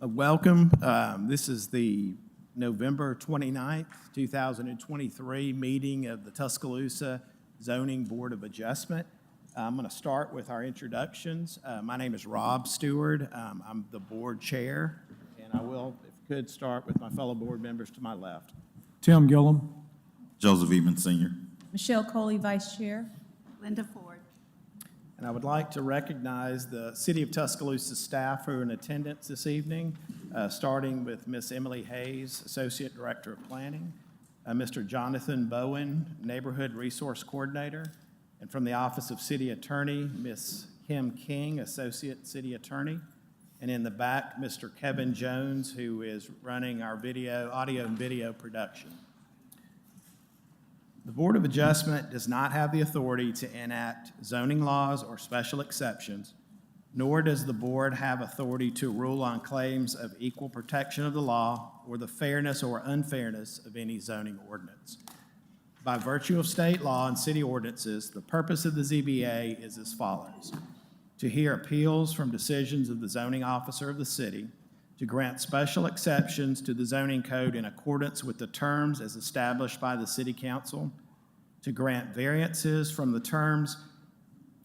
Welcome. This is the November 29th, 2023 meeting of the Tuscaloosa Zoning Board of Adjustment. I'm going to start with our introductions. My name is Rob Stewart. I'm the board chair, and I will, if I could, start with my fellow board members to my left. Tim Gillum. Joseph Eaton Sr. Michelle Coley, Vice Chair. Linda Ford. And I would like to recognize the City of Tuscaloosa staff who are in attendance this evening, starting with Miss Emily Hayes, Associate Director of Planning, Mr. Jonathan Bowen, Neighborhood Resource Coordinator, and from the Office of City Attorney, Miss Kim King, Associate City Attorney, and in the back, Mr. Kevin Jones, who is running our audio and video production. The Board of Adjustment does not have the authority to enact zoning laws or special exceptions, nor does the board have authority to rule on claims of equal protection of the law or the fairness or unfairness of any zoning ordinance. By virtue of state law and city ordinances, the purpose of the ZBA is as follows: to hear appeals from decisions of the zoning officer of the city, to grant special exceptions to the zoning code in accordance with the terms as established by the city council, to grant variances from the terms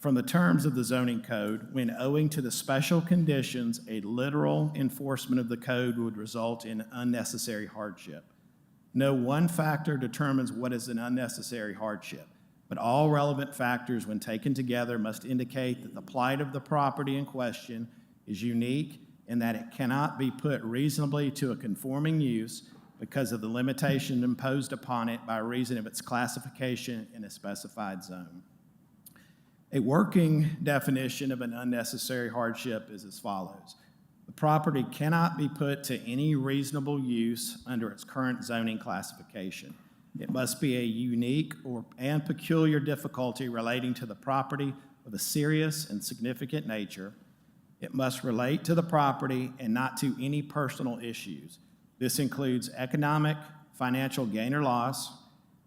of the zoning code when, owing to the special conditions, a literal enforcement of the code would result in unnecessary hardship. No one factor determines what is an unnecessary hardship, but all relevant factors, when taken together, must indicate that the plight of the property in question is unique and that it cannot be put reasonably to a conforming use because of the limitation imposed upon it by reason of its classification in a specified zone. A working definition of an unnecessary hardship is as follows: the property cannot be put to any reasonable use under its current zoning classification. It must be a unique and peculiar difficulty relating to the property of a serious and significant nature. It must relate to the property and not to any personal issues. This includes economic, financial gain or loss.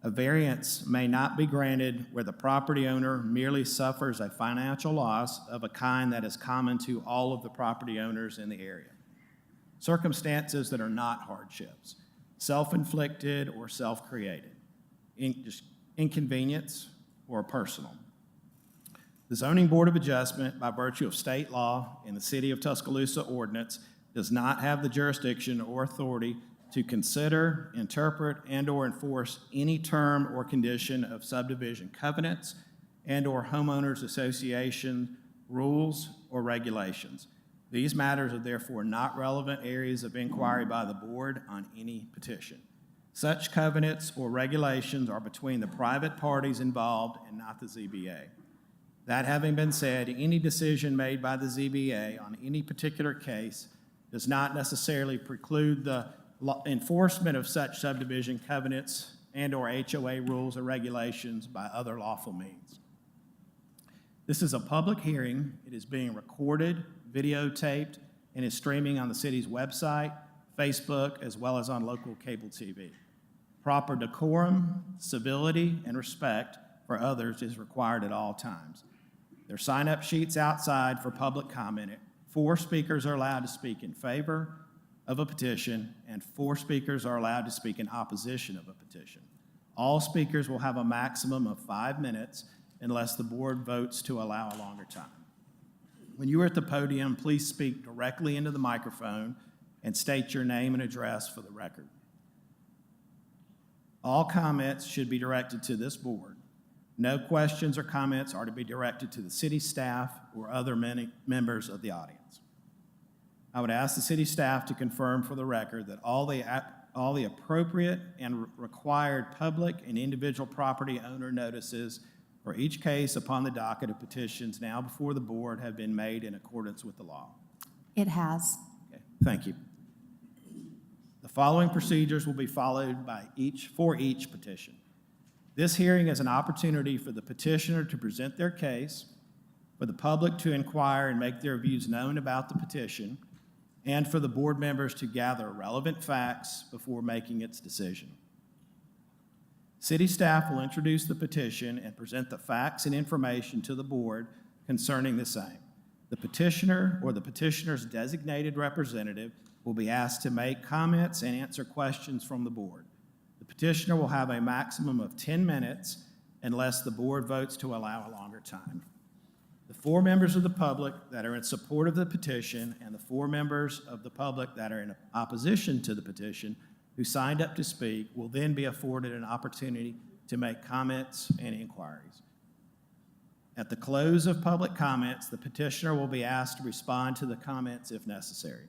A variance may not be granted where the property owner merely suffers a financial loss of a kind that is common to all of the property owners in the area. Circumstances that are not hardships, self-inflicted or self-created, inconvenience or personal. The Zoning Board of Adjustment, by virtue of state law and the City of Tuscaloosa ordinance, does not have the jurisdiction or authority to consider, interpret, and/or enforce any term or condition of subdivision covenants and/or homeowners association rules or regulations. These matters are therefore not relevant areas of inquiry by the board on any petition. Such covenants or regulations are between the private parties involved and not the ZBA. That having been said, any decision made by the ZBA on any particular case does not necessarily preclude the enforcement of such subdivision covenants and/or HOA rules or regulations by other lawful means. This is a public hearing. It is being recorded, videotaped, and is streaming on the city's website, Facebook, as well as on local cable TV. Proper decorum, civility, and respect for others is required at all times. There are sign-up sheets outside for public comment. 4 speakers are allowed to speak in favor of a petition, and 4 speakers are allowed to speak in opposition of a petition. All speakers will have a maximum of 5 minutes unless the board votes to allow a longer time. When you are at the podium, please speak directly into the microphone and state your name and address for the record. All comments should be directed to this board. No questions or comments are to be directed to the city staff or other members of the audience. I would ask the city staff to confirm for the record that all the appropriate and required public and individual property owner notices for each case upon the docket of petitions now before the board have been made in accordance with the law. It has. Okay, thank you. The following procedures will be followed for each petition. This hearing is an opportunity for the petitioner to present their case, for the public to inquire and make their views known about the petition, and for the board members to gather relevant facts before making its decision. City staff will introduce the petition and present the facts and information to the board concerning the same. The petitioner or the petitioner's designated representative will be asked to make comments and answer questions from the board. The petitioner will have a maximum of 10 minutes unless the board votes to allow a longer time. The 4 members of the public that are in support of the petition and the 4 members of the public that are in opposition to the petition who signed up to speak will then be afforded an opportunity to make comments and inquiries. At the close of public comments, the petitioner will be asked to respond to the comments if necessary.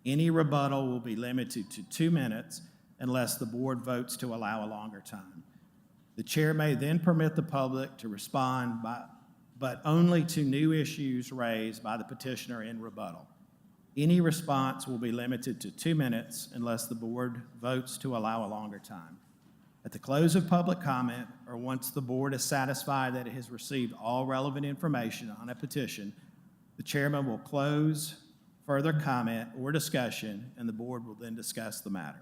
Any rebuttal will be limited to 2 minutes unless the board votes to allow a longer time. The chair may then permit the public to respond but only to new issues raised by the petitioner in rebuttal. Any response will be limited to 2 minutes unless the board votes to allow a longer time. At the close of public comment, or once the board is satisfied that it has received all relevant information on a petition, the chairman will close further comment or discussion, and the board will then discuss the matter.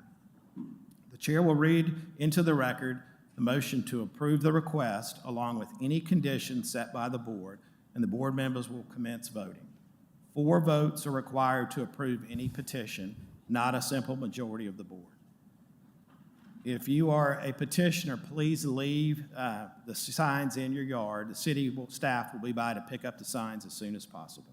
The chair will read into the record the motion to approve the request along with any conditions set by the board, and the board members will commence voting. 4 votes are required to approve any petition, not a simple majority of the board. If you are a petitioner, please leave the signs in your yard. The city staff will be by to pick up the signs as soon as possible.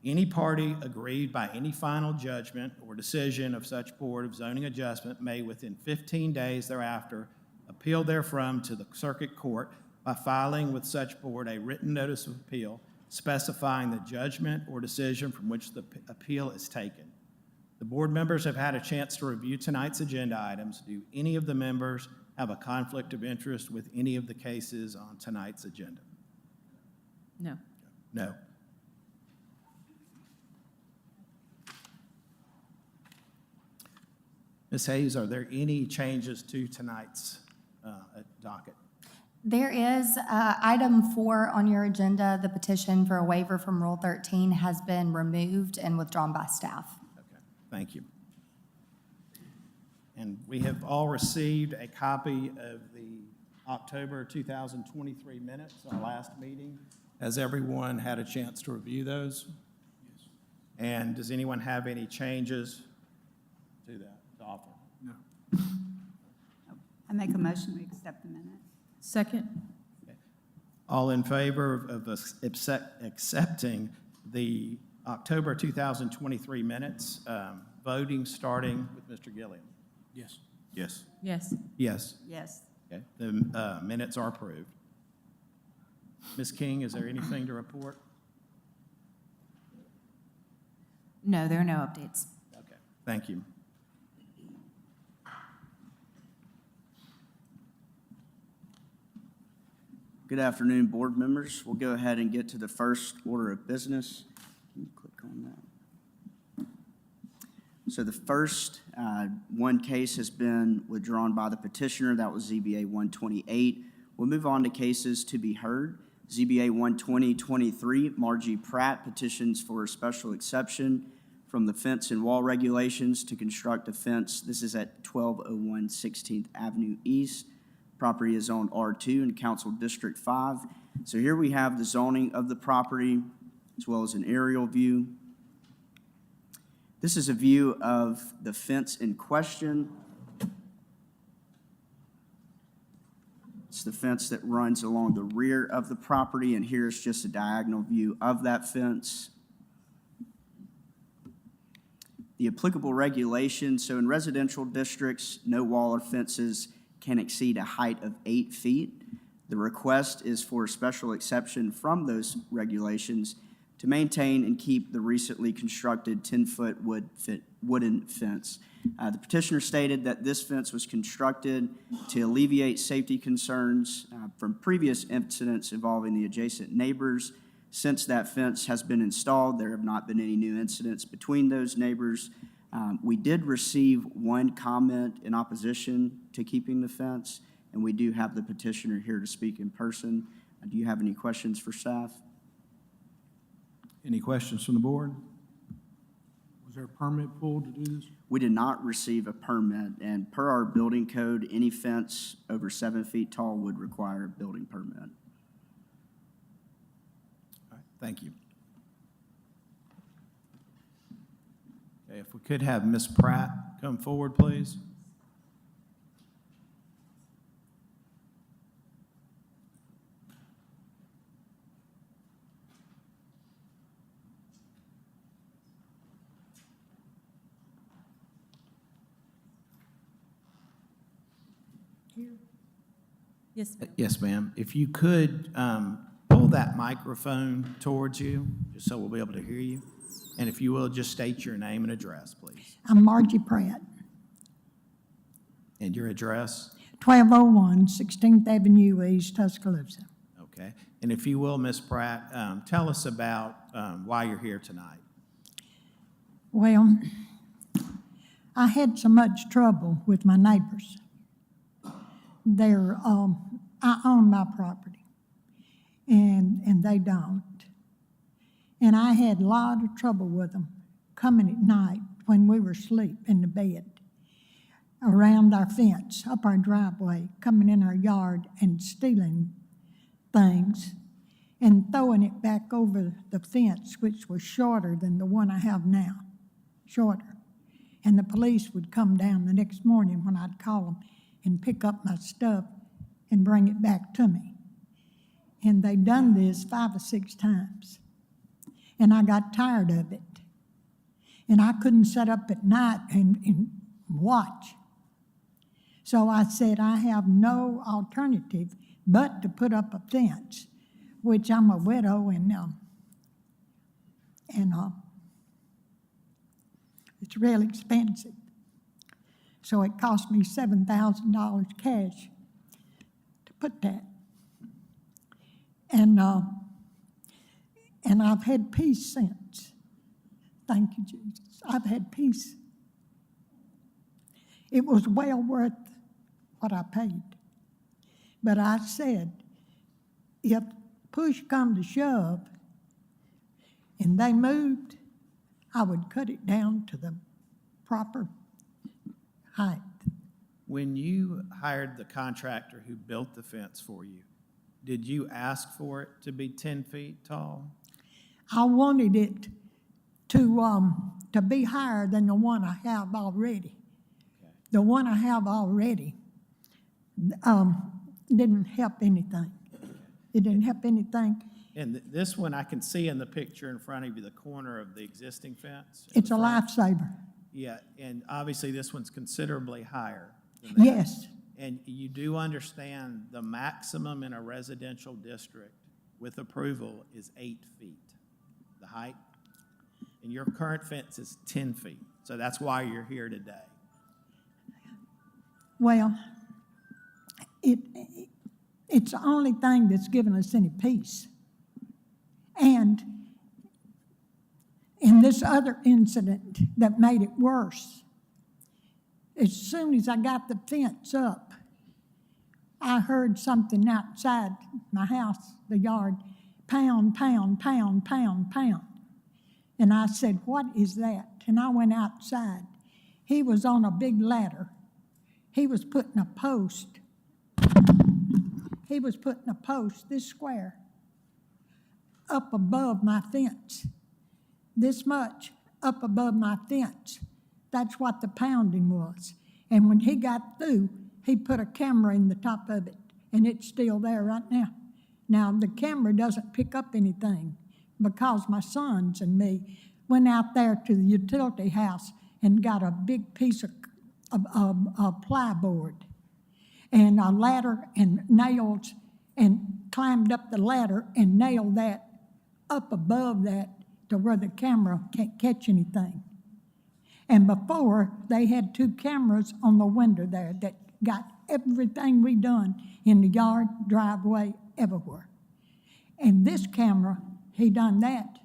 Any party aggrieved by any final judgment or decision of such board of zoning adjustment may within 15 days thereafter appeal therefrom to the circuit court by filing with such board a written notice of appeal specifying the judgment or decision from which the appeal is taken. The board members have had a chance to review tonight's agenda items. Do any of the members have a conflict of interest with any of the cases on tonight's agenda? No. No. Ms. Hayes, are there any changes to tonight's docket? There is item 4 on your agenda. The petition for a waiver from Rule 13 has been removed and withdrawn by staff. Okay, thank you. And we have all received a copy of the October 2023 minutes, our last meeting. Has everyone had a chance to review those? Yes. And does anyone have any changes to that to offer? No. I make a motion, we accept the minutes. Second. Okay. All in favor of accepting the October 2023 minutes, voting starting with Mr. Gilliam? Yes. Yes. Yes. Yes. Yes. Okay, the minutes are approved. Ms. King, is there anything to report? No, there are no updates. Okay, thank you. Good afternoon, board members. We'll go ahead and get to the first order of business. Let me click on that. So the first one case has been withdrawn by the petitioner. That was ZBA 128. We'll move on to cases to be heard. ZBA 120-23, Margie Pratt petitions for a special exception from the fence and wall regulations to construct a fence. This is at 1201 16th Avenue East. Property is zoned R2 in Council District 5. So here we have the zoning of the property as well as an aerial view. This is a view of the fence in question. It's the fence that runs along the rear of the property, and here's just a diagonal view of that fence. The applicable regulations, so in residential districts, no wall or fences can exceed a height of 8 feet. The request is for a special exception from those regulations to maintain and keep the recently constructed 10-foot wooden fence. The petitioner stated that this fence was constructed to alleviate safety concerns from previous incidents involving the adjacent neighbors. Since that fence has been installed, there have not been any new incidents between those neighbors. We did receive one comment in opposition to keeping the fence, and we do have the petitioner here to speak in person. Do you have any questions for staff? Any questions from the board? Was there a permit pulled to do this? We did not receive a permit, and per our building code, any fence over 7 feet tall would require a building permit. All right, thank you. Okay, if we could have Ms. Pratt come forward, please. Yes, ma'am. Yes, ma'am. If you could pull that microphone towards you, just so we'll be able to hear you. And if you will, just state your name and address, please. I'm Margie Pratt, And your address? 1201 16th Avenue East, Tuscaloosa. Okay. And if you will, Ms. Pratt, tell us about why you're here tonight. Well, I had so much trouble with my neighbors. I own my property, and they don't. And I had a lot of trouble with them coming at night when we were asleep in the bed, around our fence, up our driveway, coming in our yard and stealing things and throwing it back over the fence, which was shorter than the one I have now, shorter. And the police would come down the next morning when I'd call them and pick up my stuff and bring it back to me. And they'd done this 5 or 6 times. And I got tired of it. And I couldn't sit up at night and watch. So I said, I have no alternative but to put up a fence, which I'm a widow and it's real expensive. So it cost me $7,000 cash to put that. And I've had peace since. Thank you, Jesus. I've had peace. It was well worth what I paid. But I said, if push come to shove and they moved, I would cut it down to the proper height. When you hired the contractor who built the fence for you, did you ask for it to be 10 feet tall? I wanted it to be higher than the one I have already. Okay. The one I have already didn't help anything. It didn't help anything. And this one, I can see in the picture in front of you, the corner of the existing fence. in It's the a front. lifesaver. Yeah, and obviously this one's considerably higher than that. Yes, And you do understand the maximum in a residential district with approval is 8 feet, the height. And your current fence is 10 feet. So that's why you're here today. well, it's the only thing that's given us any peace. And in this other incident that made it worse, as soon as I got the fence up, I heard something outside my house, the yard, pound, pound, pound, pound, pound. And I said, what is that? And I went outside. He was on a big ladder. He was putting a post. He was putting a post, this square, up above my fence. This much up above my fence. That's what the pounding was. And when he got through, he put a camera in the top of it, and it's still there right now. Now, the camera doesn't pick up anything because my sons and me went out there to the utility house and got a big piece of plyboard and a ladder and nails and climbed up the ladder and nailed that up above that to where the camera can't catch anything. And before, they had 2 cameras on the window there that got everything we done in the yard, driveway, everywhere. And this camera, he done that,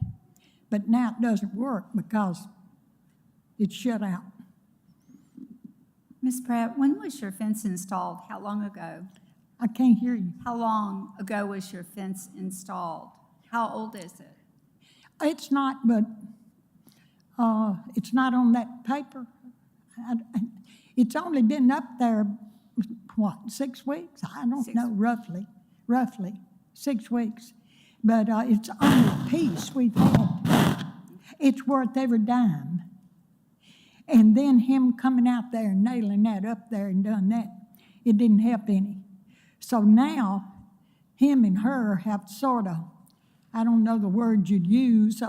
but now it doesn't work because it's shut out. Ms. Pratt, when was your fence installed? How long ago? I can't hear you. How long ago was your fence installed? How old is it? It's not, but it's not on that paper. It's only been up there, what, 6 weeks? I don't know, roughly 6 weeks. But it's only piece we've had. It's worth every dime. And then him coming out there and nailing that up there and done that, it didn't help any. So now, him and her have sort of, I don't know the word you'd use,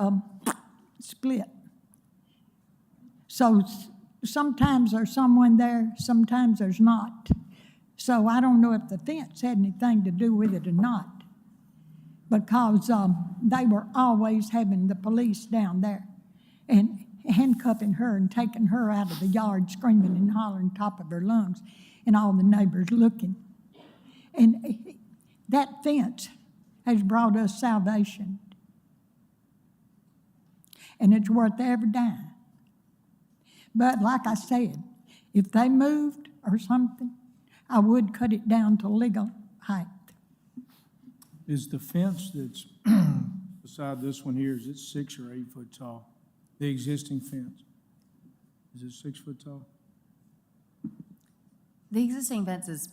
split. So sometimes there's someone there, sometimes there's not. So I don't know if the fence had anything to do with it or not, because they were always having the police down there and handcuffing her and taking her out of the yard, screaming and hollering top of her lungs, and all the neighbors looking. And that fence has brought us salvation, and it's worth every dime. But like I said, if they moved or something, I would cut it down to legal height. Is the fence that's beside this one here, is it 6 or 8 foot tall? The existing fence, is it 6 foot tall? The existing fence is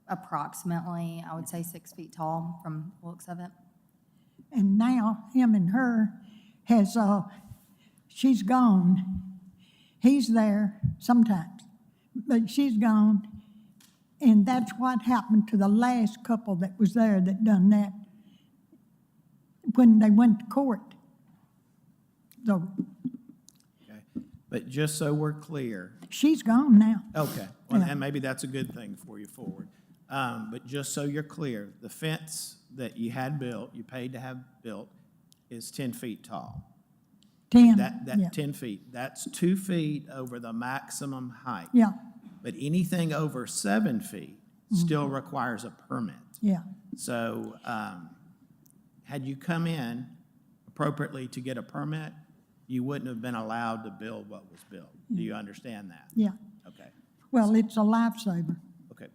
approximately, I would say, 6 feet tall from the looks of it. And now him and her has, she's gone. He's there sometimes, but she's gone. And that's what happened to the last couple that was there that done that when they went to court. So Okay. But just so we're clear, she's gone now. okay, well, Yeah. and maybe that's a good thing for you forward. But just so you're clear, the fence that you had built, you paid to have built, is 10 feet tall. 10. That yeah. 10 feet, that's 2 feet over the maximum height. Yeah, But anything over 7 feet still requires a permit. yeah. So, had you come in appropriately to get a permit, you wouldn't have been allowed to build what was built. Do you understand that? Yeah. Okay, Well, it's a lifesaver. okay.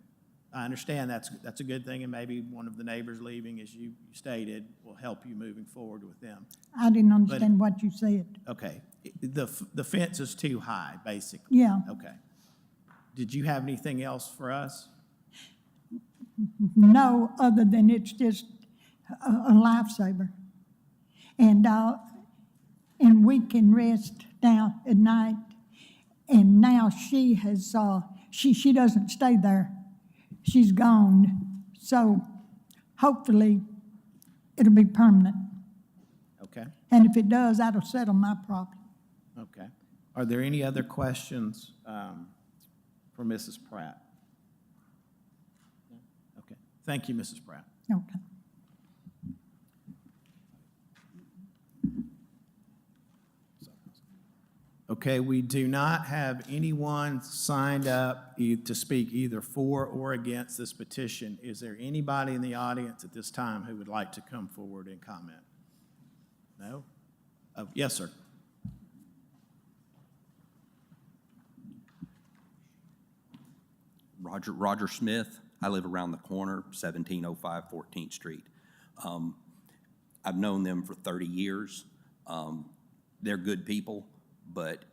I understand that's a good thing, and maybe one of the neighbors leaving, as you stated, will help you moving forward with them. I didn't understand what you said. Okay, the fence is too high, basically. Yeah. Okay. Did you have anything else for us? No, other than it's just a lifesaver. And we can rest now at night. And now she has, she doesn't stay there. She's gone. So hopefully it'll be permanent. Okay, And if it does, that'll settle my problem. okay. Are there any other questions for Mrs. Pratt? No? Okay, thank you, Mrs. Pratt. Okay. Okay, we do not have anyone signed up to speak either for or against this petition. Is there anybody in the audience at this time who would like to come forward and comment? No? Yes, sir. Roger Smith. I live around the corner, 1705 14th Street. I've known them for 30 years. They're good people, but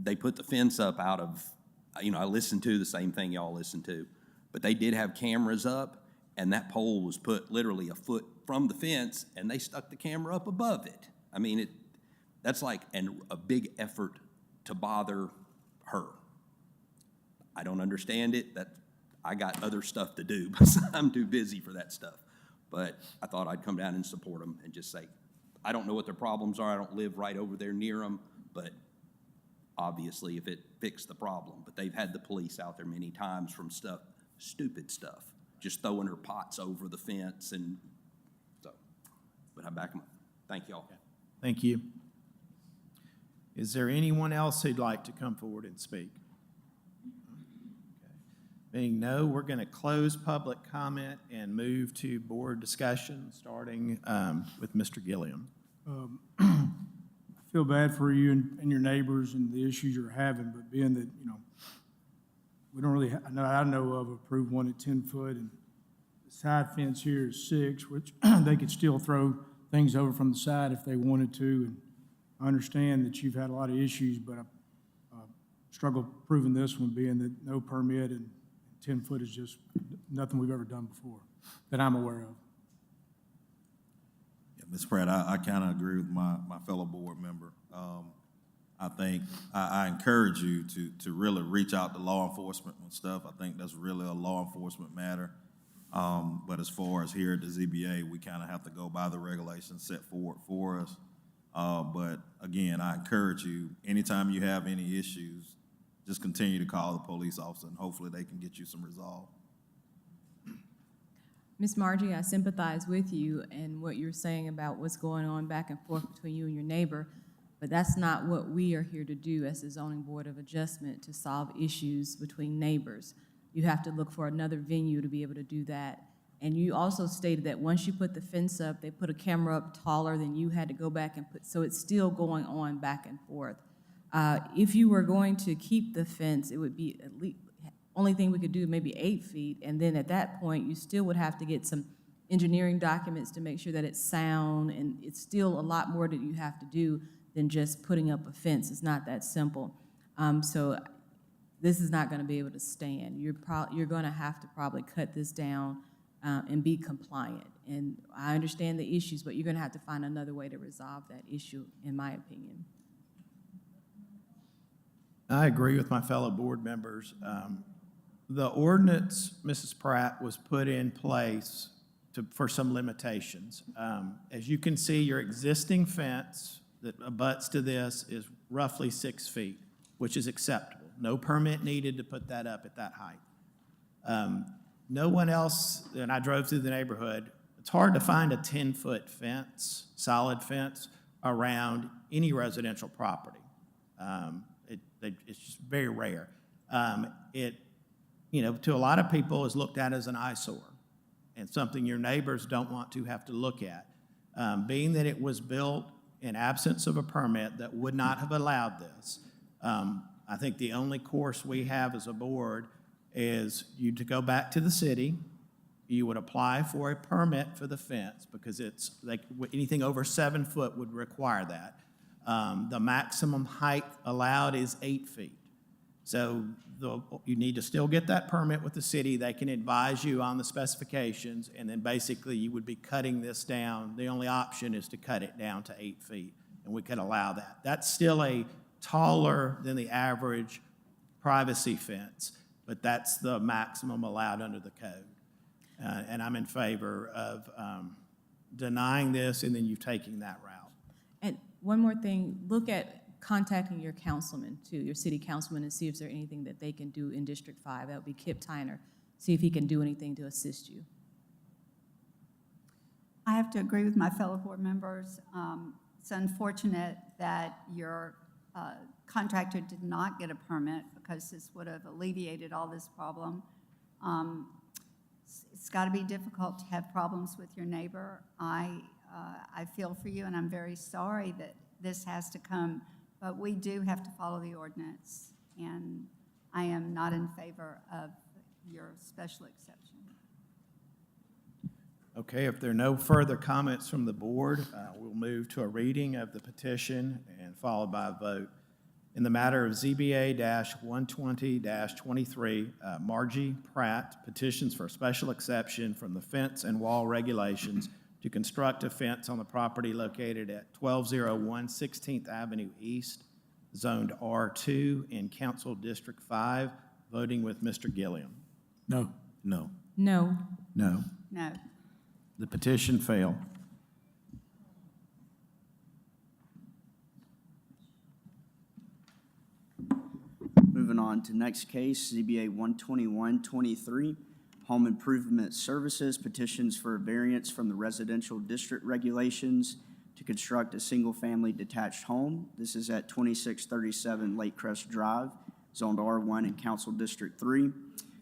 they put the fence up out of, I listen to the same thing y'all listen to, but they did have cameras up, and that pole was put literally a foot from the fence, and they stuck the camera up above it. I mean, that's like a big effort to bother her. I don't understand it. I got other stuff to do, but I'm too busy for that stuff. But I thought I'd come down and support them and just say, I don't know what their problems are. I don't live right over there near them, but obviously if it fixed the problem. But they've had the police out there many times from stupid stuff, just throwing her pots over the fence, and so. But I back them up. Thank y'all. Thank you. Is there anyone else who'd like to come forward and speak? Being no, we're going to close public comment and move to board discussion, starting with Mr. Gilliam. I feel bad for you and your neighbors and the issues you're having, but being that, we don't really, I know of approved one at 10 foot, and the side fence here is 6, which they could still throw things over from the side if they wanted to. And I understand that you've had a lot of issues, but I struggle proving this one, being that no permit and 10 foot is just nothing we've ever done before that I'm aware of. Yeah, Ms. Pratt, I kind of agree with my fellow board member. I think, I encourage you to really reach out to law enforcement and stuff. I think that's really a law enforcement matter. But as far as here at the ZBA, we kind of have to go by the regulations set forward for us. But again, I encourage you, anytime you have any issues, just continue to call the police officer, and hopefully they can get you some resolve. Ms. Margie, I sympathize with you and what you're saying about what's going on back and forth between you and your neighbor, but that's not what we are here to do as the Zoning Board of Adjustment, to solve issues between neighbors. You have to look for another venue to be able to do that. And you also stated that once you put the fence up, they put a camera up taller than you had to go back and put, so it's still going on back and forth. If you were going to keep the fence, it would be at least, only thing we could do maybe 8 feet, and then at that point, you still would have to get some engineering documents to make sure that it's sound, and it's still a lot more that you have to do than just putting up a fence. It's not that simple. So this is not gonna be able to stand. You're gonna have to probably cut this down and be compliant. And I understand the issues, but you're gonna have to find another way to resolve that issue, in my opinion. I agree with my fellow board members. The ordinance, Mrs. Pratt, was put in place for some limitations. As you can see, your existing fence that abuts to this is roughly 6 feet, which is acceptable. No permit needed to put that up at that height. No one else, and I drove through the neighborhood, it's hard to find a 10-foot fence, solid fence, around any residential property. It's just very rare. To a lot of people, is looked at as an eyesore and something your neighbors don't want to have to look at. Being that it was built in absence of a permit that would not have allowed this, I think the only course we have as a board is you to go back to the city. You would apply for a permit for the fence, because it's like anything over 7 foot would require that. The maximum height allowed is 8 feet. So you need to still get that permit with the city. They can advise you on the specifications, and then basically you would be cutting this down. The only option is to cut it down to 8 feet, and we could allow that. That's still a taller than the average privacy fence, but that's the maximum allowed under the code. And I'm in favor of denying this and then you taking that route. And one more thing, look at contacting your councilman too, your city councilman, and see if there's anything that they can do in District 5. That would be Kip Tyner. See if he can do anything to assist you. I have to agree with my fellow board members. It's unfortunate that your contractor did not get a permit, because this would have alleviated all this problem. It's got to be difficult to have problems with your neighbor. I feel for you, and I'm very sorry that this has to come, but we do have to follow the ordinance, and I am not in favor of your special exception. Okay, if there are no further comments from the board, we'll move to a reading of the petition and followed by a vote. In the matter of ZBA-120-23, Margie Pratt petitions for a special exception from the fence and wall regulations to construct a fence on the property located at 1201 16th Avenue East, zoned R2 in Council District 5, voting with Mr. Gilliam. No. No. No. No. No. The petition failed. Moving on to next case, ZBA 121-23, Home Improvement Services petitions for a variance from the residential district regulations to construct a single-family detached home. This is at 2637 Lake Crest Drive, zoned R1 in Council District 3.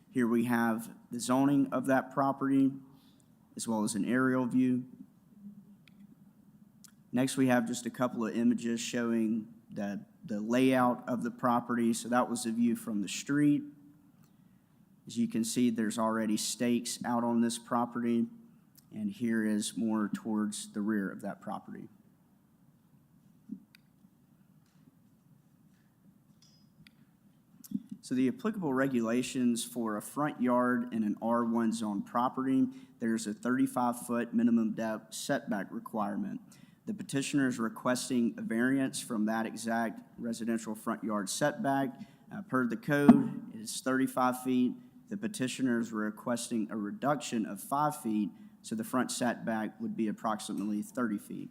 Here we have the zoning of that property, as well as an aerial view. Next, we have just a couple of images showing the layout of the property. So that was a view from the street. As you can see, there's already stakes out on this property, and here is more towards the rear of that property. So the applicable regulations for a front yard in an R1 zone property, there's a 35-foot minimum depth setback requirement. The petitioner is requesting a variance from that exact residential front yard setback. Per the code, it is 35 feet. The petitioner is requesting a reduction of 5 feet, so the front setback would be approximately 30 feet.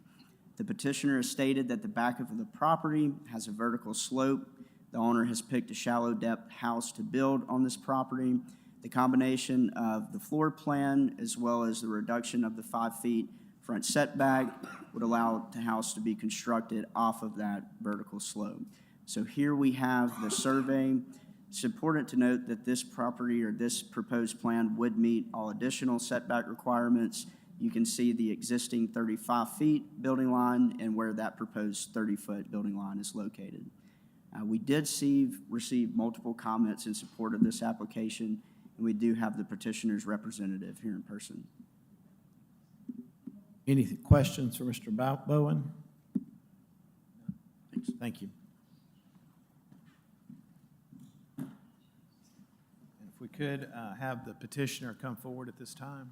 The petitioner has stated that the back of the property has a vertical slope. The owner has picked a shallow depth house to build on this property. The combination of the floor plan as well as the reduction of the 5 feet front setback would allow the house to be constructed off of that vertical slope. So here we have the survey. It's important to note that this property or this proposed plan would meet all additional setback requirements. You can see the existing 35 feet building line and where that proposed 30-foot building line is located. We did receive multiple comments in support of this application, and we do have the petitioner's representative here in person. Any questions for Mr. Bowen? Thank you. And if we could have the petitioner come forward at this time.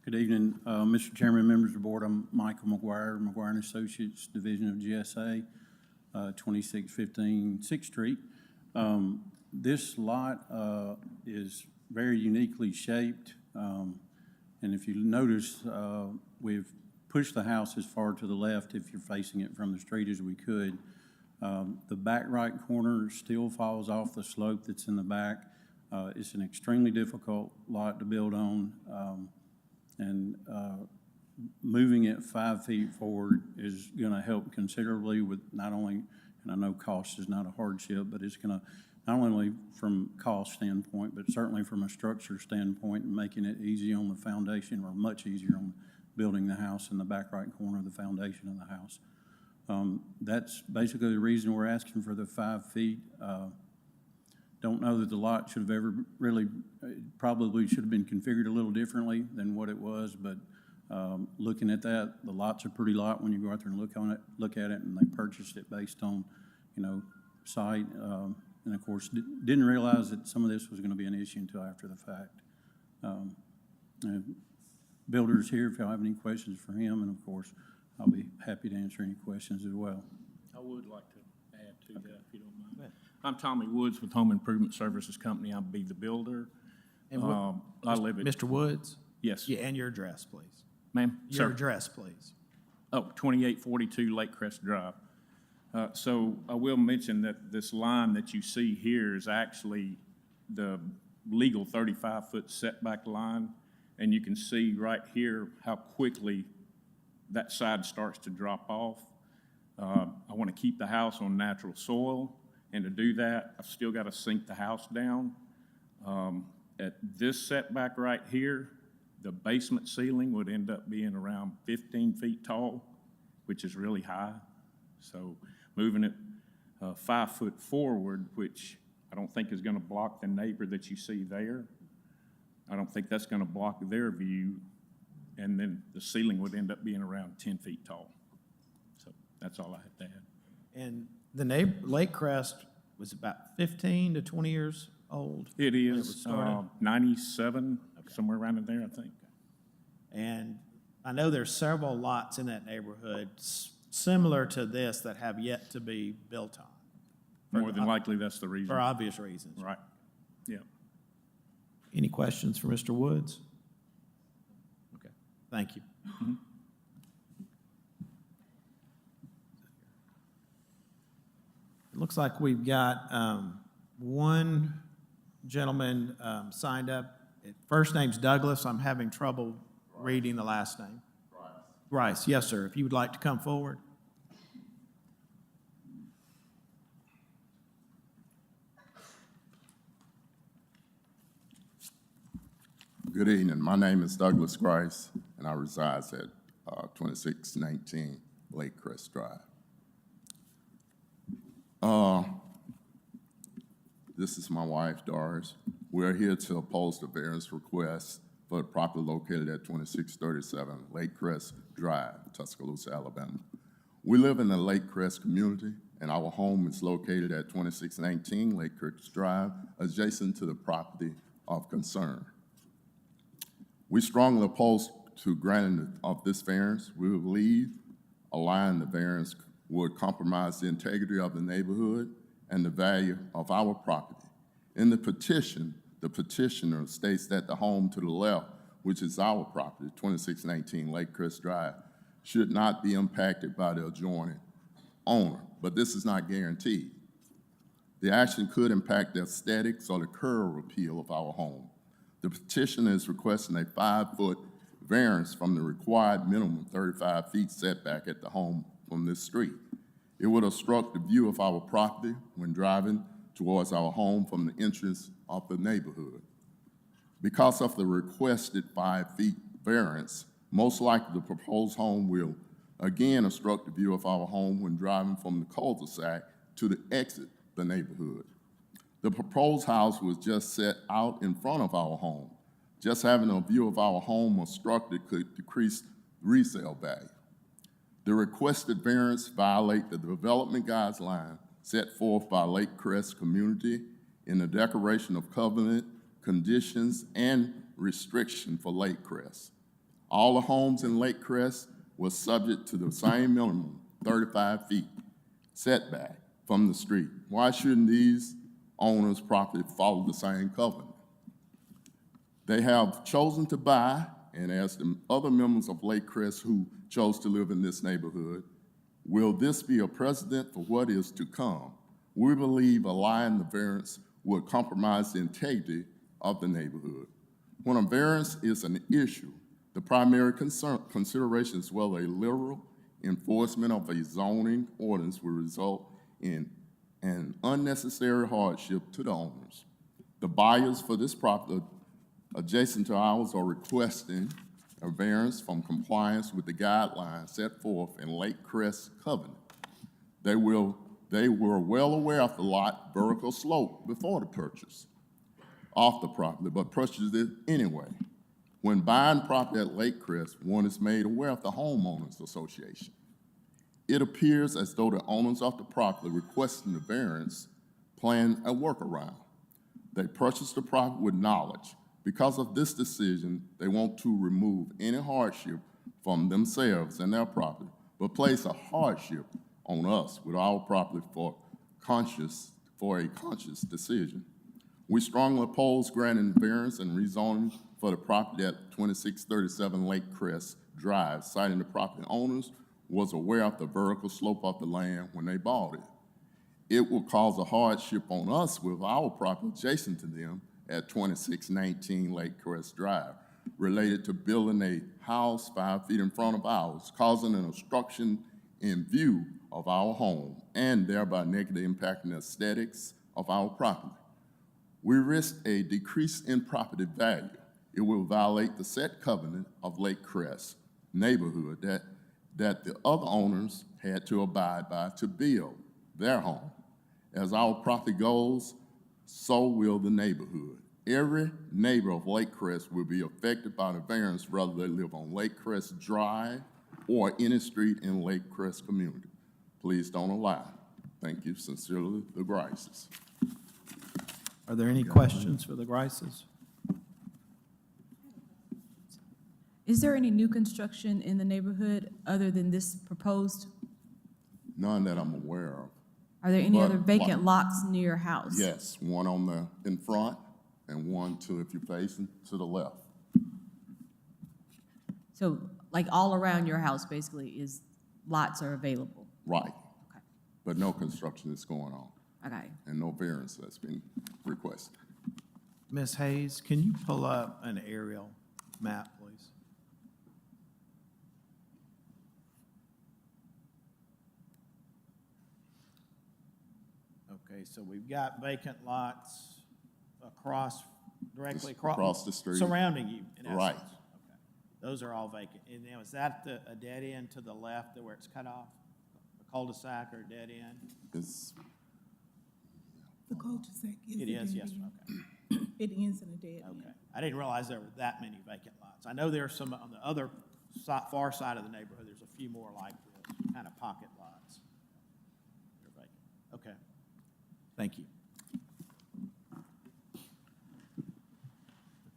Good evening, Mr. Chairman, members of the board. I'm Michael McGuire, McGuire & Associates, Division of GSA, 2615 6th Street. This lot is very uniquely shaped, and if you notice, we've pushed the house as far to the left, if you're facing it from the street, as we could. The back right corner still falls off the slope that's in the back. It's an extremely difficult lot to build on. And moving it 5 feet forward is going to help considerably with not only, and I know cost is not a hardship, but it's going to not only from cost standpoint, but certainly from a structure standpoint, and making it easy on the foundation, or much easier on building the house in the back right corner of the foundation of the house. That's basically the reason we're asking for the 5 feet. Don't know that the lot should have ever really, probably should have been configured a little differently than what it was, but looking at that, the lot's a pretty lot when you go out there and look at it, and they purchased it based on, site, and of course, didn't realize that some of this was going to be an issue until after the fact. Builder's here if y'all have any questions for him, and of course, I'll be happy to answer any questions as well. I would like to add to that, if you don't mind. I'm Tommy Woods with Home Improvement Services Company. I'll be the builder. And I live at... Mr. Woods? Yes. Yeah, and your address, please. Ma'am? Your Sir. address, please. 2842 Lake Crest Drive. So I will mention that this line that you see here is actually the legal 35-foot setback line, and you can see right here how quickly that side starts to drop off. I want to keep the house on natural soil, and to do that, I've still got to sink the house down. At this setback right here, the basement ceiling would end up being around 15 feet tall, which is really high. So moving it 5 foot forward, which I don't think is going to block the neighbor that you see there. I don't think that's going to block their view. And then the ceiling would end up being around 10 feet tall. So that's all I have to add. And the Lake Crest was about 15 to 20 years old? It when was is started? 97, somewhere around in there, I think. And I know there's several lots in that neighborhood similar to this that have yet to be built on. More than likely, that's the reason. For obvious reasons. Right, yeah. Any questions for Mr. Woods? Okay, thank you. It looks like we've got one gentleman signed up. First name's Douglas. I'm having trouble reading the last name. Rice, yes, sir. If you would like to come forward. Good evening. My name is Douglas Grice, and I reside at 2619 Lake Crest Drive. This is my wife, Doris. We're here to oppose the variance request for the property located at 2637 Lake Crest Drive, Tuscaloosa, Alabama. We live in the Lake Crest community, and our home is located at 2619 Lake Crest Drive, adjacent to the property of concern. We strongly oppose to granting of this variance. We believe allowing the variance would compromise the integrity of the neighborhood and the value of our property. In the petition, the petitioner states that the home to the left, which is our property, 2619 Lake Crest Drive, should not be impacted by the adjoining owner, but this is not guaranteed. The action could impact the aesthetics or the curb appeal of our home. The petitioner is requesting a 5-foot variance from the required minimum 35 feet setback at the home from this street. It would obstruct the view of our property when driving towards our home from the entrance of the neighborhood. Because of the requested 5 feet variance, most likely the proposed home will again obstruct the view of our home when driving from the cul-de-sac to the exit the neighborhood. The proposed house was just set out in front of our home. Just having a view of our home obstructed could decrease resale value. The requested variance violate the development guidelines set forth by Lake Crest community in the Declaration of Covenant, conditions, and restriction for Lake Crest. All the homes in Lake Crest were subject to the same minimum, 35 feet setback from the street. Why shouldn't these owners' property follow the same covenant? They have chosen to buy, and as the other members of Lake Crest who chose to live in this neighborhood, will this be a precedent for what is to come? We believe allowing the variance would compromise the integrity of the neighborhood. When a variance is an issue, the primary consideration is whether a literal enforcement of a zoning ordinance will result in an unnecessary hardship to the owners. The buyers for this property adjacent to ours are requesting a variance from compliance with the guidelines set forth in Lake Crest Covenant. They were well aware of the lot vertical slope before the purchase off the property, but purchased it anyway. When buying property at Lake Crest, one is made aware of the homeowners association. It appears as though the owners of the property requesting the variance plan a workaround. They purchased the property with knowledge. Because of this decision, they want to remove any hardship from themselves and their property, but place a hardship on us with our property for a conscious decision. We strongly oppose granting variance and rezoning for the property at 2637 Lake Crest Drive, citing the property owners was aware of the vertical slope of the land when they bought it. It will cause a hardship on us with our property adjacent to them at 2619 Lake Crest Drive, related to building a house 5 feet in front of ours, causing an obstruction in view of our home, and thereby negatively impacting the aesthetics of our property. We risk a decrease in property value. It will violate the set covenant of Lake Crest neighborhood that the other owners had to abide by to build their home. As our property goes, so will the neighborhood. Every neighbor of Lake Crest will be affected by the variance whether they live on Lake Crest Drive or any street in Lake Crest community. Please don't allow. Thank you sincerely, the Grices. Are there any questions for the Grices? Is there any new construction in the neighborhood other than this proposed? None that I'm aware of. Are there any But other vacant lots near your house? Yes, one in front and one if you're facing to the left. So like all around your house basically lots are available? Right. Okay. But no construction is going on Okay. and no variance that's been requested. Ms. Hayes, can you pull up an aerial map, please? Okay, so we've got vacant lots directly Across the street. surrounding you, in essence. Right. Okay. Those are all vacant. And now, is that a dead end to the left where it's cut off? A cul-de-sac or a dead end? It's, The cul-de-sac is. It a is, dead yes, end. okay. It ends in a dead end. Okay. I didn't realize there were that many vacant lots. I know there are some on the other far side of the neighborhood. There's a few more like this, kind of pocket lots. They're vacant. Okay. Thank you.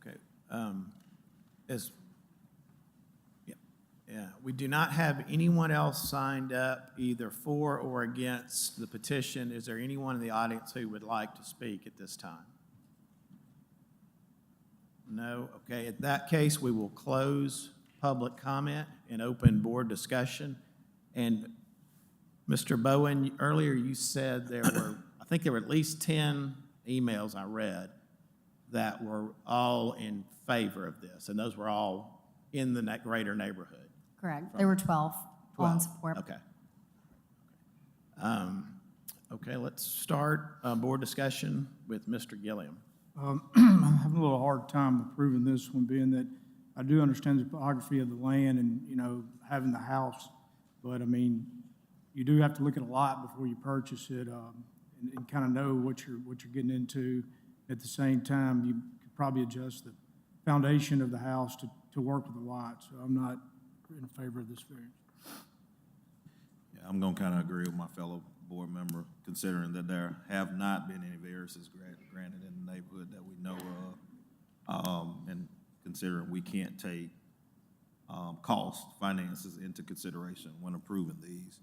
Okay. We do not have anyone else signed up either for or against the petition. Is there anyone in the audience who would like to speak at this time? No? Okay, in that case, we will close public comment and open board discussion. And Mr. Bowen, earlier you said there were, I think there were at least 10 emails I read that were all in favor of this, and those were all in the greater neighborhood. Correct. There were 12 all in support. Okay. Okay, let's start board discussion with Mr. Gilliam. I'm having a little hard time approving this one, being that I do understand the topography of the land and, you know, having the house. But, I mean, you do have to look at a lot before you purchase it, and kind of know what you're getting into. At the same time, you could probably adjust the foundation of the house to work with the lot. So I'm not in favor of this variance. Yeah, I'm gonna kind of agree with my fellow board member, considering that there have not been any variances granted in the neighborhood that we know of. And considering we can't take finances into consideration when approving these.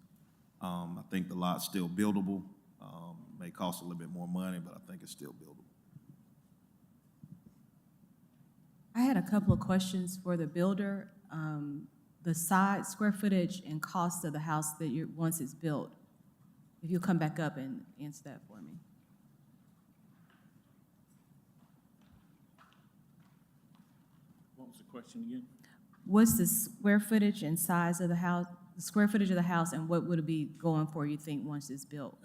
I think the lot's still buildable. May cost a little bit more money, but I think it's still buildable. I had a couple of questions for the builder. The size, square footage, and cost of the house that once it's built. If you'll come back up and answer that for me. What was the question again? What's the square footage and size of the house, the square footage of the house, and what would it be going for, you think, once it's built?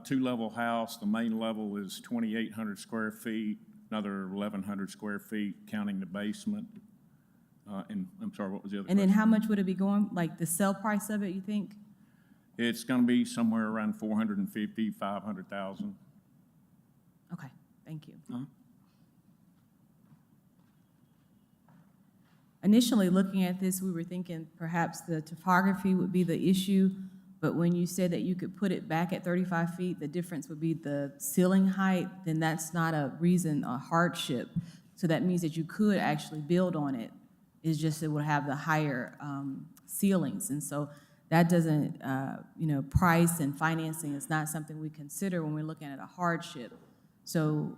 Two-level house. The main level is 2,800 square feet, another 1,100 square feet, counting the basement. And I'm sorry, what was the other And then question? how much would it be going, like the sale price of it, you think? It's gonna be somewhere around 450, 500,000. Okay, thank you. Initially, looking at this, we were thinking perhaps the topography would be the issue, but when you said that you could put it back at 35 feet, the difference would be the ceiling height, then that's not a reason, a hardship. So that means that you could actually build on it. It's just it would have the higher ceilings. And so that doesn't, price and financing is not something we consider when we're looking at a hardship. So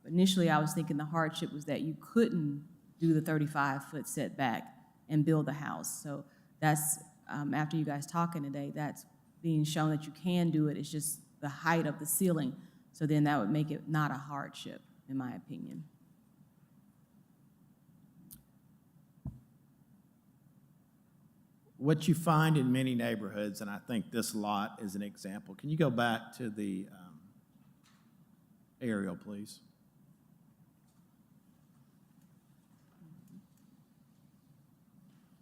initially, I was thinking the hardship was that you couldn't do the 35-foot setback and build a house. So that's, after you guys talking today, that's being shown that you can do it. It's just the height of the ceiling. So then that would make it not a hardship, in my opinion. What you find in many neighborhoods, and I think this lot is an example. Can you go back to the aerial, please?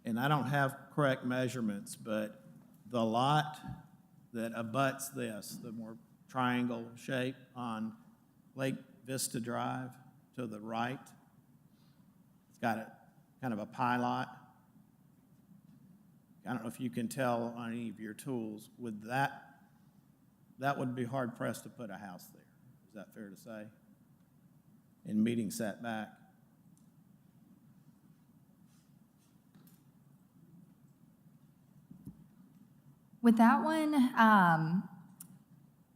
And I don't have correct measurements, but the lot that abuts this, the more triangle shape on Lake Vista Drive to the right, it's got a kind of a pie lot. I don't know if you can tell on any of your tools, would that would be hard pressed to put a house there. Is that fair to say? In meeting setback? With that one,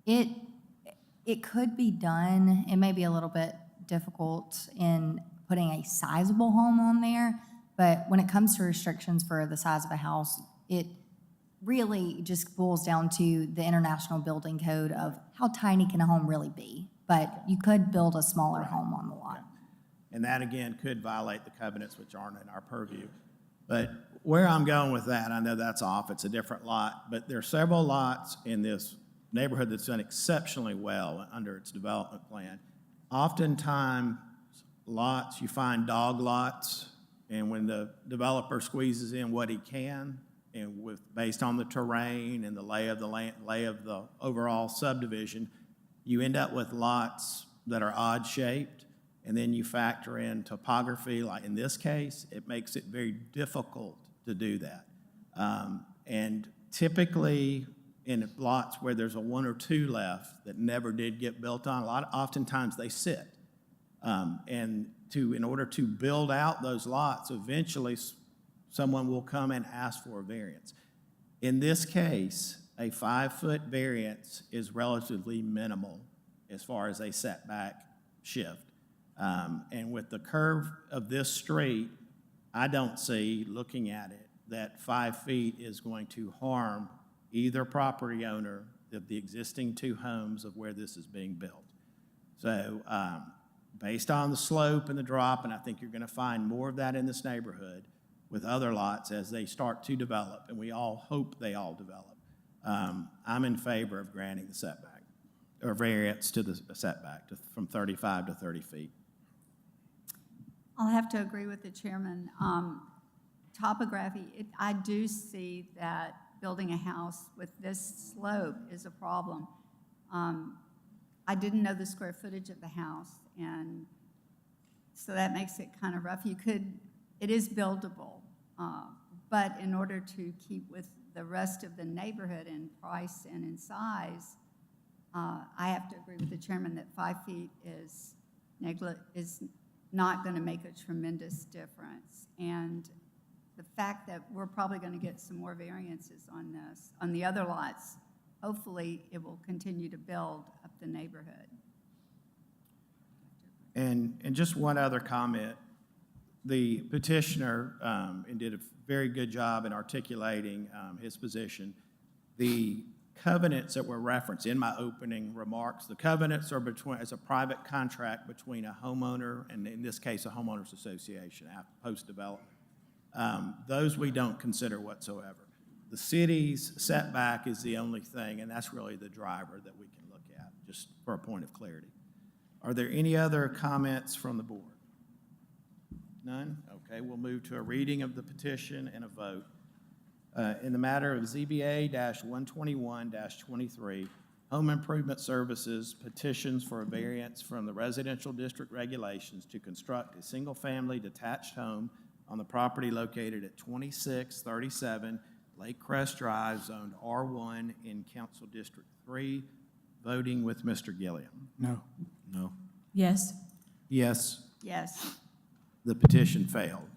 it could be done. It may be a little bit difficult in putting a sizable home on there, but when it comes to restrictions for the size of a house, it really just boils down to the International Building Code of how tiny can a home really be. But you could build a smaller home on the lot. And that, again, could violate the covenants, which aren't in our purview. But where I'm going with that, I know that's off, it's a different lot, but there are several lots in this neighborhood that's done exceptionally well under its development plan. Oftentimes, lots, you find dog lots, and when the developer squeezes in what he can, and based on the terrain and the lay of the land, lay of the overall subdivision, you end up with lots that are odd shaped, and then you factor in topography, like in this case, it makes it very difficult to do that. And typically, in lots where there's a one or two left that never did get built on, oftentimes they sit. In order to build out those lots, eventually someone will come and ask for a variance. In this case, a 5-foot variance is relatively minimal as far as a setback shift. And with the curve of this street, I don't see, looking at it, that 5 feet is going to harm either property owner of the existing two homes of where this is being built. So based on the slope and the drop, and I think you're going to find more of that in this neighborhood with other lots as they start to develop, and we all hope they all develop, I'm in favor of granting the setback, or variance to the setback from 35 to 30 feet. I'll have to agree with the chairman. Topography, I do see that building a house with this slope is a problem. I didn't know the square footage of the house, and so that makes it kind of rough. It is buildable, but in order to keep with the rest of the neighborhood in price and in size, I have to agree with the chairman that 5 feet is not going to make a tremendous difference. And the fact that we're probably going to get some more variances on this, on the other lots, hopefully it will continue to build up the neighborhood. And just one other comment. The petitioner and did a very good job in articulating his position. The covenants that were referenced in my opening remarks, the covenants are as a private contract between a homeowner and, in this case, a homeowners association post-development. Those we don't consider whatsoever. The city's setback is the only thing, and that's really the driver that we can look at, just for a point of clarity. Are there any other comments from the board? None? Okay, we'll move to a reading of the petition and a vote. In the matter of ZBA-121-23, Home Improvement Services petitions for a variance from the residential district regulations to construct a single-family detached home on the property located at 2637 Lake Crest Drive, zoned R1 in Council District 3. Voting with Mr. Gilliam. No. No. Yes. Yes, Yes. the petition failed.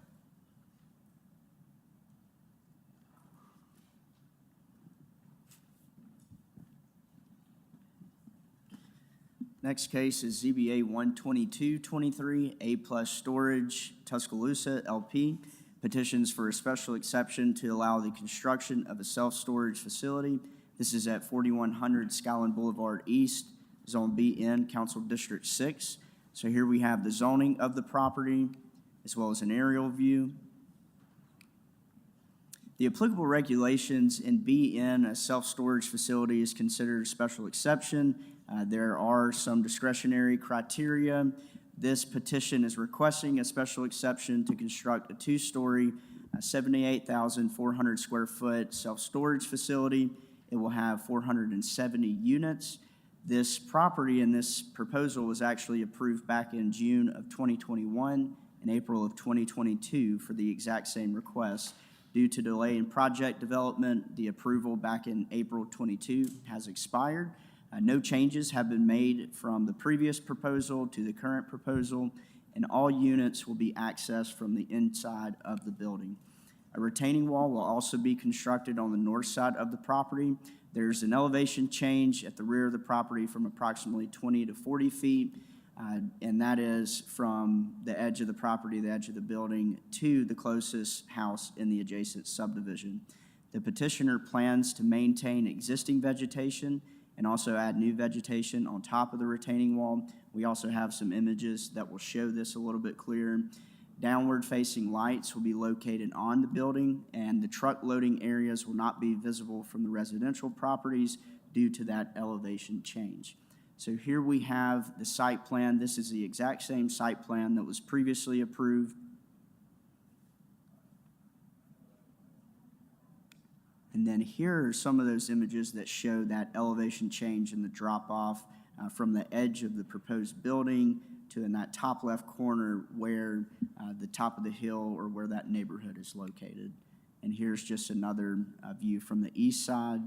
Next case is ZBA 12223, A+ Storage, Tuscaloosa, LP. Petitions for a special exception to allow the construction of a self-storage facility. This is at 4100 Skyland Boulevard East, Zone BN, Council District 6. So here we have the zoning of the property, as well as an aerial view. The applicable regulations in BN, a self-storage facility, is considered a special exception. There are some discretionary criteria. This petition is requesting a special exception to construct a 2-story, 78,400 square foot self-storage facility. It will have 470 units. This property and this proposal was actually approved back in June of 2021 and April of 2022 for the exact same request. Due to delay in project development, the approval back in April 22 has expired. No changes have been made from the previous proposal to the current proposal, and all units will be accessed from the inside of the building. A retaining wall will also be constructed on the north side of the property. There's an elevation change at the rear of the property from approximately 20 to 40 feet, and that is from the edge of the property, the edge of the building, to the closest house in the adjacent subdivision. The petitioner plans to maintain existing vegetation and also add new vegetation on top of the retaining wall. We also have some images that will show this a little bit clearer. Downward-facing lights will be located on the building, and the truck loading areas will not be visible from the residential properties due to that elevation change. So here we have the site plan. This is the exact same site plan that was previously approved. And then here are some of those images that show that elevation change and the drop-off from the edge of the proposed building to in that top left corner where the top of the hill or where that neighborhood is located. And here's just another view from the east side.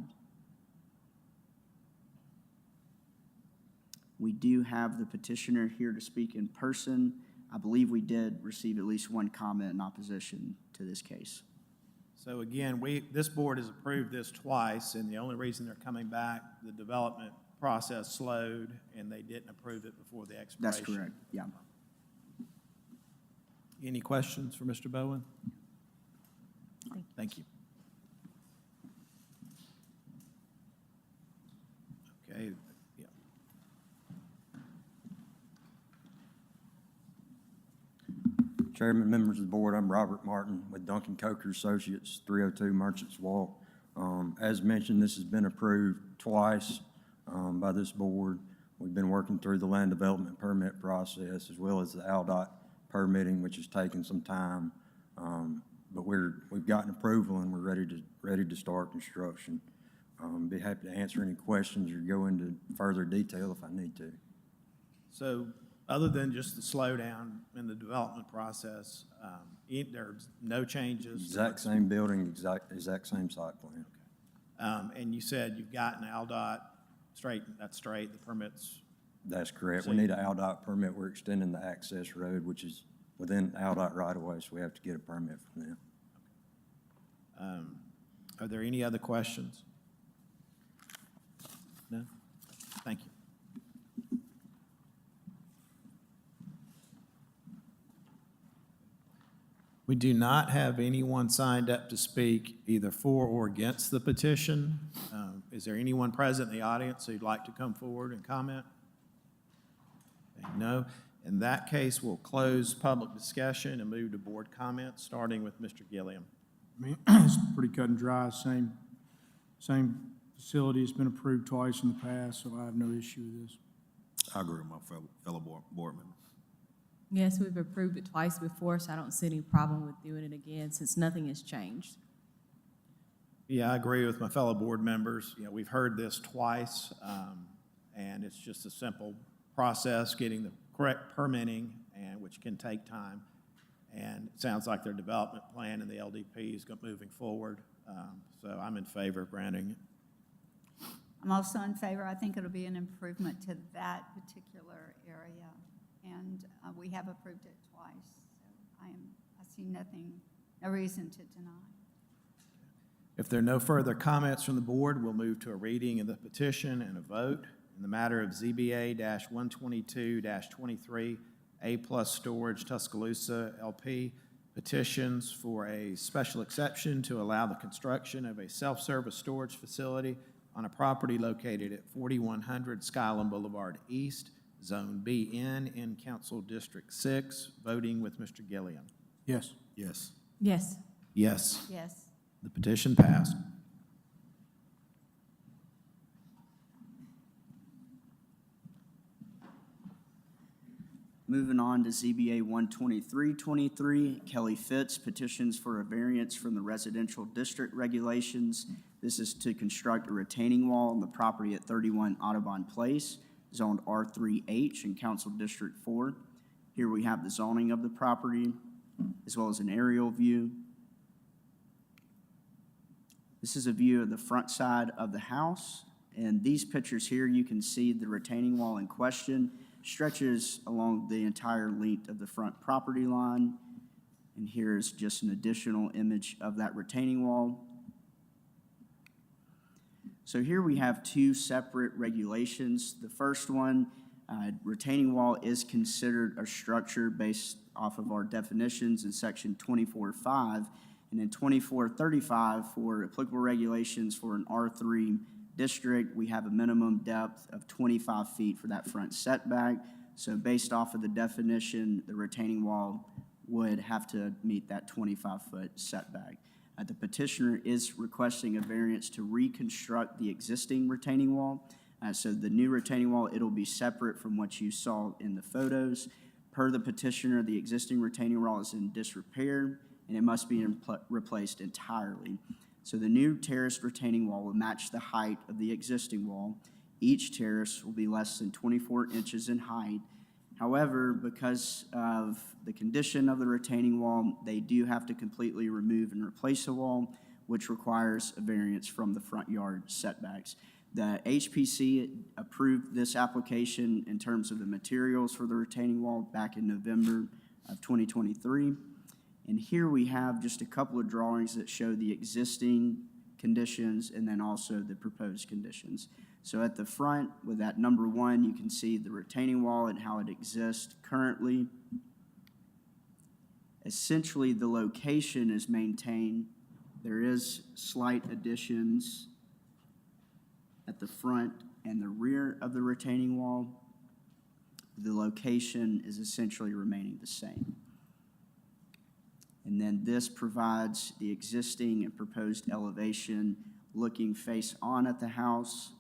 We do have the petitioner here to speak in person. I believe we did receive at least one comment in opposition to this case. So again, this board has approved this twice, and the only reason they're coming back, the development process slowed, and they didn't approve it before the expiration. That's correct, yeah. Any questions for Mr. Bowen? Thank you. Okay, yeah. Chairman, members of the board, I'm Robert Martin with Duncan Coker Associates, 302 Merchants Walk. As mentioned, this has been approved twice by this board. We've been working through the land development permit process as well as the ALDOT permitting, which has taken some time. But we've gotten approval and we're ready to start construction. Be happy to answer any questions or go into further detail if I need to. So other than just the slowdown in the development process, there's no changes? Exact same building, exact same site plan. And you said you've gotten ALDOT that's straight, the permits? That's correct. We need an ALDOT permit. We're extending the access road, which is within ALDOT right of way, so we have to get a permit from them. Are there any other questions? No? Thank you. We do not have anyone signed up to speak either for or against the petition. Is there anyone present in the audience who'd like to come forward and comment? No. In that case, we'll close public discussion and move to board comments, starting with Mr. Gilliam. I mean, it's pretty cut and dry, same facility, it's been approved twice in the past, so I have no issue with this. I agree with my fellow board members. Yes, we've approved it twice before, so I don't see any problem with doing it again since nothing has changed. Yeah, I agree with my fellow board members. You know, we've heard this twice, and it's just a simple process, getting the correct permitting, and which can take time. And it sounds like their development plan and the LDP is moving forward. So I'm in favor of granting it. I'm also in favor. I think it'll be an improvement to that particular area. And we have approved it twice. So I see no reason to deny. If there are no further comments from the board, we'll move to a reading of the petition and a vote. In the matter of ZBA-122-23, A+ Storage Tuscaloosa LP, petitions for a special exception to allow the construction of a self-service storage facility on a property located at 4100 Skyland Boulevard East, Zone BN in Council District 6, voting with Mr. Gilliam. Yes. Yes. Yes. Yes. Yes. The petition passed. Moving on to ZBA 12323, Kelly Fitz petitions for a variance from the residential district regulations. This is to construct a retaining wall on the property at 31 Audubon Place, zoned R3H in Council District 4. Here we have the zoning of the property, as well as an aerial view. This is a view of the front side of the house. And these pictures here, you can see the retaining wall in question stretches along the entire length of the front property line. And here's just an additional image of that retaining wall. So here we have two separate regulations. The first one, retaining wall is considered a structure based off of our definitions in section 24.5. And in 24.35, for applicable regulations for an R3 district, we have a minimum depth of 25 feet for that front setback. So based off of the definition, the retaining wall would have to meet that 25-foot setback. The petitioner is requesting a variance to reconstruct the existing retaining wall. So the new retaining wall, it'll be separate from what you saw in the photos. Per the petitioner, the existing retaining wall is in disrepair, and it must be replaced entirely. So the new terraced retaining wall will match the height of the existing wall. Each terrace will be less than 24 inches in height. However, because of the condition of the retaining wall, they do have to completely remove and replace the wall, which requires a variance from the front yard setbacks. The HPC approved this application in terms of the materials for the retaining wall back in November of 2023. And here we have just a couple of drawings that show the existing conditions and then also the proposed conditions. So at the front with that number 1, you can see the retaining wall and how it exists currently. Essentially, the location is maintained. There is slight additions at the front and the rear of the retaining wall. The location is essentially remaining the same. And then this provides the existing and proposed elevation looking face on at the house.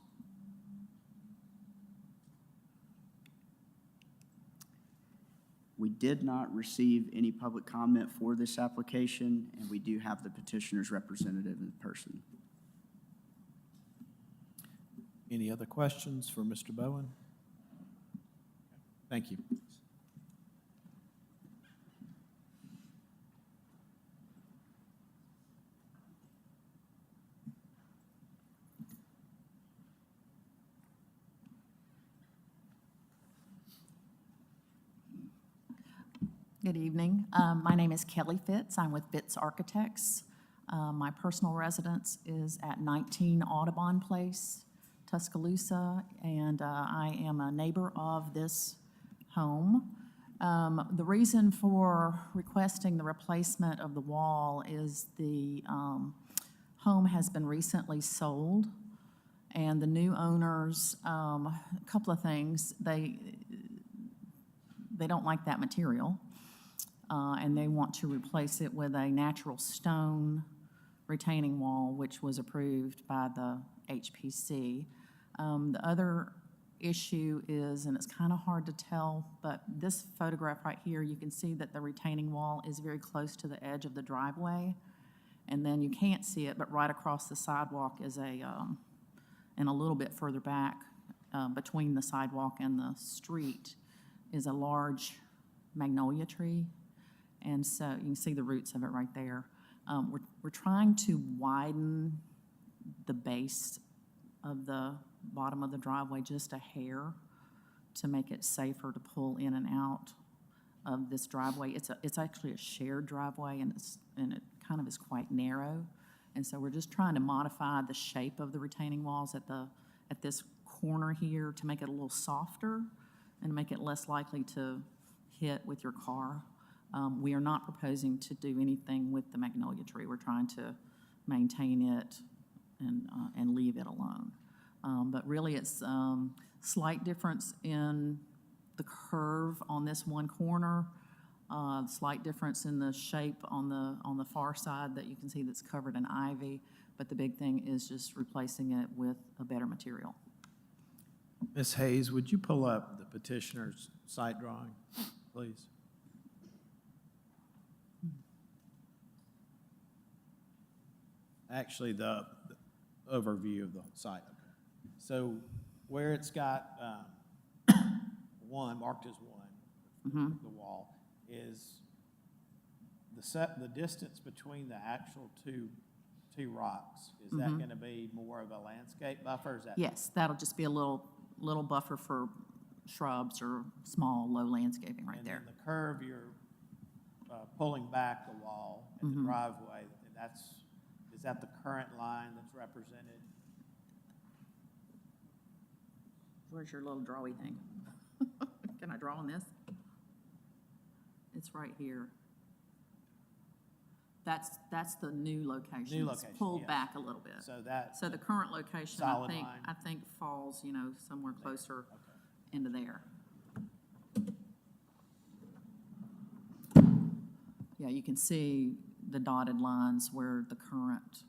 We did not receive any public comment for this application, and we do have the petitioner's representative in person. Any other questions for Mr. Bowen? Thank you. Good evening. My name is Kelly Fitz. I'm with Fitz Architects. My personal residence is at 19 Audubon Place, Tuscaloosa, and I am a neighbor of this home. The reason for requesting the replacement of the wall is the home has been recently sold, and the new owners, a couple of things, they don't like that material. And they want to replace it with a natural stone retaining wall, which was approved by the HPC. The other issue is, and it's kind of hard to tell, but this photograph right here, you can see that the retaining wall is very close to the edge of the driveway. And then you can't see it, but right across the sidewalk is and a little bit further back between the sidewalk and the street is a large magnolia tree. And so you can see the roots of it right there. We're trying to widen the base of the bottom of the driveway just a hair to make it safer to pull in and out of this driveway. It's actually a shared driveway, and it kind of is quite narrow. And so we're just trying to modify the shape of the retaining walls at this corner here to make it a little softer and make it less likely to hit with your car. We are not proposing to do anything with the magnolia tree. We're trying to maintain it and leave it alone. But really, it's slight difference in the curve on this one corner, slight difference in the shape on the far side that you can see that's covered in ivy. But the big thing is just replacing it with a better material. Ms. Hayes, would you pull up the petitioner's site drawing, please? Actually, the overview of the site. So where it's got one, marked as one, the wall, is the distance between the actual two rocks. Is that going to be more of a landscape buffer? Is that? Yes, that'll just be a little buffer for shrubs or small, low landscaping right there. And then the curve, you're pulling back the wall and the driveway, and is that the current line that's represented? Where's your little drawy thing? Can I draw on this? It's right here. That's the new location. New It's location, pulled yes. back a little bit. So the current location, Solid line. I think falls, somewhere closer into there. Yeah, you can see the dotted lines where the current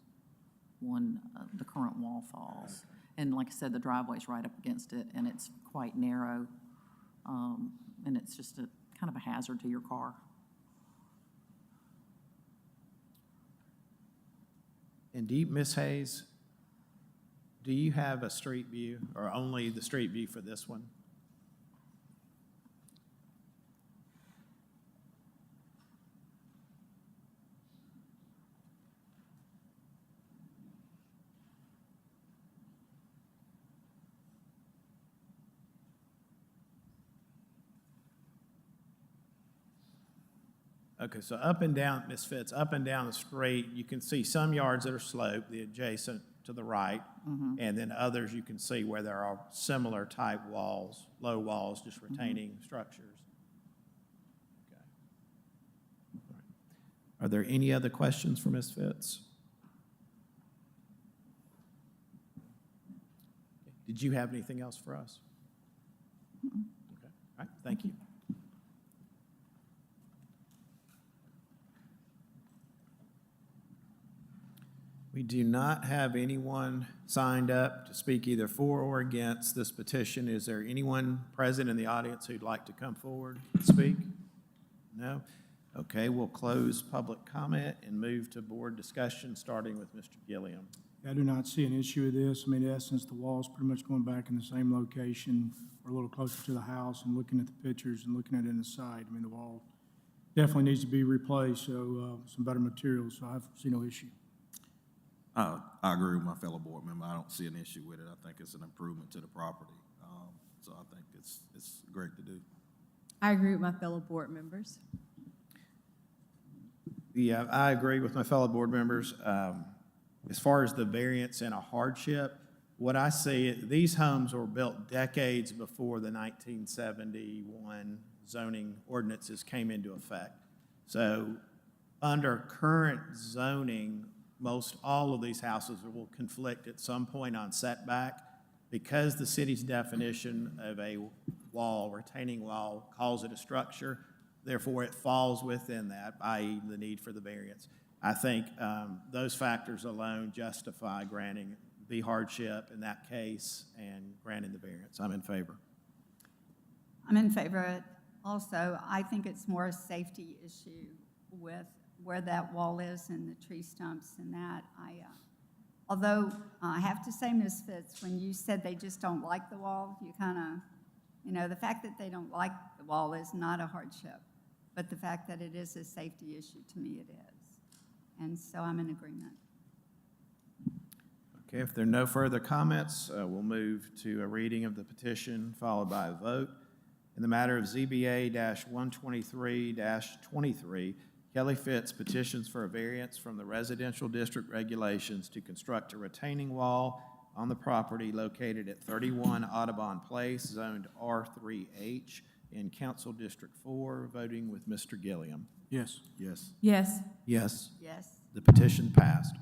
wall falls. And like I said, the driveway's right up against it, and it's quite narrow, and it's just a kind of a hazard to your car. And Ms. Hayes, do you have a street view, or only the street view for this one? Okay, so up and down, Ms. Fitz, up and down the street, you can see some yards that are sloped, the adjacent to the right, and then others you can see where there are similar type walls, low walls, just retaining structures. Okay. All right. Are there any other questions for Ms. Fitz? Did you have anything else for us? Okay, all right, thank you. We do not have anyone signed up to speak either for or against this petition. Is there anyone present in the audience who'd like to come forward and speak? No? Okay, we'll close public comment and move to board discussion, starting with Mr. Gilliam. I do not see an issue with this. I mean, in essence, the wall's pretty much going back in the same location or a little closer to the house, and looking at the pictures and looking at it in the side, I mean, the wall definitely needs to be replaced, so some better materials, so I see no issue. I agree with my fellow board member. I don't see an issue with it. I think it's an improvement to the property. So I think it's great to do. I agree with my fellow board members. Yeah, I agree with my fellow board members. As far as the variance and a hardship, what I see, these homes were built decades before the 1971 zoning ordinances came into effect. So under current zoning, most all of these houses will conflict at some point on setback because the city's definition of a wall, retaining wall, calls it a structure. Therefore, it falls within that, i.e. the need for the variance. I think those factors alone justify granting the hardship in that case and granting the variance. I'm in favor. I'm in favor of it. Also, I think it's more a safety issue with where that wall is and the tree stumps and that. Although I have to say, Ms. Fitz, when you said they just don't like the wall, you kind of, the fact that they don't like the wall is not a hardship, but the fact that it is a safety issue, to me it is. And so I'm in agreement. Okay, if there are no further comments, we'll move to a reading of the petition followed by a vote. In the matter of ZBA-123-23, Kelly Fitz petitions for a variance from the residential district regulations to construct a retaining wall on the property located at 31 Audubon Place, zoned R3H in Council District 4, voting with Mr. Gilliam. Yes. Yes. Yes. Yes. Yes. The petition passed.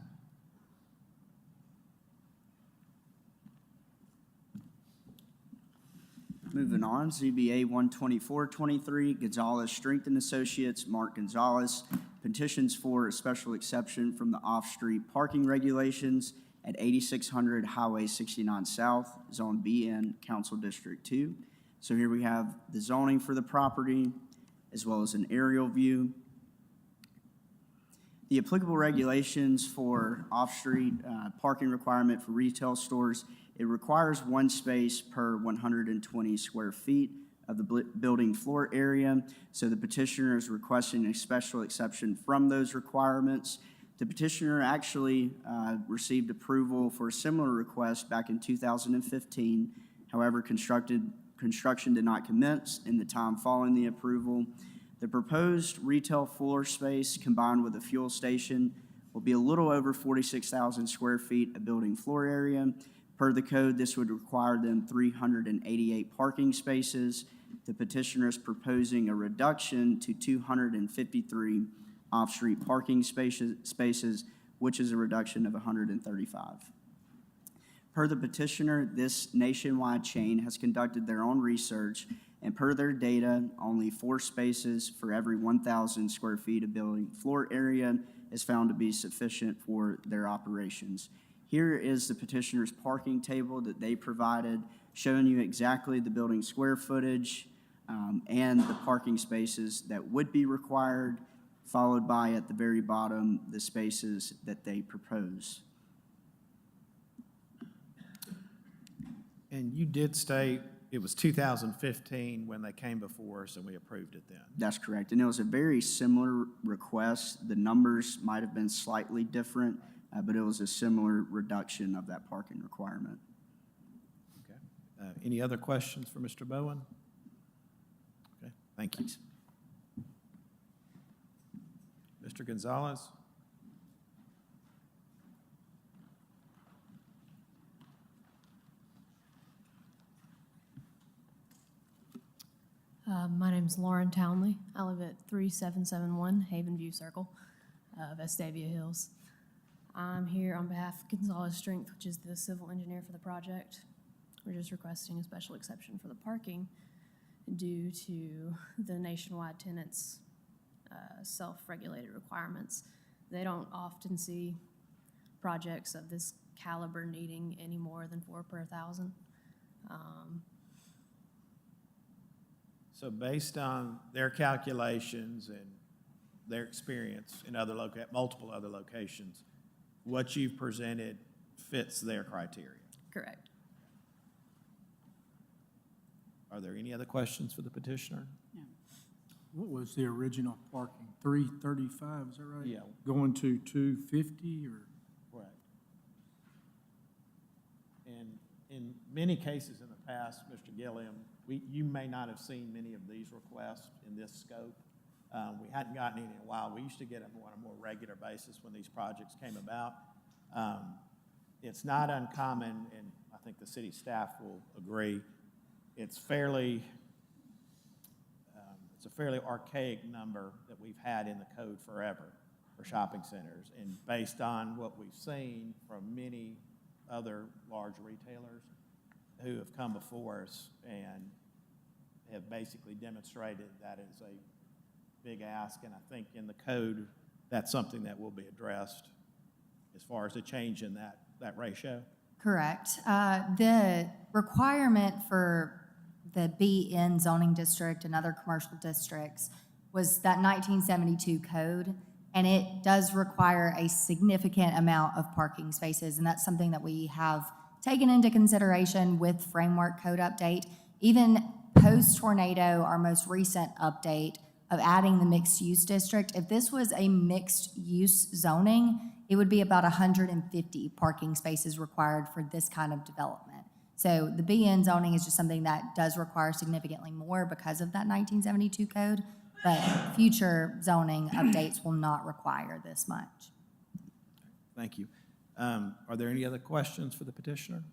Moving on, ZBA 12423, Gonzalez Strength and Associates, Mark Gonzalez, petitions for a special exception from the off-street parking regulations at 8600 Highway 69 South, Zone BN, Council District 2. So here we have the zoning for the property, as well as an aerial view. The applicable regulations for off-street parking requirement for retail stores, it requires one space per 120 square feet of the building floor area. So the petitioner is requesting a special exception from those requirements. The petitioner actually received approval for a similar request back in 2015. However, construction did not commence in the time following the approval. The proposed retail floor space combined with a fuel station will be a little over 46,000 square feet of building floor area. Per the code, this would require them 388 parking spaces. The petitioner is proposing a reduction to 253 off-street parking spaces, which is a reduction of 135. Per the petitioner, this nationwide chain has conducted their own research, and per their data, only 4 spaces for every 1,000 square feet of building floor area is found to be sufficient for their operations. Here is the petitioner's parking table that they provided, showing you exactly the building square footage and the parking spaces that would be required, followed by, at the very bottom, the spaces that they propose. And you did state it was 2015 when they came before us and we approved it then. That's correct. And it was a very similar request. The numbers might have been slightly different, but it was a similar reduction of that parking requirement. Okay. Any other questions for Mr. Bowen? Okay, thank you. Mr. Gonzalez? My name's Lauren Townley. I live at 3771 Haven View Circle, Vestavia Hills. I'm here on behalf of Gonzalez Strength, which is the civil engineer for the project. We're just requesting a special exception for the parking due to the nationwide tenants' self-regulated requirements. They don't often see projects of this caliber needing any more than 4 per 1,000. So based on their calculations and their experience in multiple other locations, what you've presented fits their criteria. Correct. Are there any other questions for the petitioner? What was the original parking? 335, is that right? Yeah. Going to 250 or? Right. And in many cases in the past, Mr. Gilliam, you may not have seen many of these requests in this scope. We hadn't gotten any in a while. We used to get them on a more regular basis when these projects came about. It's not uncommon, and I think the city staff will agree, it's a fairly archaic number that we've had in the code forever for shopping centers. And based on what we've seen from many other large retailers who have come before us and have basically demonstrated that is a big ask, and I think in the code, that's something that will be addressed as far as the change in that ratio. Correct. The requirement for the BN zoning district and other commercial districts was that 1972 code, and it does require a significant amount of parking spaces, and that's something that we have taken into consideration with framework code update. Even post-tornado, our most recent update of adding the mixed-use district, if this was a mixed-use zoning, it would be about 150 parking spaces required for this kind of development. So the BN zoning is just something that does require significantly more because of that 1972 code, but future zoning updates will not require this much. Thank you. Are there any other questions for the petitioner?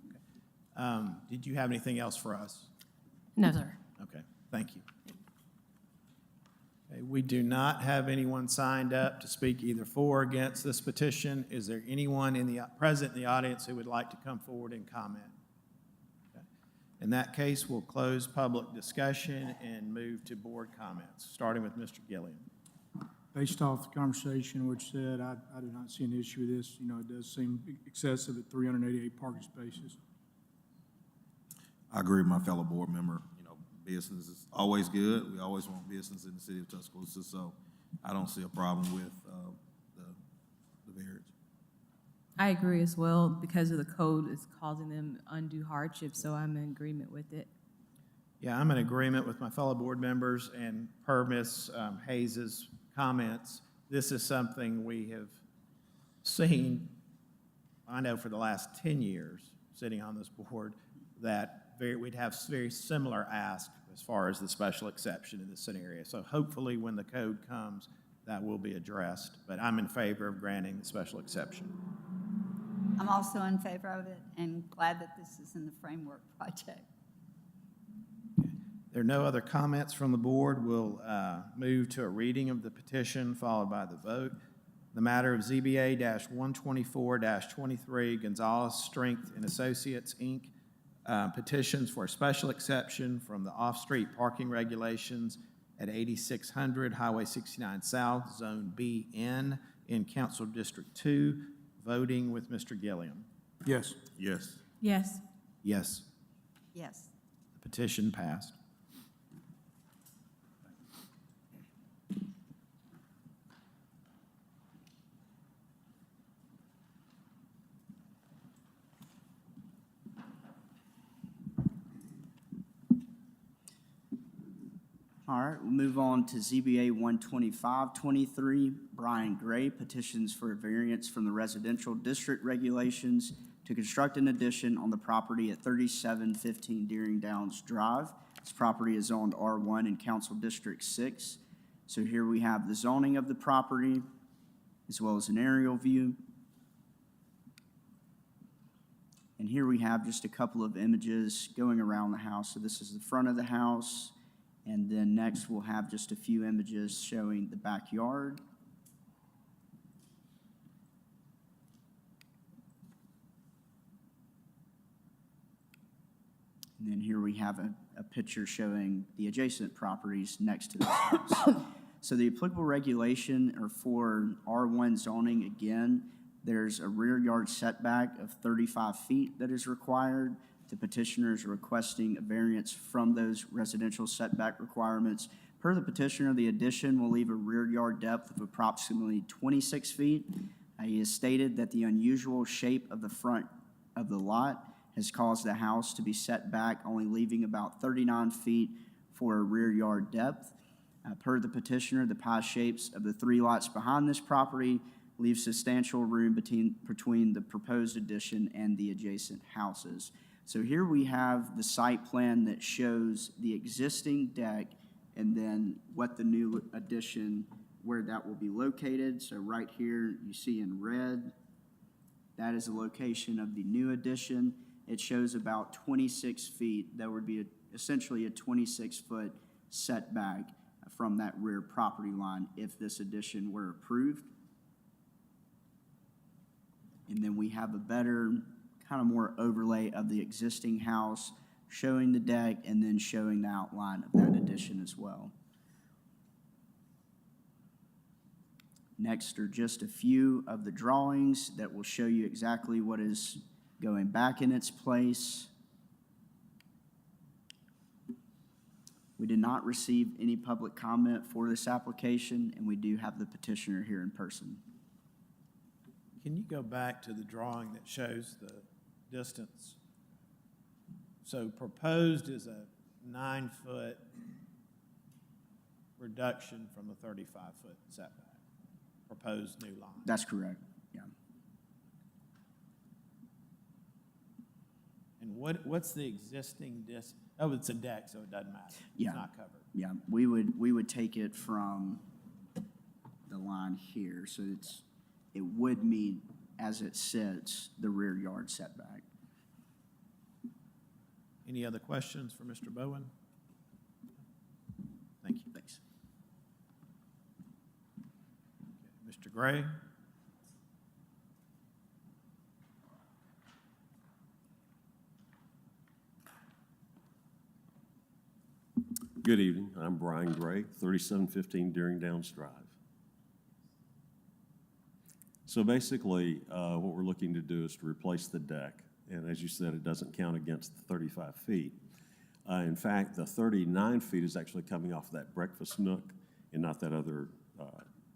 Okay. Did you have anything else for us? No, sir. Okay, thank you. Okay, we do not have anyone signed up to speak either for or against this petition. Is there anyone present in the audience who would like to come forward and comment? Okay. In that case, we'll close public discussion and move to board comments, starting with Mr. Gilliam. Based off the conversation which said, I do not see an issue with this. You know, it does seem excessive at 388 parking spaces. I agree with my fellow board member. You know, business is always good. We always want business in the city of Tuscaloosa, so I don't see a problem with the variance. I agree as well, because of the code is causing them undue hardship, so I'm in agreement with it. Yeah, I'm in agreement with my fellow board members, and per Ms. Hayes's comments, this is something we have seen, I know for the last 10 years, sitting on this board, that we'd have very similar ask as far as the special exception in this scenario. So hopefully when the code comes, that will be addressed, but I'm in favor of granting the special exception. I'm also in favor of it and glad that this is in the framework project. There are no other comments from the board. We'll move to a reading of the petition followed by the vote. The matter of ZBA-124-23 Gonzalez Strength and Associates, Inc. Petitions for a special exception from the off-street parking regulations at 8600 Highway 69 South, Zone BN in Council District 2. Voting with Mr. Gilliam. Yes. Yes. Yes. Yes. Yes. The petition passed. All right, we'll move on to ZBA 12523, Brian Gray, petitions for a variance from the residential district regulations to construct an addition on the property at 3715 Deering Downs Drive. This property is zoned R1 in Council District 6. So here we have the zoning of the property, as well as an aerial view. And here we have just a couple of images going around the house. So this is the front of the house, and then next we'll have just a few images showing the backyard. And then here we have a picture showing the adjacent properties next to this house. So the applicable regulation are for R1 zoning, again, there's a rear yard setback of 35 feet that is required. The petitioner is requesting a variance from those residential setback requirements. Per the petitioner, the addition will leave a rear yard depth of approximately 26 feet. He has stated that the unusual shape of the front of the lot has caused the house to be set back, only leaving about 39 feet for a rear yard depth. Per the petitioner, the pie shapes of the 3 lots behind this property leave substantial room between the proposed addition and the adjacent houses. So here we have the site plan that shows the existing deck and then what the new addition, where that will be located. So right here, you see in red, that is the location of the new addition. It shows about 26 feet. That would be essentially a 26-foot setback from that rear property line if this addition were approved. And then we have a better, kind of more overlay of the existing house, showing the deck and then showing the outline of that addition as well. Next are just a few of the drawings that will show you exactly what is going back in its place. We did not receive any public comment for this application, and we do have the petitioner here in person. Can you go back to the drawing that shows the distance? So proposed is a 9-foot reduction from the 35-foot setback, proposed new line. That's correct, yeah. And what's the existing oh, it's a deck, so it doesn't matter. Yeah. It's not covered. Yeah, we would take it from the line here, so it would meet, as it sits, the rear yard setback. Any other questions for Mr. Bowen? Thank you. Thanks. Okay, Mr. Gray? Good evening. I'm Brian Gray, 3715 Deering Downs Drive. So basically, what we're looking to do is to replace the deck. And as you said, it doesn't count against the 35 feet. In fact, the 39 feet is actually coming off that breakfast nook and not that other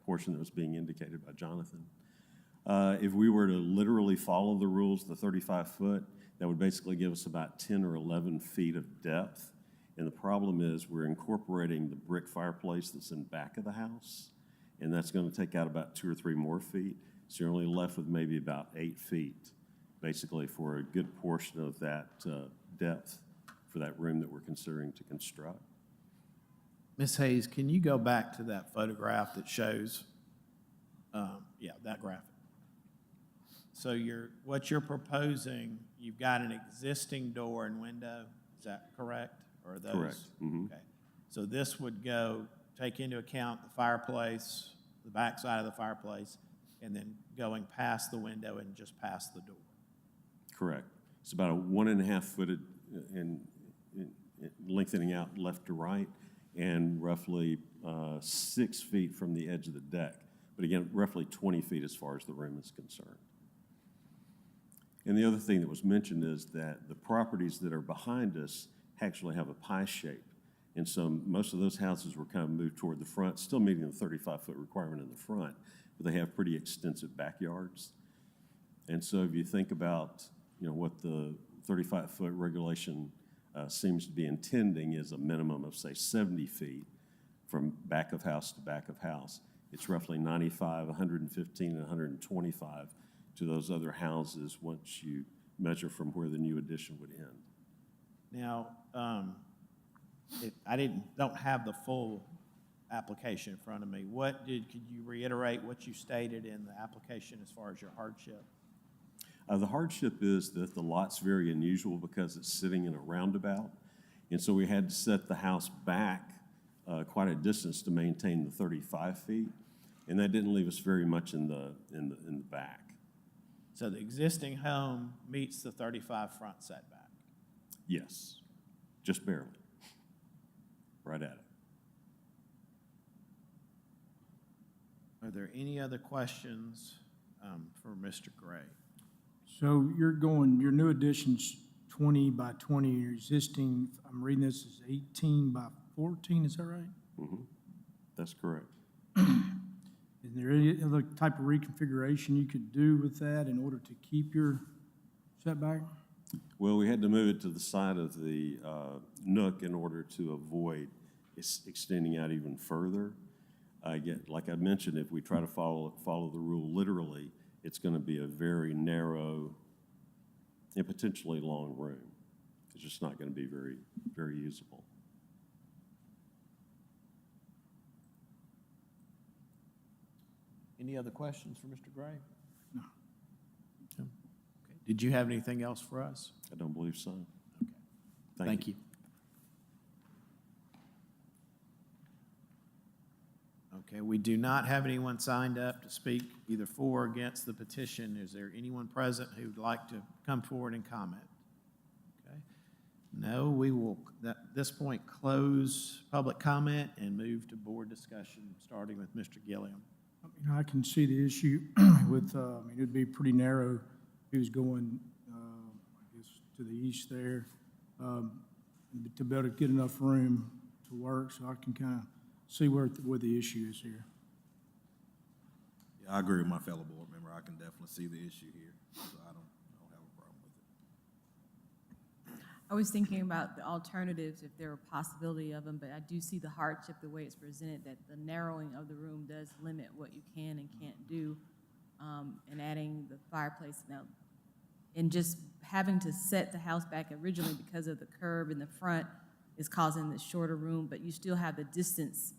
portion that was being indicated by Jonathan. If we were to literally follow the rules, the 35 foot, that would basically give us about 10 or 11 feet of depth. And the problem is we're incorporating the brick fireplace that's in back of the house, and that's going to take out about 2 or 3 more feet. So you're only left with maybe about 8 feet, basically, for a good portion of that depth for that room that we're considering to construct. Ms. Hayes, can you go back to that photograph that shows, that graphic? So what you're proposing, you've got an existing door and window, is that correct? Or are those? Correct. Mm-hmm. Okay. So this would take into account the fireplace, the back side of the fireplace, and then going past the window and just past the door. Correct. It's about a 1.5 foot in lengthening out left to right, and roughly 6 feet from the edge of the deck. But again, roughly 20 feet as far as the room is concerned. And the other thing that was mentioned is that the properties that are behind us actually have a pie shape. And so most of those houses were kind of moved toward the front, still meeting the 35-foot requirement in the front, but they have pretty extensive backyards. And so if you think about, what the 35-foot regulation seems to be intending is a minimum of, say, 70 feet from back of house to back of house. It's roughly 95, 115, and 125 to those other houses once you measure from where the new addition would end. Now, I don't have the full application in front of me. Could you reiterate what you stated in the application as far as your hardship? The hardship is that the lot's very unusual because it's sitting in a roundabout. And so we had to set the house back quite a distance to maintain the 35 feet. And that didn't leave us very much in the back. So the existing home meets the 35 front setback. Yes, just barely. Right at it. Are there any other questions for Mr. Gray? So your new addition's 20 by 20, your existing, I'm reading this as 18 by 14, is that right? Mm-hmm. That's correct. Is there any other type of reconfiguration you could do with that in order to keep your setback? Well, we had to move it to the side of the nook in order to avoid extending out even further. Like I mentioned, if we try to follow the rule literally, it's going to be a very narrow and potentially long room. It's just not going to be very, very usable. Any other questions for Mr. Gray? No. Okay. Did you have anything else for us? I don't believe so. Okay. Thank you. Okay, we do not have anyone signed up to speak either for or against the petition. Is there anyone present who would like to come forward and comment? Okay. No, we will, at this point, close public comment and move to board discussion, starting with Mr. Gilliam. I can see the issue with, it'd be pretty narrow. He was going, I guess, to the east there, to be able to get enough room to work, so I can kind of see where the issue is here. Yeah, I agree with my fellow board member. I can definitely see the issue here, so I don't have a problem with it. I was thinking about the alternatives, if there were a possibility of them, but I do see the hardship, the way it's presented, that the narrowing of the room does limit what you can and can't do, and adding the fireplace now. And just having to set the house back originally because of the curb in the front is causing the shorter room, but you still have the distance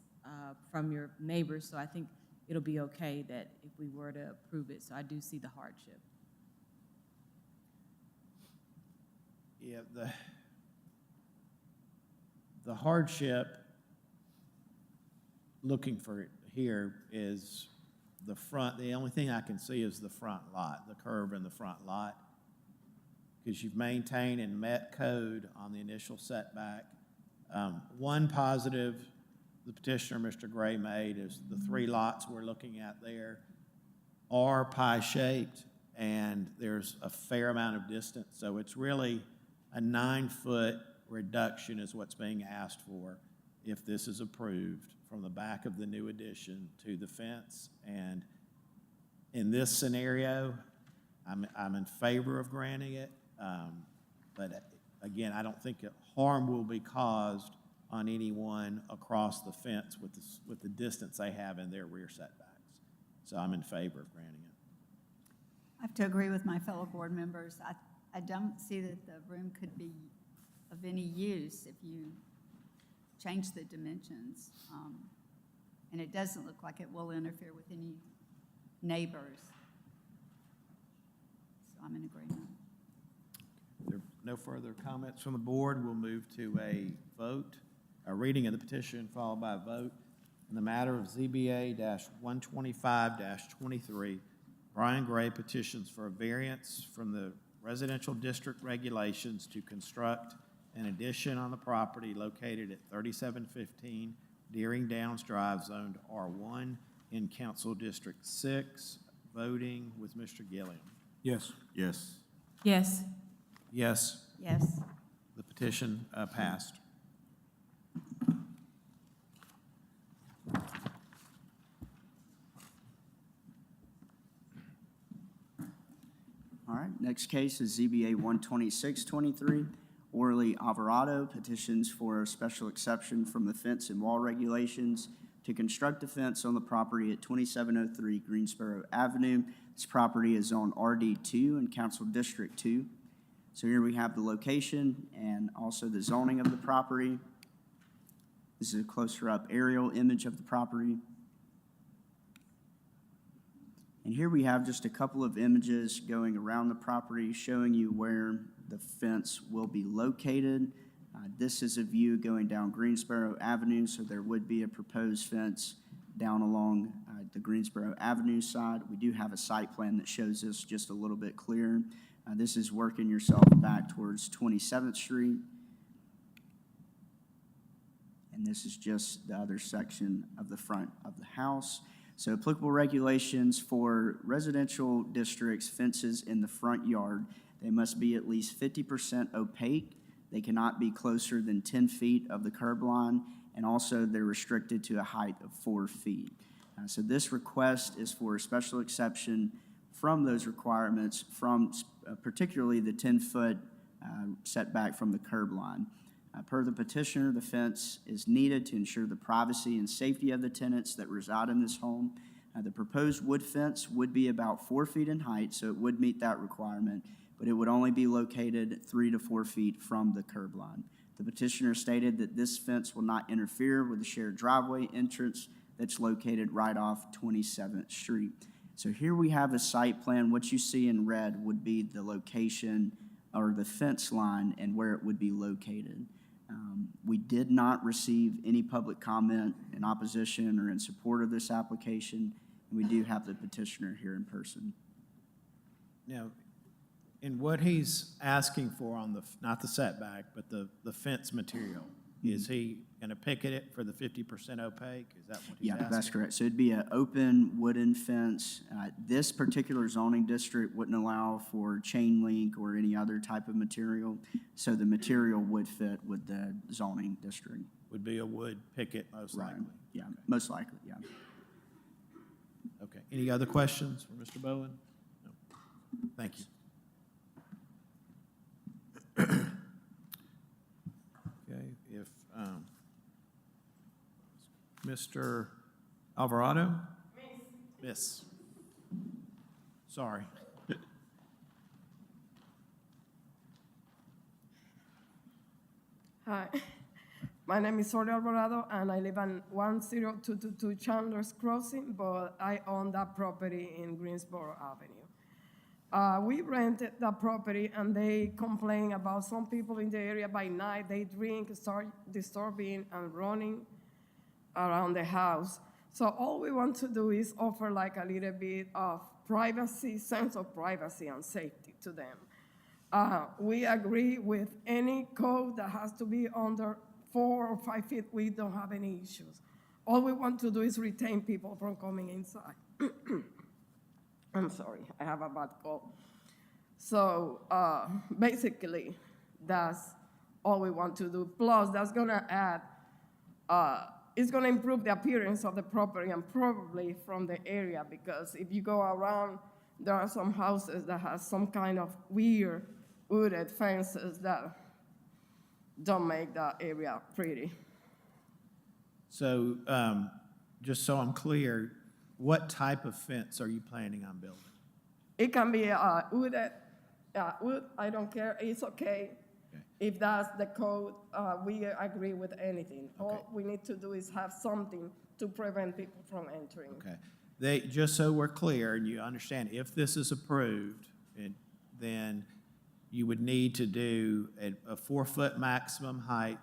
from your neighbors, so I think it'll be okay that if we were to approve it, so I do see the hardship. Yeah, the hardship looking for it here is the front. The only thing I can see is the front lot, the curb in the front lot, because you've maintained and met code on the initial setback. One positive the petitioner, Mr. Gray, made is the 3 lots we're looking at there are pie-shaped, and there's a fair amount of distance, so it's really a 9-foot reduction is what's being asked for if this is approved from the back of the new addition to the fence. And in this scenario, I'm in favor of granting it, but again, I don't think harm will be caused on anyone across the fence with the distance they have in their rear setbacks. So I'm in favor of granting it. I have to agree with my fellow board members. I don't see that the room could be of any use if you change the dimensions. And it doesn't look like it will interfere with any neighbors. So I'm in agreement. If there are no further comments from the board, we'll move to a vote, a reading of the petition followed by a vote. In the matter of ZBA-125-23, Brian Gray petitions for a variance from the residential district regulations to construct an addition on the property located at 3715 Deering Downs Drive, zoned R1 in Council District 6. Voting with Mr. Gilliam. Yes. Yes. Yes. Yes, Yes. the petition passed. All right, next case is ZBA 12623, Orly Alvarado petitions for a special exception from the fence and wall regulations to construct a fence on the property at 2703 Greensboro Avenue. This property is on RD2 in Council District 2. So here we have the location and also the zoning of the property. This is a closer up aerial image of the property. And here we have just a couple of images going around the property showing you where the fence will be located. This is a view going down Greensboro Avenue, so there would be a proposed fence down along the Greensboro Avenue side. We do have a site plan that shows this just a little bit clearer. This is working yourself back towards 27th Street. And this is just the other section of the front of the house. So applicable regulations for residential districts, fences in the front yard, they must be at least 50% opaque. They cannot be closer than 10 feet of the curb line, and also they're restricted to a height of 4 feet. So this request is for a special exception from those requirements, from particularly the 10-foot setback from the curb line. Per the petitioner, the fence is needed to ensure the privacy and safety of the tenants that reside in this home. The proposed wood fence would be about 4 feet in height, so it would meet that requirement, but it would only be located 3 to 4 feet from the curb line. The petitioner stated that this fence will not interfere with the shared driveway entrance that's located right off 27th Street. So here we have a site plan. What you see in red would be the location or the fence line and where it would be located. We did not receive any public comment in opposition or in support of this application, and we do have the petitioner here in person. Now, in what he's asking for on the, not the setback, but the fence material, is he gonna picket it for the 50% opaque? Is that what he's asking? Yeah, that's correct. So it'd be an open wooden fence. This particular zoning district wouldn't allow for chain link or any other type of material, so the material would fit with the zoning district. Would be a wood picket, most Right. likely. Yeah, most likely, yeah. Okay. Any other questions for Mr. Bowen? No. Thank you. Okay, if, Mr. Alvarado? Miss. Sorry. Hi, my name is Soria Alvarado, and I live on 10222 Chandler's Crossing, but I own that property in Greensboro Avenue. We rented that property, and they complain about some people in the area by night. They drink, start disturbing and running around the house. So all we want to do is offer like a little bit of privacy, sense of privacy and safety to them. We agree with any code that has to be under 4 or 5 feet. We don't have any issues. All we want to do is retain people from coming inside. I'm sorry, I have a bad cold. So basically, that's all we want to do. Plus, that's gonna add, it's gonna improve the appearance of the property and probably from the area, because if you go around, there are some houses that have some kind of weird wooded fences that don't make that area pretty. So, just so I'm clear, what type of fence are you planning on building? It can be wooded, wood, I don't care, it's okay. If that's the code, we agree with anything. Okay. All we need to do is have something to prevent people from entering. Okay. Just so we're clear and you understand, if this is approved, then you would need to do a 4-foot maximum height.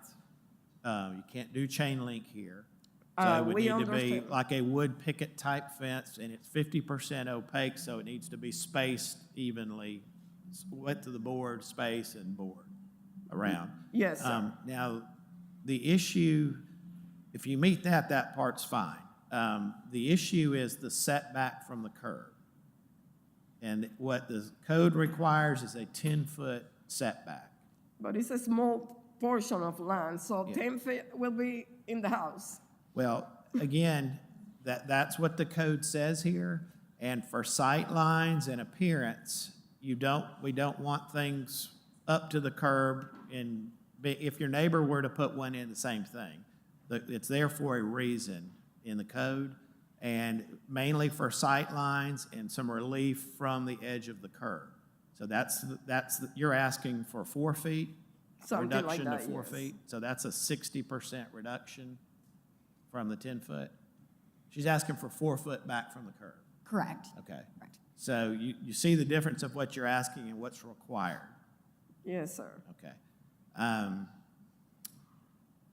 You can't do chain link here. So it would We need to be understand. like a wood picket type fence, and it's 50% opaque, so it needs to be spaced evenly, width of the board, space, and board around. Yes, sir. Now, the issue, if you meet that, that part's fine. The issue is the setback from the curb. And what the code requires is a 10-foot setback. But it's a small portion of land, so Yeah. 10 feet will be in the house. Well, again, that's what the code says here. And for sight lines and appearance, we don't want things up to the curb. And if your neighbor were to put one in, the same thing. It's there for a reason in the code, and mainly for sight lines and some relief from the edge of the curb. So you're asking for 4 feet? Something like Reduction to that, 4 yes. feet? So that's a 60% reduction from the 10-foot? She's asking for 4 foot back from the curb. Correct. Okay. Correct. So you see the difference of what you're asking and what's required. Yes, sir. Okay.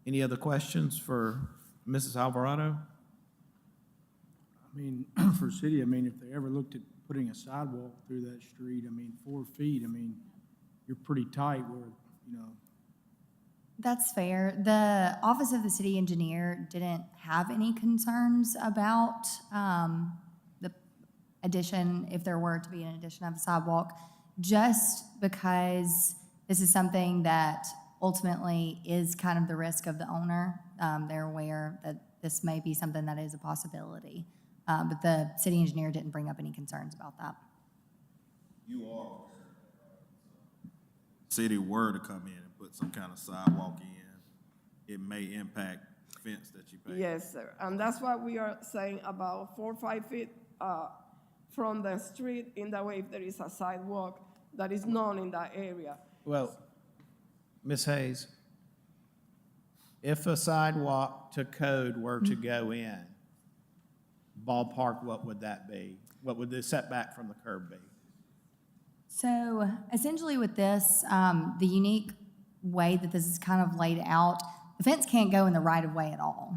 Any other questions for Mrs. Alvarado? I mean, for city, I mean, if they ever looked at putting a sidewalk through that street, I mean, 4 feet, I mean, you're pretty tight where, you know, That's fair. The Office of the City Engineer didn't have any concerns about the addition, if there were to be an addition of a sidewalk, just because this is something that ultimately is kind of the risk of the owner. They're aware that this may be something that is a possibility, but the city engineer didn't bring up any concerns about that. You are. City were to come in and put some kind of sidewalk in, it may impact fence that you pay. Yes, sir. And that's what we are saying about 4 or 5 feet from the street in the way if there is a sidewalk that is known in that area. Well, Ms. Hayes, if a sidewalk to code were to go in, ballpark, what would that be? What would the setback from the curb be? So essentially with this, the unique way that this is kind of laid out, the fence can't go in the right of way at all.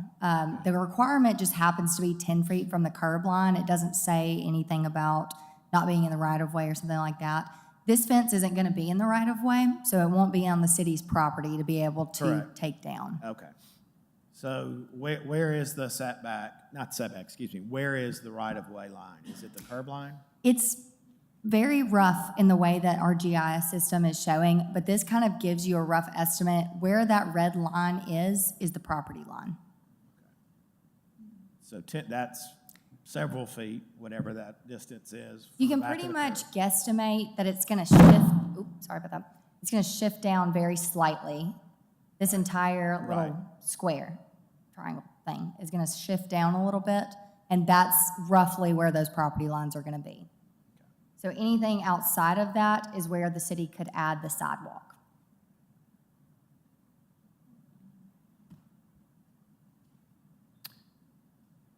The requirement just happens to be 10 feet from the curb line. It doesn't say anything about not being in the right of way or something like that. This fence isn't going to be in the right of way, so it won't be on the city's property to be able to Correct. take down. Okay. So where is the setback, not setback, excuse me, where is the right-of-way line? Is it the curb line? It's very rough in the way that our GIS system is showing, but this kind of gives you a rough estimate. Where that red line is the property line. So that's several feet, whatever that distance is. from You the can back of pretty the much curb. guesstimate that it's gonna shift, oops, sorry about that. It's gonna shift down very slightly. This entire little Right. square, triangle thing is gonna shift down a little bit, and that's roughly where those property lines are gonna be. So anything outside of that is where the city could add the sidewalk.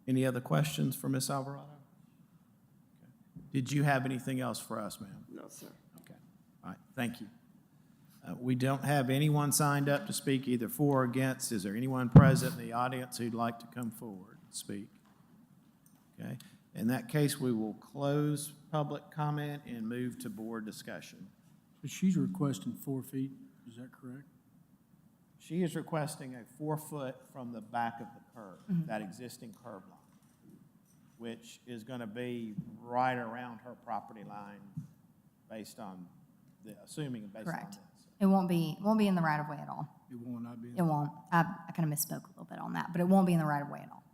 Any other questions for Ms. Alvarado? Okay. Did you have anything else for us, ma'am? No, sir. Okay, all right, thank you. We don't have anyone signed up to speak either for or against. Is there anyone present in the audience who'd like to come forward and speak? Okay, in that case, we will close public comment and move to board discussion. so she's requesting 4 feet, is that correct? She is requesting a 4 foot from the back of the curb, that existing curb line, which is gonna be right around her property line based on assuming based on Correct. this. It won't be in the right of way at all. It will not be. It won't. I kind of misspoke a little bit on that, but it won't be in the right of way at all.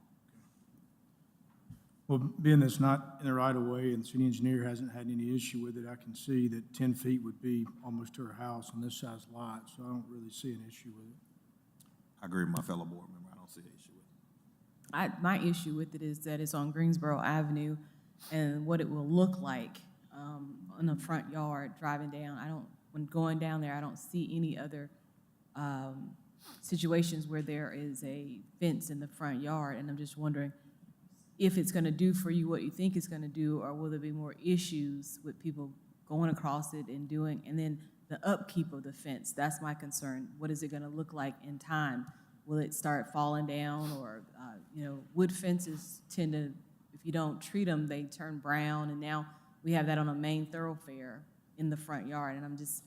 Well, being that it's not in the right of way and the city engineer hasn't had any issue with it, I can see that 10 feet would be almost to her house on this size lot, so I don't really see an issue with it. I agree with my fellow board member, I don't see an issue with it. My issue with it is that it's on Greensboro Avenue, and what it will look like in the front yard driving down. When going down there, I don't see any other situations where there is a fence in the front yard, and I'm just wondering if it's gonna do for you what you think it's gonna do, or will there be more issues with people going across it and doing, and then the upkeep of the fence, that's my concern. What is it gonna look like in time? Will it start falling down, or, wood fences tend to, if you don't treat them, they turn brown, and now we have that on a main thoroughfare in the front yard, and I'm just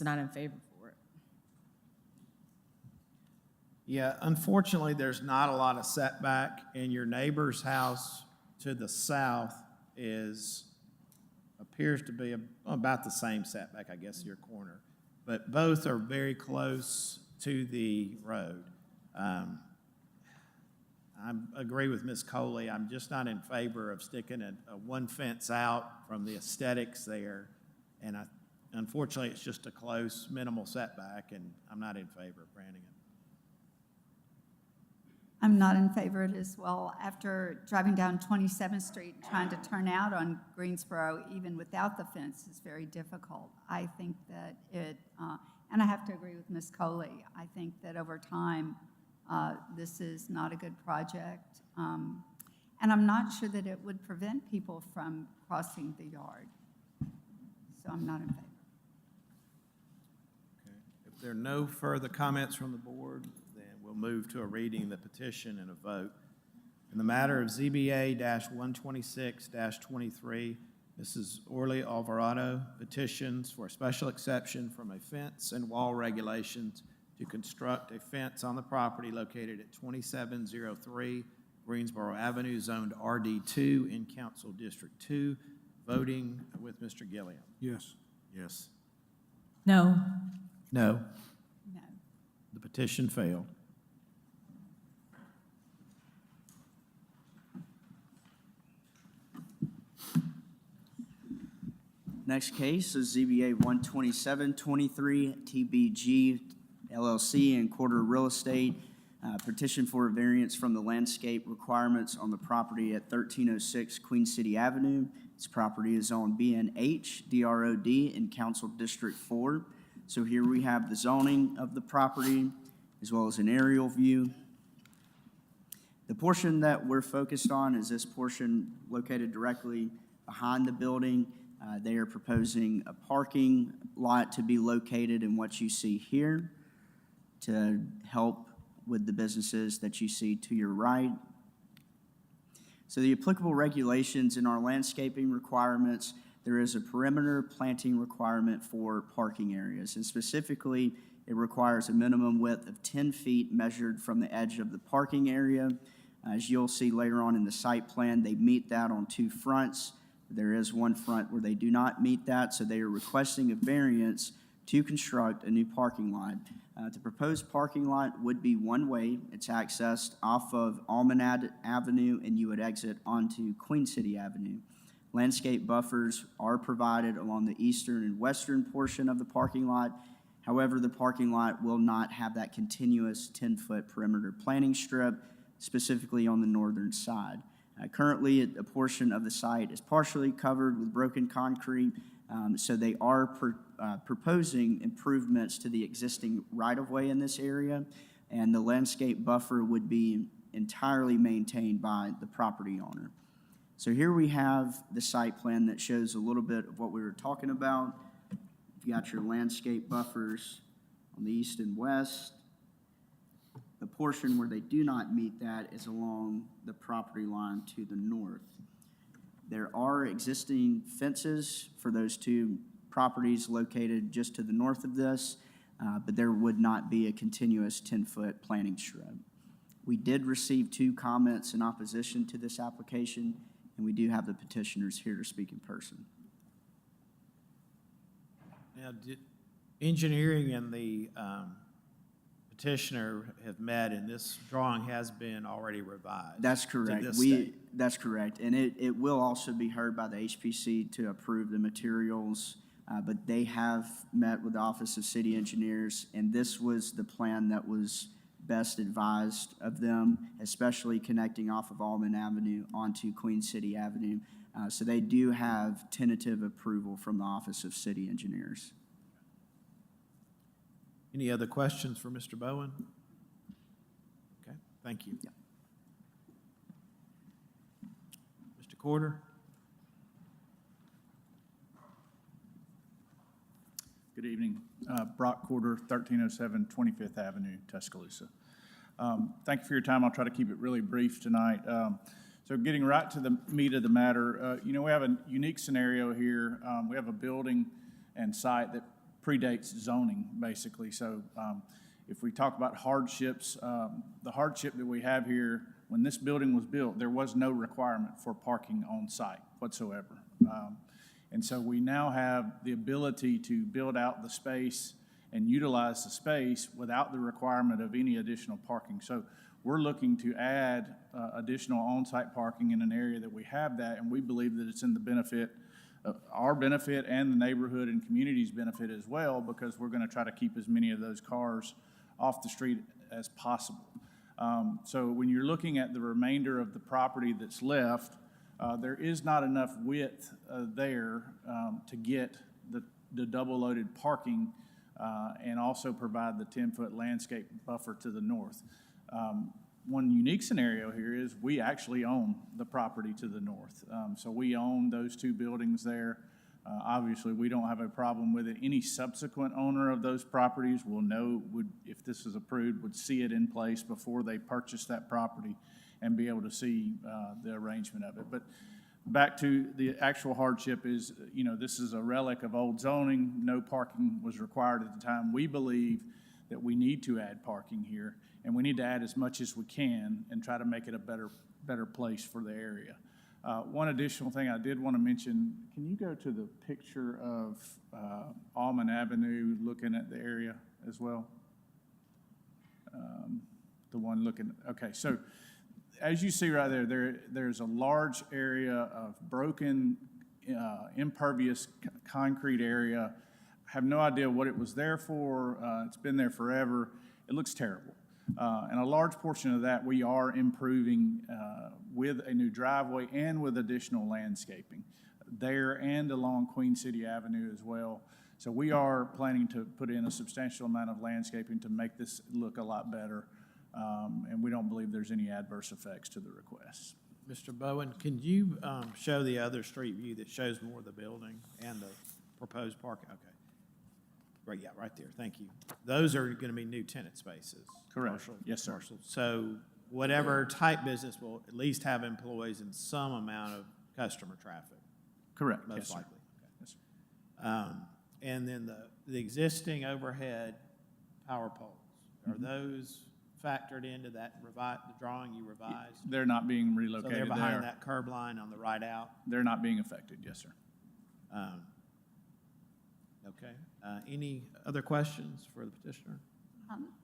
not in favor for it. Yeah, unfortunately, there's not a lot of setback, and your neighbor's house to the south appears to be about the same setback, I guess, your corner. But both are very close to the road. I agree with Ms. Coley. I'm just not in favor of sticking a one fence out from the aesthetics there. And unfortunately, it's just a close, minimal setback, and I'm not in favor of granting it. I'm not in favor of it as well. After driving down 27th Street, trying to turn out on Greensboro, even without the fence, is very difficult. I think that and I have to agree with Ms. Coley, I think that over time, This is not a good project. And I'm not sure that it would prevent people from crossing the yard. So I'm not in favor. If there are no further comments from the board, then we'll move to a reading of the petition and a vote. In the matter of ZBA-126-23, Mrs. Orly Alvarado petitions for a special exception from a fence and wall regulations to construct a fence on the property located at 2703 Greensboro Avenue, zoned RD2 in Council District 2. Voting with Mr. Gilliam. Yes. Yes. No. No. No. The petition failed. Next case is ZBA 12723 TBG LLC and Quarter Real Estate. Petition for a variance from the landscape requirements on the property at 1306 Queen City Avenue. This property is on BNH DROD in Council District 4. So here we have the zoning of the property as well as an aerial view. The portion that we're focused on is this portion located directly behind the building. They are proposing a parking lot to be located in what you see here to help with the businesses that you see to your right. So the applicable regulations in our landscaping requirements, there is a perimeter planting requirement for parking areas. And specifically, it requires a minimum width of 10 feet measured from the edge of the parking area. As you'll see later on in the site plan, they meet that on two fronts. There is one front where they do not meet that, so they are requesting a variance to construct a new parking lot. The proposed parking lot would be one-way. It's accessed off of Almond Avenue, and you would exit onto Queen City Avenue. Landscape buffers are provided along the eastern and western portion of the parking lot. However, the parking lot will not have that continuous 10-foot perimeter planting strip, specifically on the northern side. Currently, a portion of the site is partially covered with broken concrete, so they are proposing improvements to the existing right-of-way in this area, and the landscape buffer would be entirely maintained by the property owner. So here we have the site plan that shows a little bit of what we were talking about. You've got your landscape buffers on the east and west. The portion where they do not meet that is along the property line to the north. There are existing fences for those two properties located just to the north of this, but there would not be a continuous 10-foot planting strip. We did receive 2 comments in opposition to this application, and we do have the petitioners here to speak in person. Now, did engineering and the petitioner have met, and this drawing has been already revised? That's correct. To this state? That's correct. And it will also be heard by the HPC to approve the materials, but they have met with the Office of City Engineers, and this was the plan that was best advised of them, especially connecting off of Almond Avenue onto Queen City Avenue. So they do have tentative approval from the Office of City Engineers. Any other questions for Mr. Bowen? Okay, thank you. Yeah. Mr. Corder? Good evening. Brock Corder, 1307 25th Avenue, Tuscaloosa. Thank you for your time. I'll try to keep it really brief tonight. So getting right to the meat of the matter, we have a unique scenario here. We have a building and site that predates zoning, basically. So if we talk about hardships, the hardship that we have here, when this building was built, there was no requirement for parking on site whatsoever. And so we now have the ability to build out the space and utilize the space without the requirement of any additional parking. So we're looking to add additional on-site parking in an area that we have that, and we believe that it's in the benefit, our benefit and the neighborhood and community's benefit as well, because we're going to try to keep as many of those cars off the street as possible. So when you're looking at the remainder of the property that's left, there is not enough width there to get the double-loaded parking and also provide the 10-foot landscape buffer to the north. One unique scenario here is we actually own the property to the north. So we own those two buildings there. Obviously, we don't have a problem with it. Any subsequent owner of those properties will know, if this is approved, would see it in place before they purchase that property and be able to see the arrangement of it. But back to the actual hardship is, this is a relic of old zoning. No parking was required at the time. We believe that we need to add parking here, and we need to add as much as we can and try to make it a better place for the area. One additional thing I did want to mention, can you go to the picture of Almond Avenue looking at the area as well? The one looking, okay, so as you see right there's a large area of broken, impervious concrete area. I have no idea what it was there for. It's been there forever. It looks terrible. And a large portion of that we are improving with a new driveway and with additional landscaping there and along Queen City Avenue as well. So we are planning to put in a substantial amount of landscaping to make this look a lot better. And we don't believe there's any adverse effects to the requests. Mr. Bowen, can you show the other street view that shows more of the building and the proposed parking? Okay. Right, yeah, right there, thank you. Those are going to be new tenant spaces. Correct. Commercial, Yes, sir. commercial. So whatever type business will at least have employees and some amount of customer traffic. Correct. Most Yes, sir. likely. Okay. Yes, sir. And then the existing overhead power poles, are those factored into that the drawing you revised? They're not being So relocated. they're They behind are- that curb line on the right out? They're not being affected, yes, sir. Okay. Any other questions for the petitioner?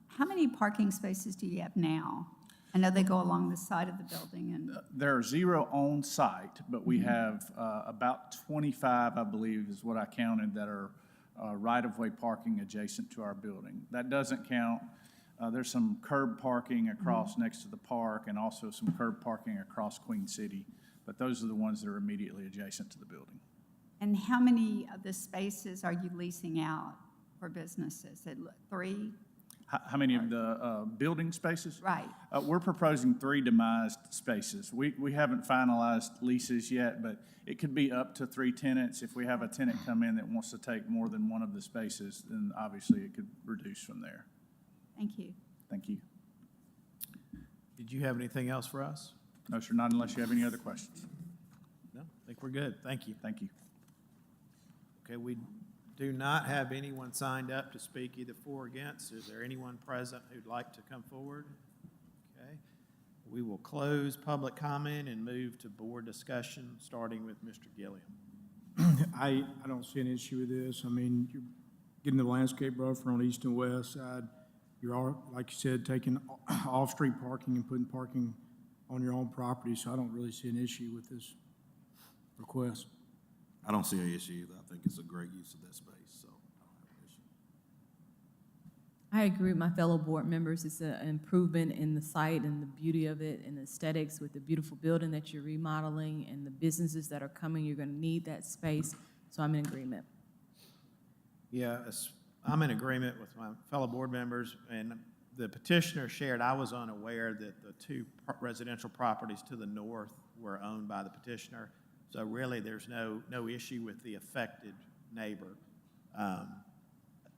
How many parking spaces do you have now? I know they go along the side of the building and, There are 0 on site, but we have about 25, I believe, is what I counted, that are right-of-way parking adjacent to our building. That doesn't count, there's some curb parking across next to the park and also some curb parking across Queen City, but those are the ones that are immediately adjacent to the building. and how many of the spaces are you leasing out for businesses? 3? How many of the building spaces? Right. We're proposing 3 demised spaces. We haven't finalized leases yet, but it could be up to 3 tenants. If we have a tenant come in that wants to take more than one of the spaces, then obviously it could reduce from there. Thank you. Thank you. Did you have anything else for us? No, sir, not unless you have any other questions. No, I think we're good. Thank you. Thank you. Okay, we do not have anyone signed up to speak either for or against. Is there anyone present who'd like to come forward? Okay. We will close public comment and move to board discussion, starting with Mr. Gilliam. I don't see an issue with this. I mean, you're getting the landscape buffer on east and west side. You're all, like you said, taking off-street parking and putting parking on your own property, so I don't really see an issue with this request. I don't see an issue either. I think it's a great use of that space, so I don't have an issue. I agree with my fellow board members. It's an improvement in the site and the beauty of it and the aesthetics with the beautiful building that you're remodeling and the businesses that are coming. You're going to need that space, so I'm in agreement. Yeah, I'm in agreement with my fellow board members, and the petitioner shared, I was unaware that the 2 residential properties to the north were owned by the petitioner. So really, there's no issue with the affected neighbor.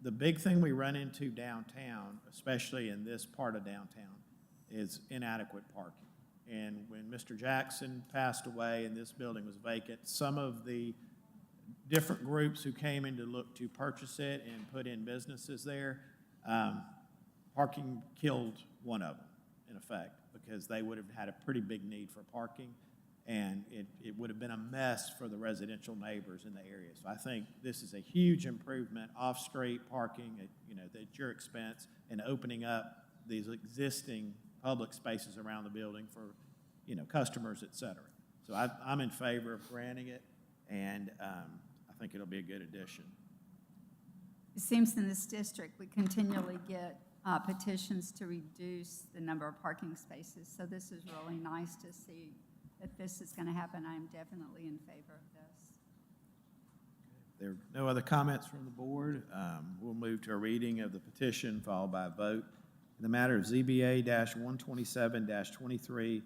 The big thing we run into downtown, especially in this part of downtown, is inadequate parking. And when Mr. Jackson passed away and this building was vacant, some of the different groups who came in to look to purchase it and put in businesses there, parking killed one of them, in effect, because they would have had a pretty big need for parking. And it would have been a mess for the residential neighbors in the area. So I think this is a huge improvement, off-street parking at your expense, and opening up these existing public spaces around the building for, customers, et cetera. So I'm in favor of granting it, and I think it'll be a good addition. It seems in this district, we continually get petitions to reduce the number of parking spaces. So this is really nice to see that this is going to happen. I'm definitely in favor of this. There are no other comments from the board. We'll move to a reading of the petition followed by a vote. in the matter of ZBA-127-23,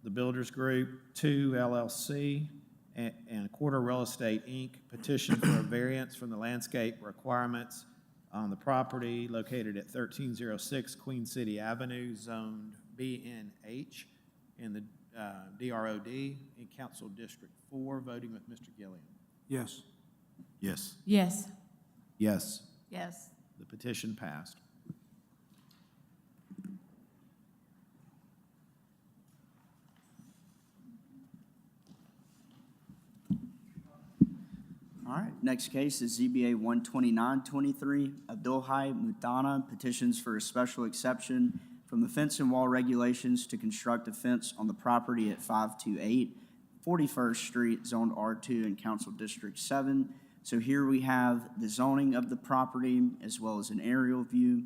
the Builders Group 2 LLC and Quarter Real Estate, Inc. petition for a variance from the landscape requirements on the property located at 1306 Queen City Avenue, zoned BNH in the DROD in Council District 4, voting with Mr. Gilliam. Yes. Yes. Yes. Yes, Yes. the petition passed. All right, next case is ZBA 12923, Abdulhai Mutana petitions for a special exception from the fence and wall regulations to construct a fence on the property at 528 41st Street, Zoned R2 in Council District 7. So here we have the zoning of the property as well as an aerial view.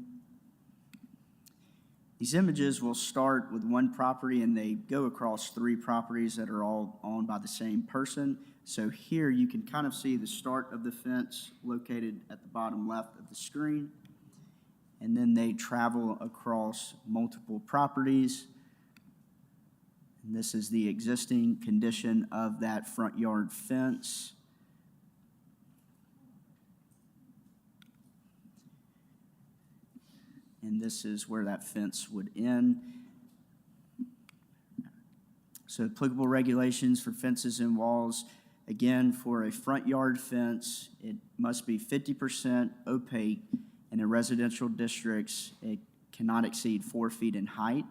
These images will start with one property and they go across three properties that are all owned by the same person. So here you can kind of see the start of the fence located at the bottom left of the screen. And then they travel across multiple properties. And this is the existing condition of that front yard fence. And this is where that fence would end. So applicable regulations for fences and walls. Again, for a front yard fence, it must be 50% opaque. And in residential districts, it cannot exceed 4 feet in height.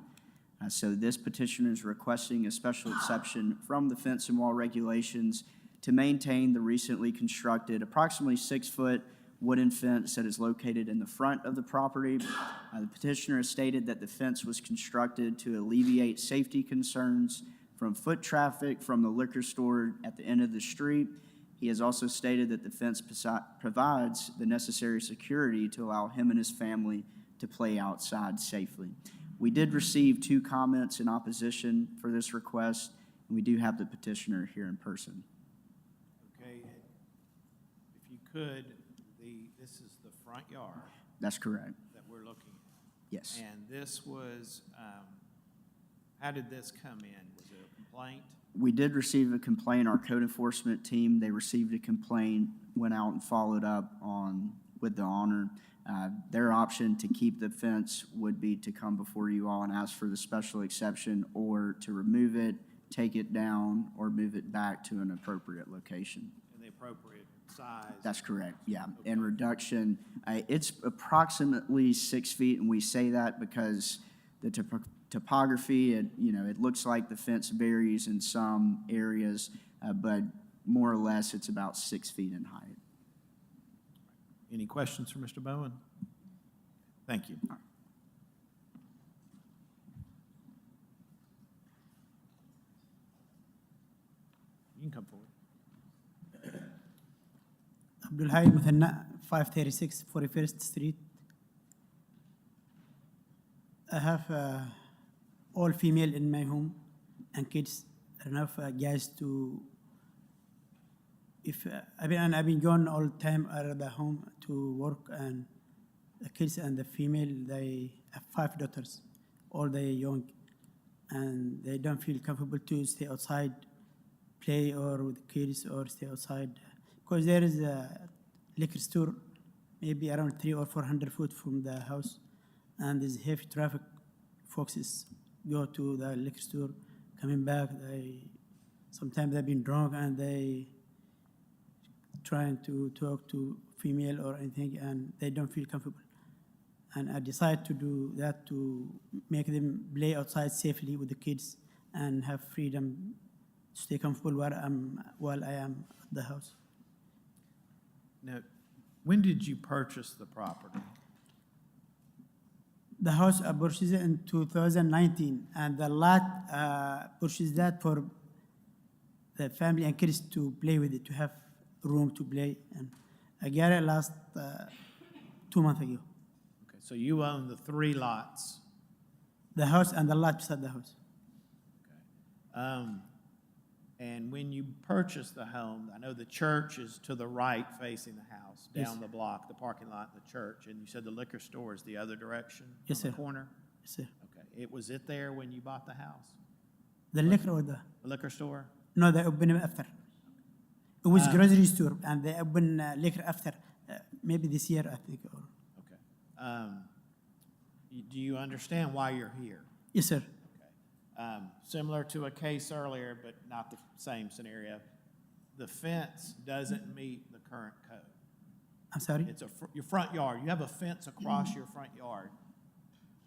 So this petitioner is requesting a special exception from the fence and wall regulations to maintain the recently constructed approximately 6-foot wooden fence that is located in the front of the property. The petitioner has stated that the fence was constructed to alleviate safety concerns from foot traffic from the liquor store at the end of the street. He has also stated that the fence provides the necessary security to allow him and his family to play outside safely. We did receive 2 comments in opposition for this request, and we do have the petitioner here in person. Okay, if you could, this is the front yard That's correct. that we're looking at. Yes. And this was, how did this come in? Was it a complaint? We did receive a complaint. Our code enforcement team, they received a complaint, went out and followed up with the owner. Their option to keep the fence would be to come before you all and ask for the special exception, or to remove it, take it down, or move it back to an appropriate location. And the appropriate size? That's correct, yeah. And reduction, it's approximately 6 feet, and we say that because the topography, it looks like the fence varies in some areas, but more or less it's about 6 feet in height. Any questions for Mr. Bowen? Thank you. You can come forward. Abdulhai Muthanna, 536 41st Street. I have all female in my home and kids. Enough guys to. If I've been gone all the time out of the home to work, and the kids and the female, they have 5 daughters, all they young, and they don't feel comfortable to stay outside, play or with kids or stay outside, because there is a liquor store, maybe around 300 or 400 feet from the house, and there's heavy traffic. Folks go to the liquor store, coming back. Sometimes they've been drunk and they trying to talk to female or anything, and they don't feel comfortable. And I decided to do that to make them play outside safely with the kids and have freedom to stay comfortable while I am at the house. Now, when did you purchase the property? The house I purchased in 2019, and the lot purchased that for the family and kids to play with it, to have room to play. And I got it last 2 months ago. Okay, so you own the 3 lots. The house and the lot beside the house. And when you purchased the home, I know the church is to the right facing the house, Yes. down the block, the parking lot and the church, and you said the liquor store is the other direction? Yes, on the sir. corner? Yes, sir. Okay. Was it there when you bought the house? The liquor or The liquor store? no, they open after. It was grocery store, and they open liquor after, maybe this year, I think. Or Okay. Do you understand why you're here? yes, sir. Similar to a case earlier, but not the same scenario, the fence doesn't meet the current code. I'm sorry. It's your front yard. You have a fence across your front yard.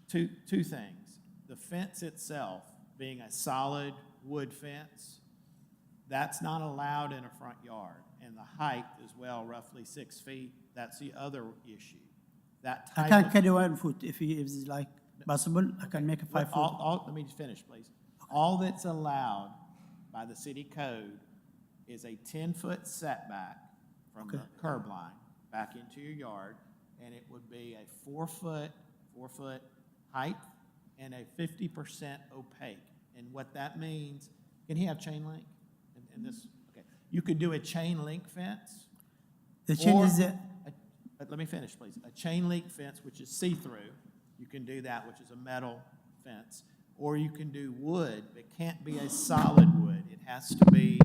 Two things. The fence itself, being a solid wood fence, that's not allowed in a front yard. And the height as well, roughly 6 feet, that's the other issue. That I type can of- carry 1 foot if it's like possible. I can make a 5 foot. Let me just finish, please. All that's allowed by the city code is a 10-foot setback from the curb line back into your yard, and it would be a 4-foot height and a 50% opaque. And what that means, can he have chain link in this? Okay. You could do a chain link fence. The chain or is let me finish, please. A chain link fence, which is see-through, you can do that, which is a metal fence. Or you can do wood, but it can't be a solid wood. It has to be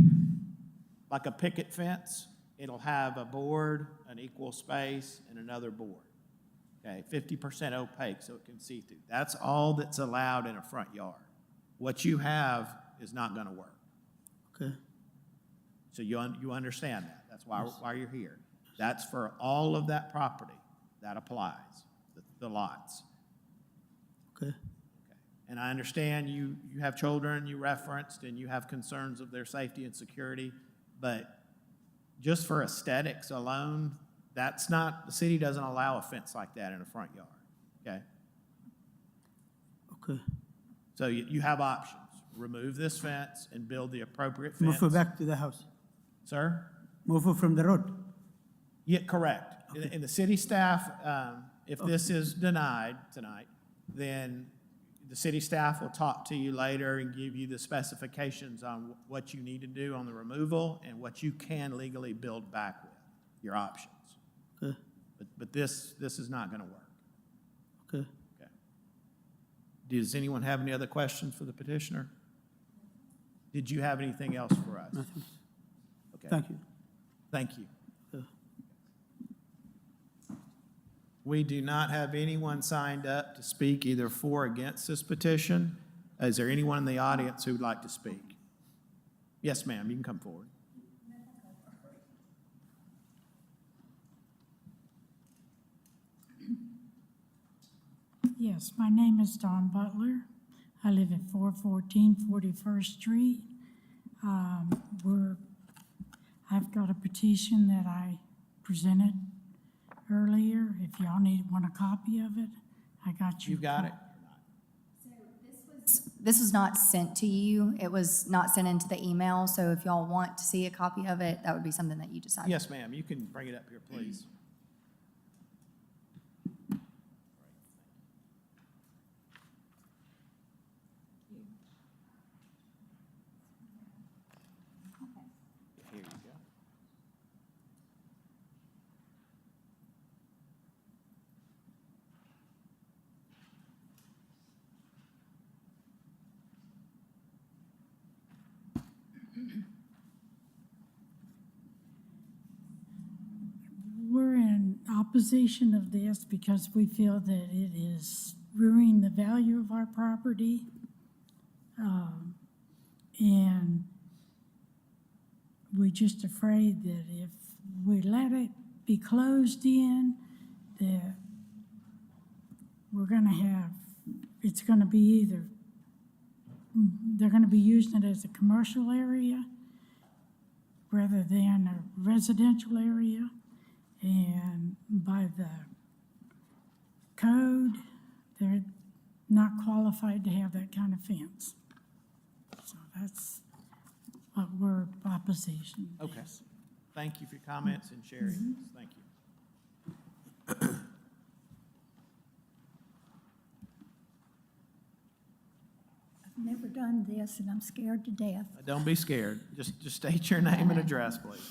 like a picket fence. It'll have a board, an equal space, and another board. Okay, 50% opaque, so it can see through. That's all that's allowed in a front yard. What you have is not going to work. okay. So you understand that. That's why you're here. That's for all of that property. That applies, the lots. Okay. And I understand you have children you referenced, and you have concerns of their safety and security, but just for aesthetics alone, that's not, the city doesn't allow a fence like that in a front yard, okay? Okay. So you have options. Remove this fence and build the appropriate fence. Move it back to the house. Sir? Move it from the road. Yeah, correct. And the city staff, if this is denied tonight, then the city staff will talk to you later and give you the specifications on what you need to do on the removal and what you can legally build back with, your options. Okay. But this is not going to work. Okay. Okay. Does anyone have any other questions for the petitioner? Did you have anything else for us? Nothing. Okay. Thank you. Thank you. Okay. We do not have anyone signed up to speak either for or against this petition. Is there anyone in the audience who would like to speak? Yes, ma'am, you can come forward. Yes, my name is Dawn Butler. I live at 414 41st Street. I've got a petition that I presented earlier. If y'all want a copy of it, I got you. You've got it? This was not sent to you. It was not sent into the email, so if y'all want to see a copy of it, that would be something that you decide. Yes, ma'am, you can bring it up here, please. Here you go. We're in opposition of this because we feel that it is ruining the value of our property. And we're just afraid that if we let it be closed in, that we're gonna have, it's gonna be either, they're gonna be using it as a commercial area rather than a residential area. And by the code, they're not qualified to have that kind of fence. So that's what we're opposition. Okay. Thank you for your comments and sharing this. Thank you. I've never done done this, and I'm scared to death. Don't be scared. Just state your name and address, please.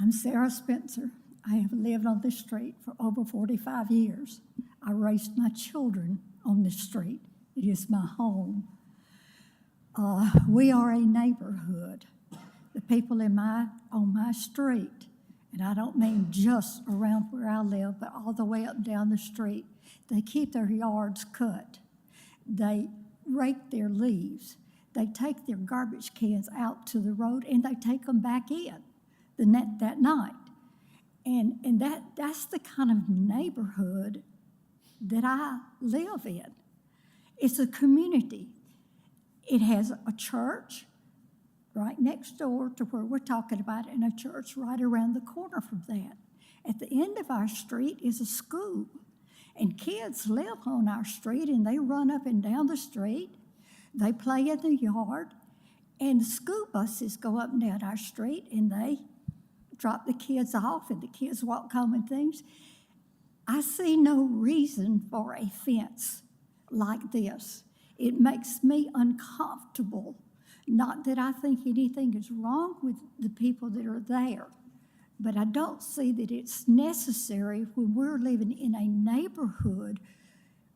I'm Sarah Spencer. I have lived on this street for over 45 years. I raised my children on this street. It is my home. We are a neighborhood. The people on my street, and I don't mean just around where I live, but all the way up and down the street, they keep their yards cut. They rake their leaves. They take their garbage cans out to the road, and they take them back in that night. And that's the kind of neighborhood that I live in. It's a community. It has a church right next door to where we're talking about, and a church right around the corner from that. At the end of our street is a school, and kids live on our street, and they run up and down the street. They play in the yard, and the school buses go up and down our street, and they drop the kids off, and the kids walk home and things. I see no reason for a fence like this. It makes me uncomfortable. Not that I think anything is wrong with the people that are there, but I don't see that it's necessary when we're living in a neighborhood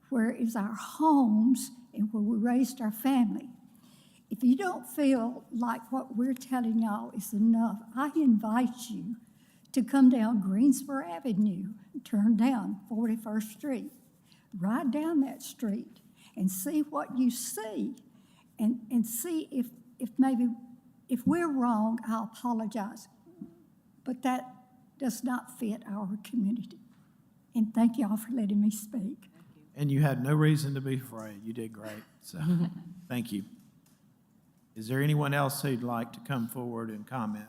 where is our homes and where we raised our family. If you don't feel like what we're telling y'all is enough, I invite you to come down Greensboro Avenue and turn down 41st Street. Ride down that street and see what you see, and see if maybe, if we're wrong, I'll apologize. But that does not fit our community. And thank y'all for letting me speak. And you had no reason to be afraid. You did great, so thank you. Is there anyone else who'd like to come forward and comment?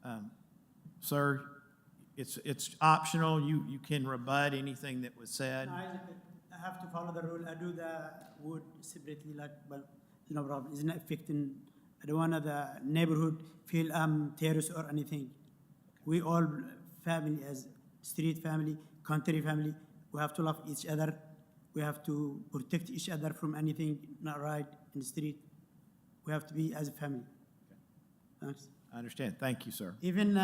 No? Sir, it's optional. You can rebut anything that was said. I have to follow the rule. I do the wood separately, like, well, no problem. It's not affecting, I don't want the neighborhood feel terrorist or anything. We all family, as street family, country family, we have to love each other. We have to protect each other from anything not right in the street. We have to be as a family. Thanks. I understand. Thank you, sir. Even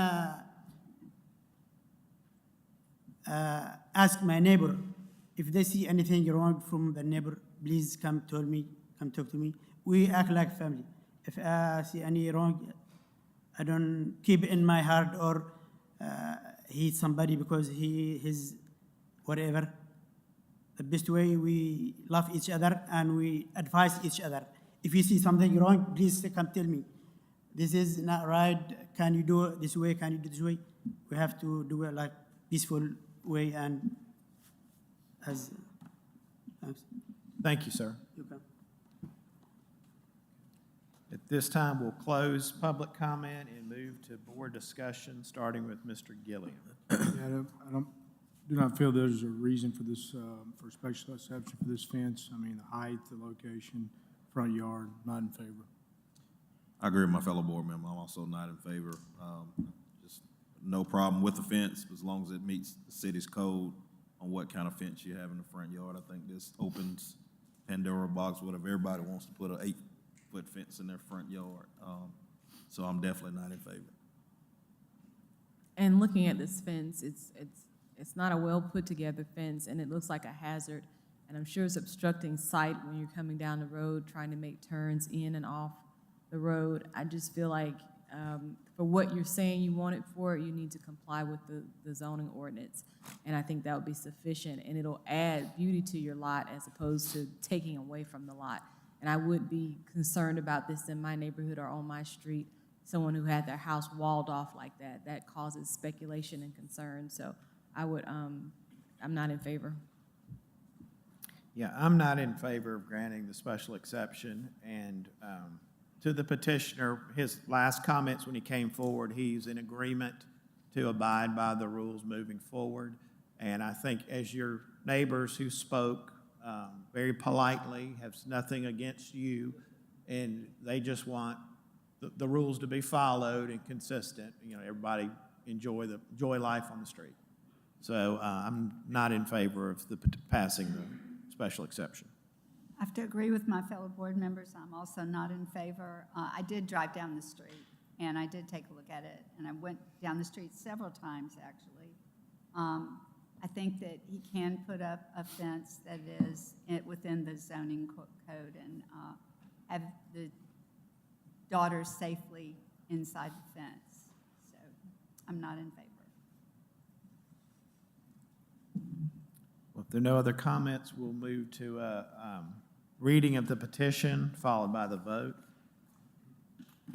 ask my neighbor, if they see anything wrong from the neighbor, please come tell me, come talk to me. We act like family. If I see any wrong, I don't keep it in my heart or hate somebody because his whatever. The best way, we love each other and we advise each other. If you see something wrong, please come tell me. This is not right. Can you do it this way? Can you do this way? We have to do it like peaceful way and as. Thanks. Thank you, sir. You can. At this time, we'll close public comment and move to board discussion, starting with Mr. Gilliam. Yeah, I do not feel there's a reason for this, for special exception for this fence. I mean, the height, the location, front yard, not in favor. I agree with my fellow board member. I'm also not in favor. Just no problem with the fence as long as it meets the city's code on what kind of fence you have in the front yard. I think this opens Pandora box, whatever. Everybody wants to put an 8-foot fence in their front yard. So I'm definitely not in favor. And looking at this fence, it's not a well put together fence, and it looks like a hazard. And I'm sure it's obstructing sight when you're coming down the road, trying to make turns in and off the road. I just feel like for what you're saying you want it for, you need to comply with the zoning ordinance. And I think that would be sufficient, and it'll add beauty to your lot as opposed to taking away from the lot. And I would be concerned about this in my neighborhood or on my street, someone who had their house walled off like that. That causes speculation and concern. So I would, I'm not in favor. Yeah, I'm not in favor of granting the special exception. And to the petitioner, his last comments when he came forward, he's in agreement to abide by the rules moving forward. And I think as your neighbors who spoke very politely, have nothing against you, and they just want the rules to be followed and consistent. You know, everybody enjoy life on the street. So I'm not in favor of passing the special exception. I have to agree with my fellow board members. I'm also not in favor. I did drive down the street, and I did take a look at it, and I went down the street several times, actually. I think that he can put up a fence that is within the zoning code and have the daughters safely inside the fence. So I'm not in favor. Well, if there are no other comments, we'll move to reading of the petition, followed by the vote.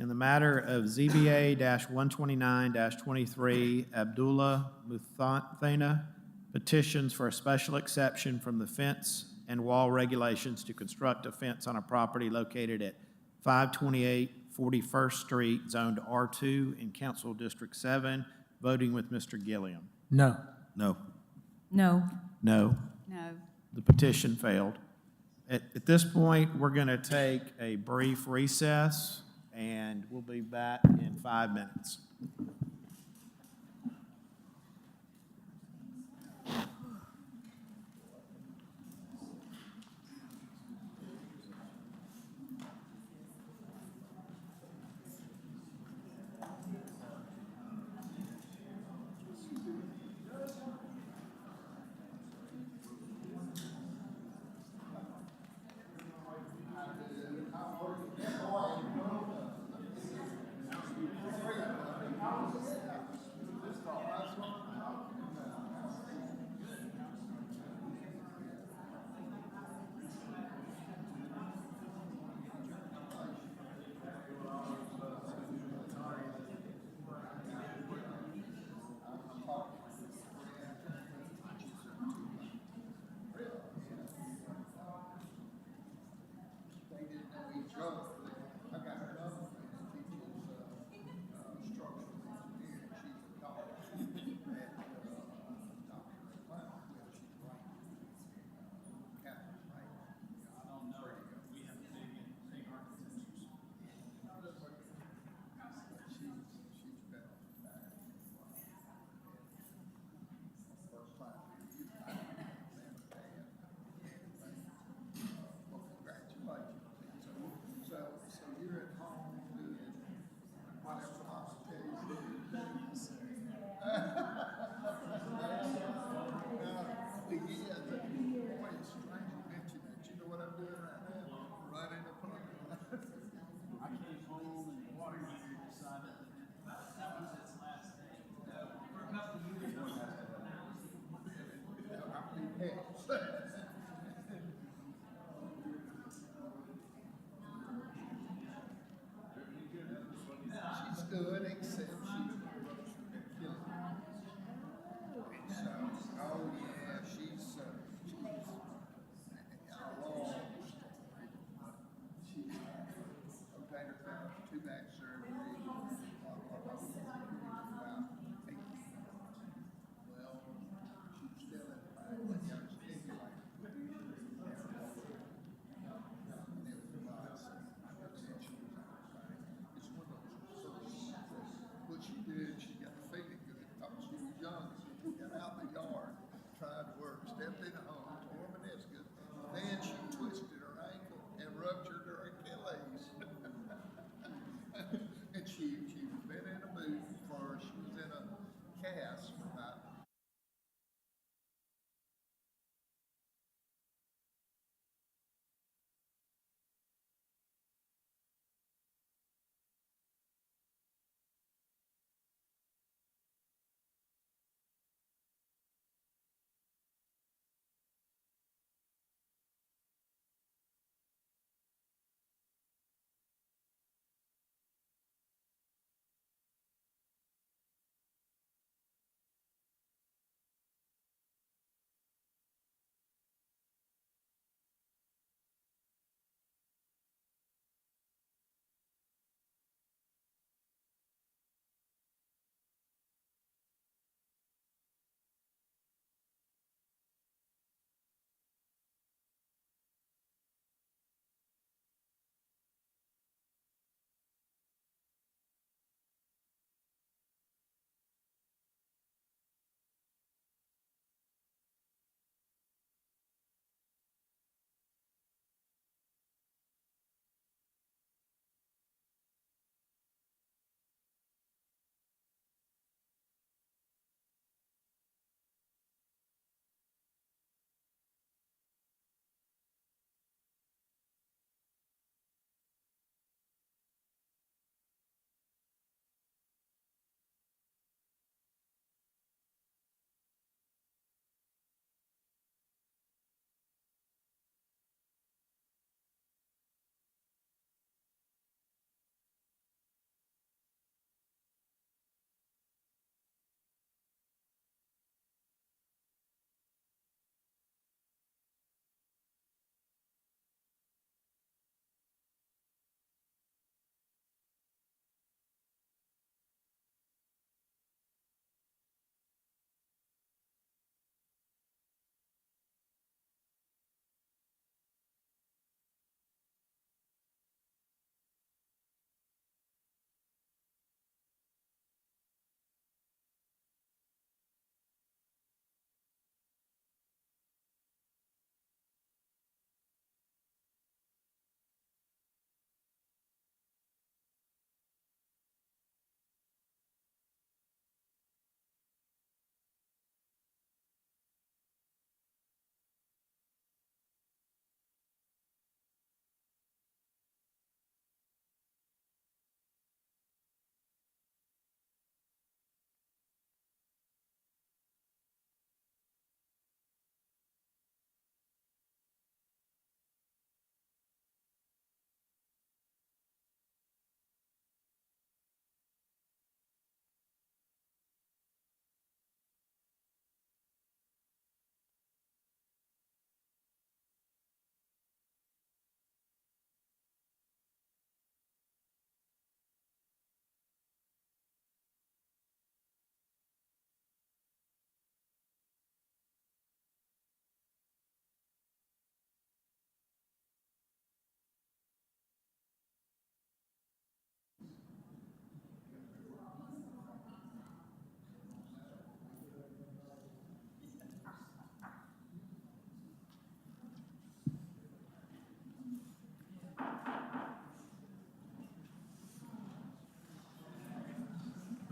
In the matter of ZBA-129-23, Abdullah Muthathana petitions for a special exception from the fence and wall regulations to construct a fence on a property located at 528 41st Street, zoned R2 in Council District 7, voting with Mr. Gilliam. No. No. No. No. No. The petition failed. At this point, we're going to take a brief recess, and we'll be back in 5 minutes.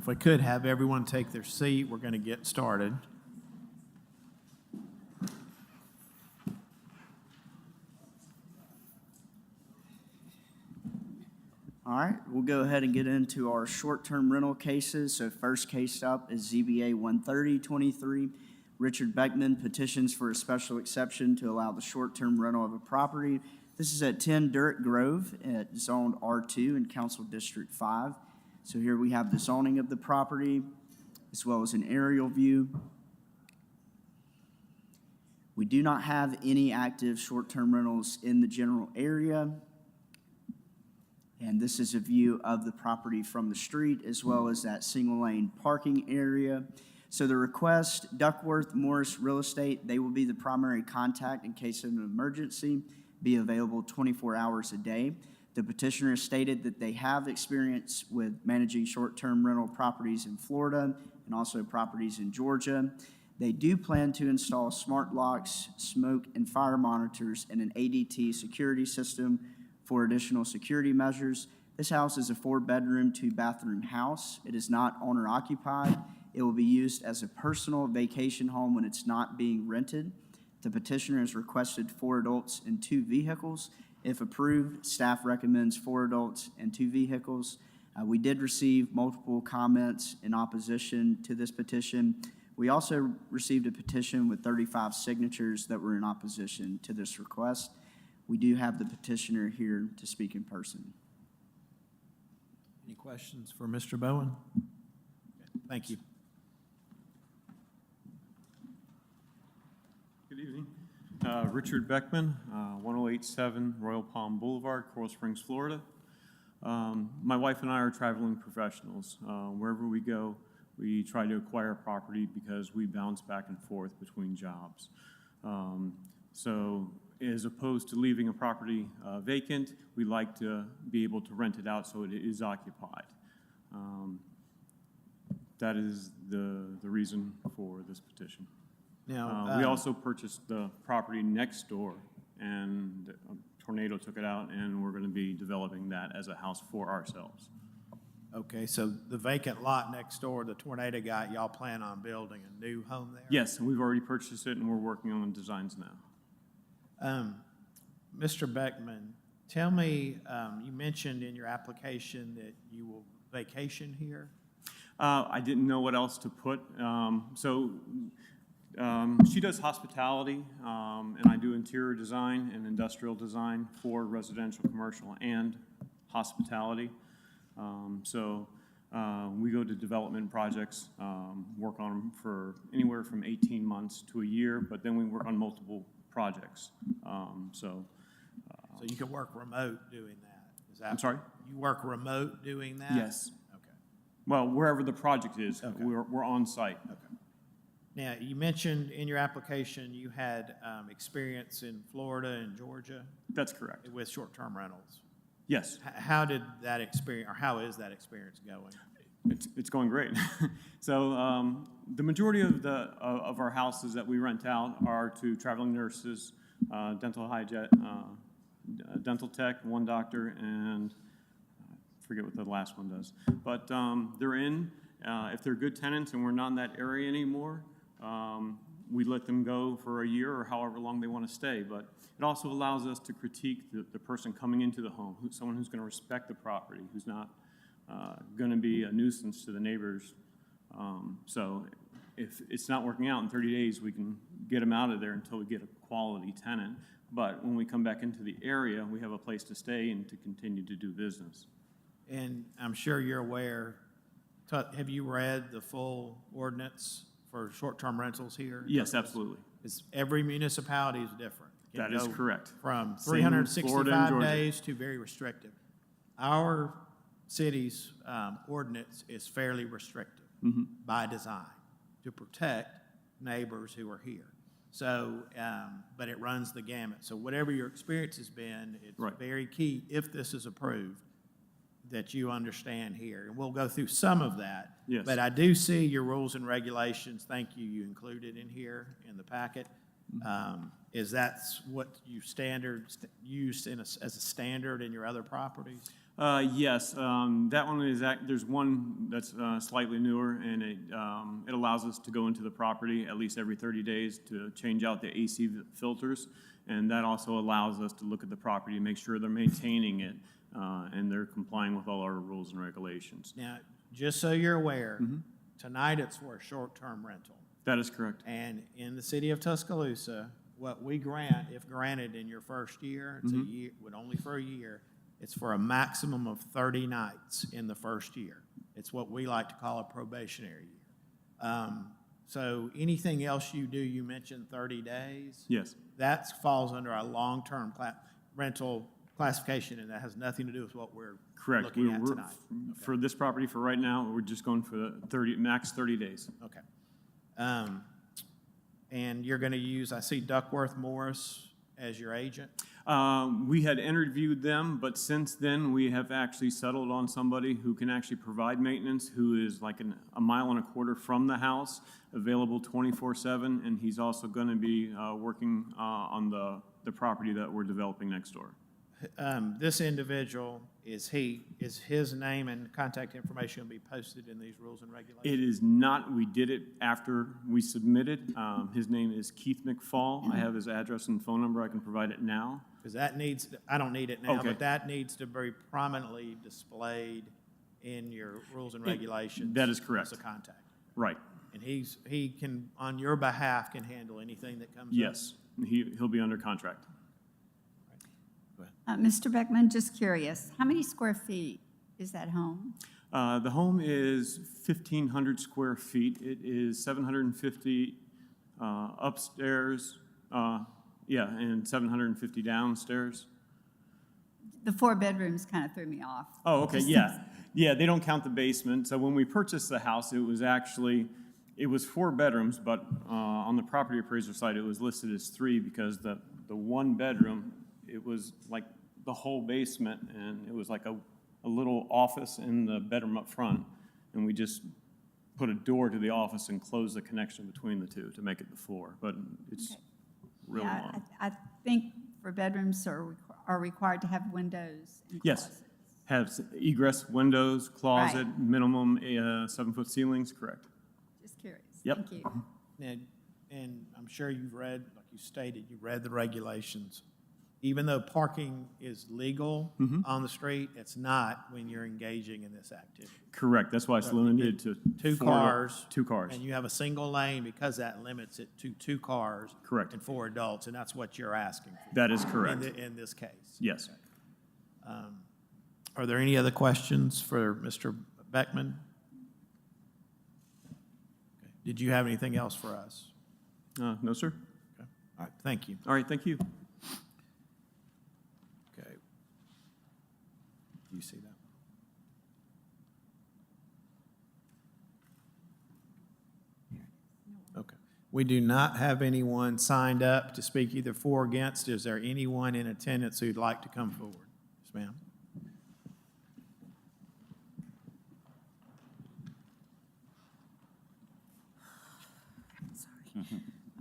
If we could have everyone take their seat, we're going to get started. All right, we'll go ahead and get into our short-term rental cases. So first case up is ZBA 13023. Richard Beckman petitions for a special exception to allow the short-term rental of a property. This is at 10 Durrett Grove, at zoned R2 in Council District 5. So here we have the zoning of the property, as well as an aerial view. We do not have any active short-term rentals in the general area. And this is a view of the property from the street, as well as that single-lane parking area. So the request, Duckworth Morris Real Estate, they will be the primary contact in case of an emergency, be available 24 hours a day. The petitioner stated that they have experience with managing short-term rental properties in Florida and also properties in Georgia. They do plan to install smart locks, smoke and fire monitors, and an ADT security system for additional security measures. This house is a 4-bedroom, 2-bathroom house. It is not owner-occupied. It will be used as a personal vacation home when it's not being rented. The petitioner has requested 4 adults and 2 vehicles. If approved, staff recommends 4 adults and 2 vehicles. We did receive multiple comments in opposition to this petition. We also received a petition with 35 signatures that were in opposition to this request. We do have the petitioner here to speak in person. Any questions for Mr. Bowen? Thank you. Good evening. Richard Beckman, 1087 Royal Palm Boulevard, Coral Springs, Florida. My wife and I are traveling professionals. Wherever we go, we try to acquire property because we bounce back and forth between jobs. So as opposed to leaving a property vacant, we like to be able to rent it out so it is occupied. That is the reason for this petition. Now, we also purchased the property next door, and a tornado took it out, and we're going to be developing that as a house for ourselves. Okay, so the vacant lot next door, the tornado got, y'all plan on building a new home there? Yes, and we've already purchased it, and we're working on the designs now. Mr. Beckman, tell me, you mentioned in your application that you will vacation here? I didn't know what else to put. She does hospitality, and I do interior design and industrial design for residential, commercial, and hospitality. We go to development projects, work on them for anywhere from 18 months to a year, but then we work on multiple projects. So you can work remote doing that? Is that? I'm sorry? You work remote doing that? Yes. Okay. Well, wherever the project is, Okay. we're on site. Okay. Now, you mentioned in your application you had experience in Florida and Georgia? That's correct. With short-term rentals? Yes. How did that experience, or how is that experience going? It's going great. So the majority of our houses that we rent out are to traveling nurses, dental tech, 1 doctor, and I forget what the last one does. But they're in. If they're good tenants and we're not in that area anymore, we let them go for a year or however long they want to stay. But it also allows us to critique the person coming into the home, someone who's going to respect the property, who's not going to be a nuisance to the neighbors. So if it's not working out in 30 days, we can get them out of there until we get a quality tenant. But when we come back into the area, we have a place to stay and to continue to do business. And I'm sure you're aware, have you read the full ordinance for short-term rentals here? Yes, absolutely. Every municipality is different. It can That is go correct. From Same in Florida and 365 Georgia. days to very restrictive. Our city's ordinance is fairly restrictive by design to protect neighbors who are here. So, but it runs the gamut. So whatever your experience has been, it's very key, if this is approved, that you understand here. And we'll go through some of that. Yes. But I do see your rules and regulations, thank you, you included in here in the packet. Is that what you use as a standard in your other properties? Yes, that one is, there's one that's slightly newer, and it allows us to go into the property at least every 30 days to change out the AC filters, and that also allows us to look at the property and make sure they're maintaining it, and they're complying with all our rules and regulations. Now, just so you're aware, tonight it's for a short-term rental. That is correct. And in the city of Tuscaloosa, what we grant, if granted in your first year, it's a year, but only for a year, it's for a maximum of 30 nights in the first year. It's what we like to call a probationary year. So anything else you do, you mentioned 30 days. Yes. That falls under a long-term rental classification, and that has nothing to do with what we're Correct. looking at tonight. For this property, for right now, we're just going for the max 30 days. Okay. And you're going to use, I see Duckworth Morris as your agent? We had interviewed them, but since then, we have actually settled on somebody who can actually provide maintenance, who is like a mile and a quarter from the house, available 24/7, and he's also going to be working on the property that we're developing next door. This individual, is his name and contact information going to be posted in these rules and regulations? It is not. We did it after we submitted. His name is Keith McFall. I have his address and phone number. I can provide it now. Because that needs, I don't need it now, Okay. but that needs to be prominently displayed in your rules and regulations. That is correct. As a contact. Right. And he can, on your behalf, can handle anything that comes up? Yes. He'll be under contract. Mr. Beckman, just curious, how many square feet is that home? The home is 1,500 square feet. It is 750 upstairs, and 750 downstairs. The 4 bedrooms kind of threw me off. Oh, okay, yeah. Yeah, they don't count the basement. So when we purchased the house, it was 4 bedrooms, but on the property appraiser side, it was listed as 3 because the 1 bedroom, it was like the whole basement, and it was like a little office in the bedroom up front, and we just put a door to the office and closed the connection between the two to make it the 4, but it's really long. I think for bedrooms are required to have windows and Yes, closets. have egress windows, closet, Right. minimum 7-foot ceilings, correct. Just curious. Yep. Thank you. And I'm sure you've read, like you stated, you read the regulations. Even though parking is legal on the street, it's not when you're engaging in this activity. Correct, that's why it's limited to 2 4 cars. 2 cars. And you have a single lane because that limits it to 2 cars. Correct. And 4 adults, and that's what you're asking for. That is correct. In this case. Yes. Are there any other questions for Mr. Beckman? Okay. Did you have anything else for us? No, sir. Okay. All right, thank you. All right, thank you. Okay. Do you see that? Okay. We do not have anyone signed up to speak either for or against. Is there anyone in attendance who'd like to come forward? Yes, ma'am.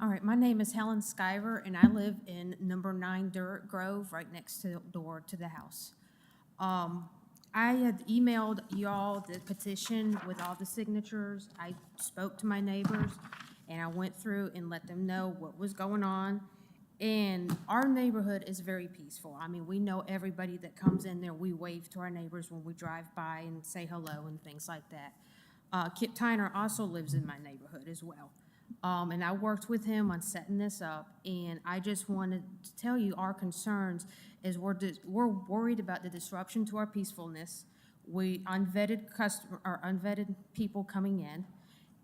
All right, my name is Helen Skyver, and I live in number 9 Durrett Grove, right next to the door to the house. I had emailed y'all the petition with all the signatures. I spoke to my neighbors, and I went through and let them know what was going on. And our neighborhood is very peaceful. I mean, we know everybody that comes in there. We wave to our neighbors when we drive by and say hello and things like that. Kip Tyner also lives in my neighborhood as well. And I worked with him on setting this up, and I just wanted to tell you our concerns is we're worried about the disruption to our peacefulness. We unvetted people coming in,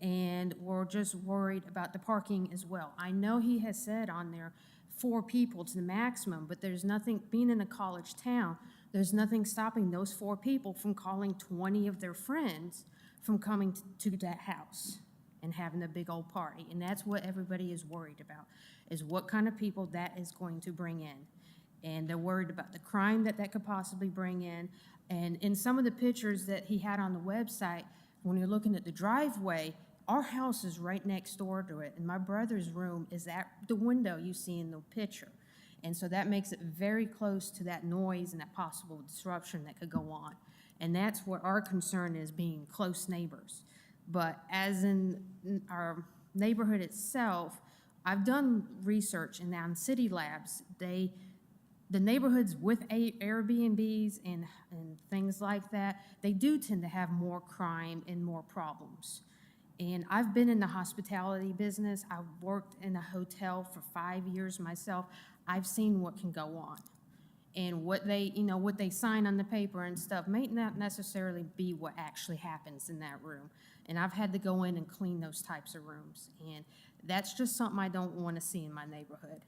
and we're just worried about the parking as well. I know he has said on there 4 people to the maximum, but there's nothing, being in a college town, there's nothing stopping those 4 people from calling 20 of their friends from coming to that house and having a big old party. And that's what everybody is worried about, is what kind of people that is going to bring in. And they're worried about the crime that could possibly bring in. And in some of the pictures that he had on the website, when you're looking at the driveway, our house is right next door to it. And my brother's room is at the window you see in the picture. And so that makes it very close to that noise and that possible disruption that could go on. And that's what our concern is, being close neighbors. But as in our neighborhood itself, I've done research, and on City Labs, the neighborhoods with Airbnbs and things like that, they do tend to have more crime and more problems. And I've been in the hospitality business. I've worked in a hotel for 5 years myself. I've seen what can go on. And what they sign on the paper and stuff may not necessarily be what actually happens in that room. And I've had to go in and clean those types of rooms. And that's just something I don't want to see in my neighborhood.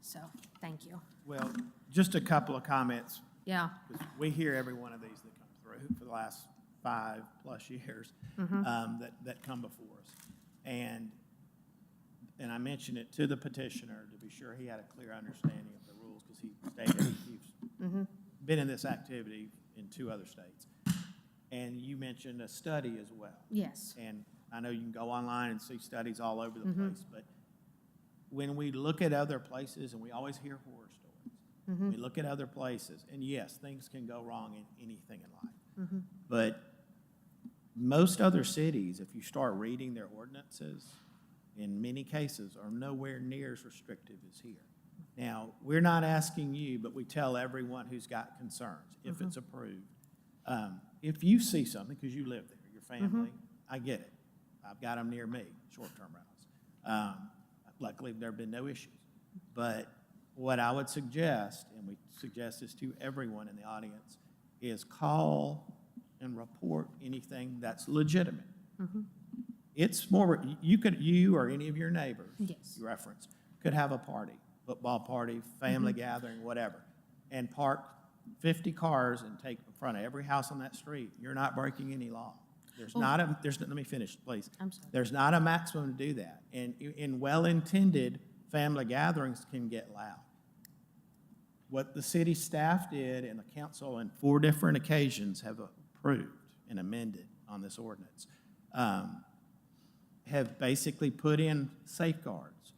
So, thank you. Well, just a couple of comments. Yeah. 'Cause we hear every one of these that come through for the last 5+ years that come before us. And I mentioned it to the petitioner to be sure he had a clear understanding of the rules, because he stated he's been in this activity in 2 other states. And you mentioned a study as well. Yes. And I know you can go online and see studies all over the place, but when we look at other places, and we always hear horror stories, we look at other places, and yes, things can go wrong in anything in life. But most other cities, if you start reading their ordinances, in many cases are nowhere near as restrictive as here. Now, we're not asking you, but we tell everyone who's got concerns, if it's approved. If you see something, because you live there, your family, I get it. I've got them near me, short-term rentals. Luckily, there have been no issues. But what I would suggest, and we suggest this to everyone in the audience, is call and report anything that's legitimate. It's more, you or any of your neighbors, Yes. you reference, could have a party, football party, family gathering, whatever, and park 50 cars and take in front of every house on that street. You're not breaking any law. Let me finish, please. I'm sorry. There's not a maximum to do that. And in well-intended family gatherings can get loud. What the city staff did and the council on 4 different occasions have approved and amended on this ordinance, have basically put in safeguards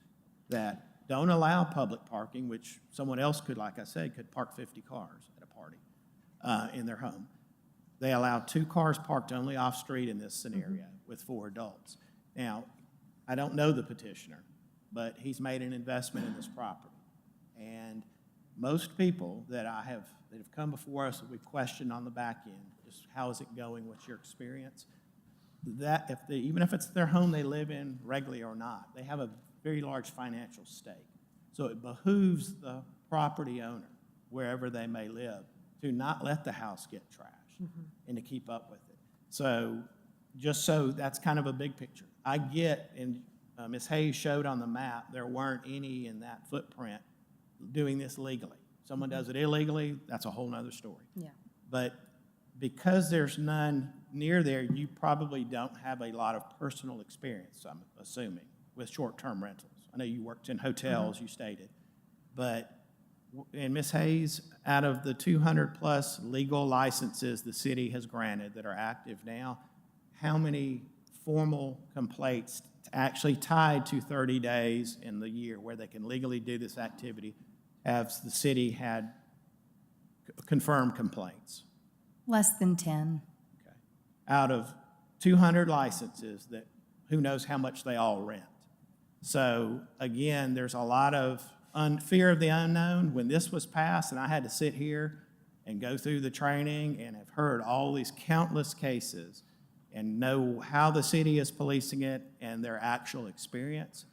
that don't allow public parking, which someone else could, like I said, could park 50 cars at a party in their home. They allow 2 cars parked only off-street in this scenario with 4 adults. Now, I don't know the petitioner, but he's made an investment in this property. And most people that have come before us, that we questioned on the back end, just how is it going, what's your experience? That even if it's their home they live in regularly or not, they have a very large financial stake. So it behooves the property owner, wherever they may live, to not let the house get trashed and to keep up with it. So that's kind of a big picture. I get, and Ms. Hayes showed on the map, there weren't any in that footprint doing this legally. Someone does it illegally, that's a whole nother story. Yeah. But because there's none near there, you probably don't have a lot of personal experience, I'm assuming, with short-term rentals. I know you worked in hotels, you stated. But, and Ms. Hayes, out of the 200+ legal licenses the city has granted that are active now, how many formal complaints actually tied to 30 days in the year where they can legally do this activity has the city had confirmed complaints? Less than 10. Okay. Out of 200 licenses that who knows how much they all rent. So again, there's a lot of fear of the unknown. When this was passed and I had to sit here and go through the training and have heard all these countless cases and know how the city is policing it and their actual experience,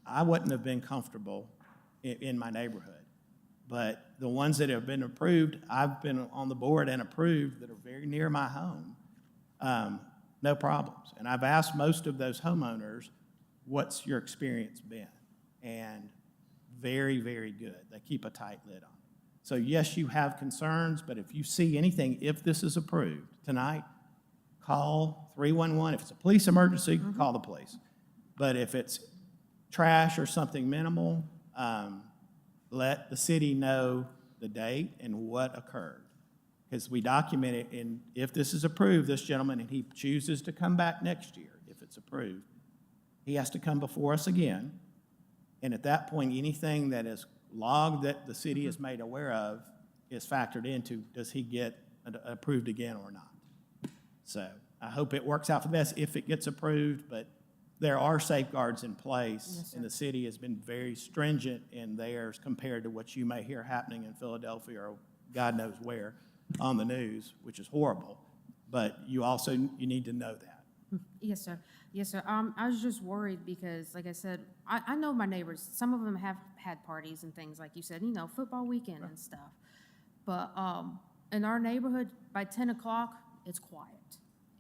I wouldn't have been comfortable in my neighborhood. But the ones that have been approved, I've been on the board and approved that are very near my home, no problems. And I've asked most of those homeowners, what's your experience been? And very, very good. They keep a tight lid on it. So yes, you have concerns, but if you see anything, if this is approved tonight, call 311. If it's a police emergency, call the police. But if it's trash or something minimal, let the city know the date and what occurred. Because we document it, and if this is approved, this gentleman, and he chooses to come back next year, if it's approved, he has to come before us again. And at that point, anything that is log that the city is made aware of is factored into, does he get approved again or not? So I hope it works out for the best if it gets approved, but there are safeguards in place, Yes, sir. and the city has been very stringent in theirs compared to what you may hear happening in Philadelphia or God knows where on the news, which is horrible. But you need to know that. Yes, sir. Yes, sir. I was just worried because, like I said, I know my neighbors. Some of them have had parties and things, like you said, football weekend and stuff. But in our neighborhood, by 10 o'clock, it's quiet.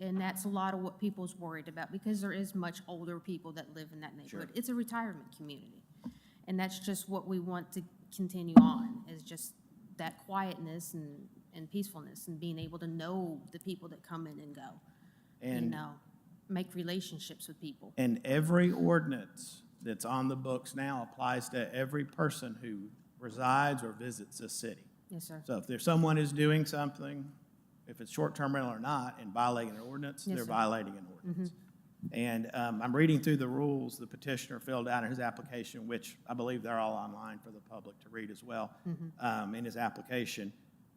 And that's a lot of what people's worried about because there is much older people that live in that neighborhood. It's a retirement community. And that's just what we want to continue on, is just that quietness and peacefulness and being able to know the people that come in and go. And Make relationships with people. And every ordinance that's on the books now applies to every person who resides or visits this city. Yes, sir. So if there's someone who's doing something, if it's short-term rental or not, and violating an ordinance, Yes, they're sir. violating an ordinance. And I'm reading through the rules the petitioner filled out in his application, which I believe they're all online for the public to read as well, in his application.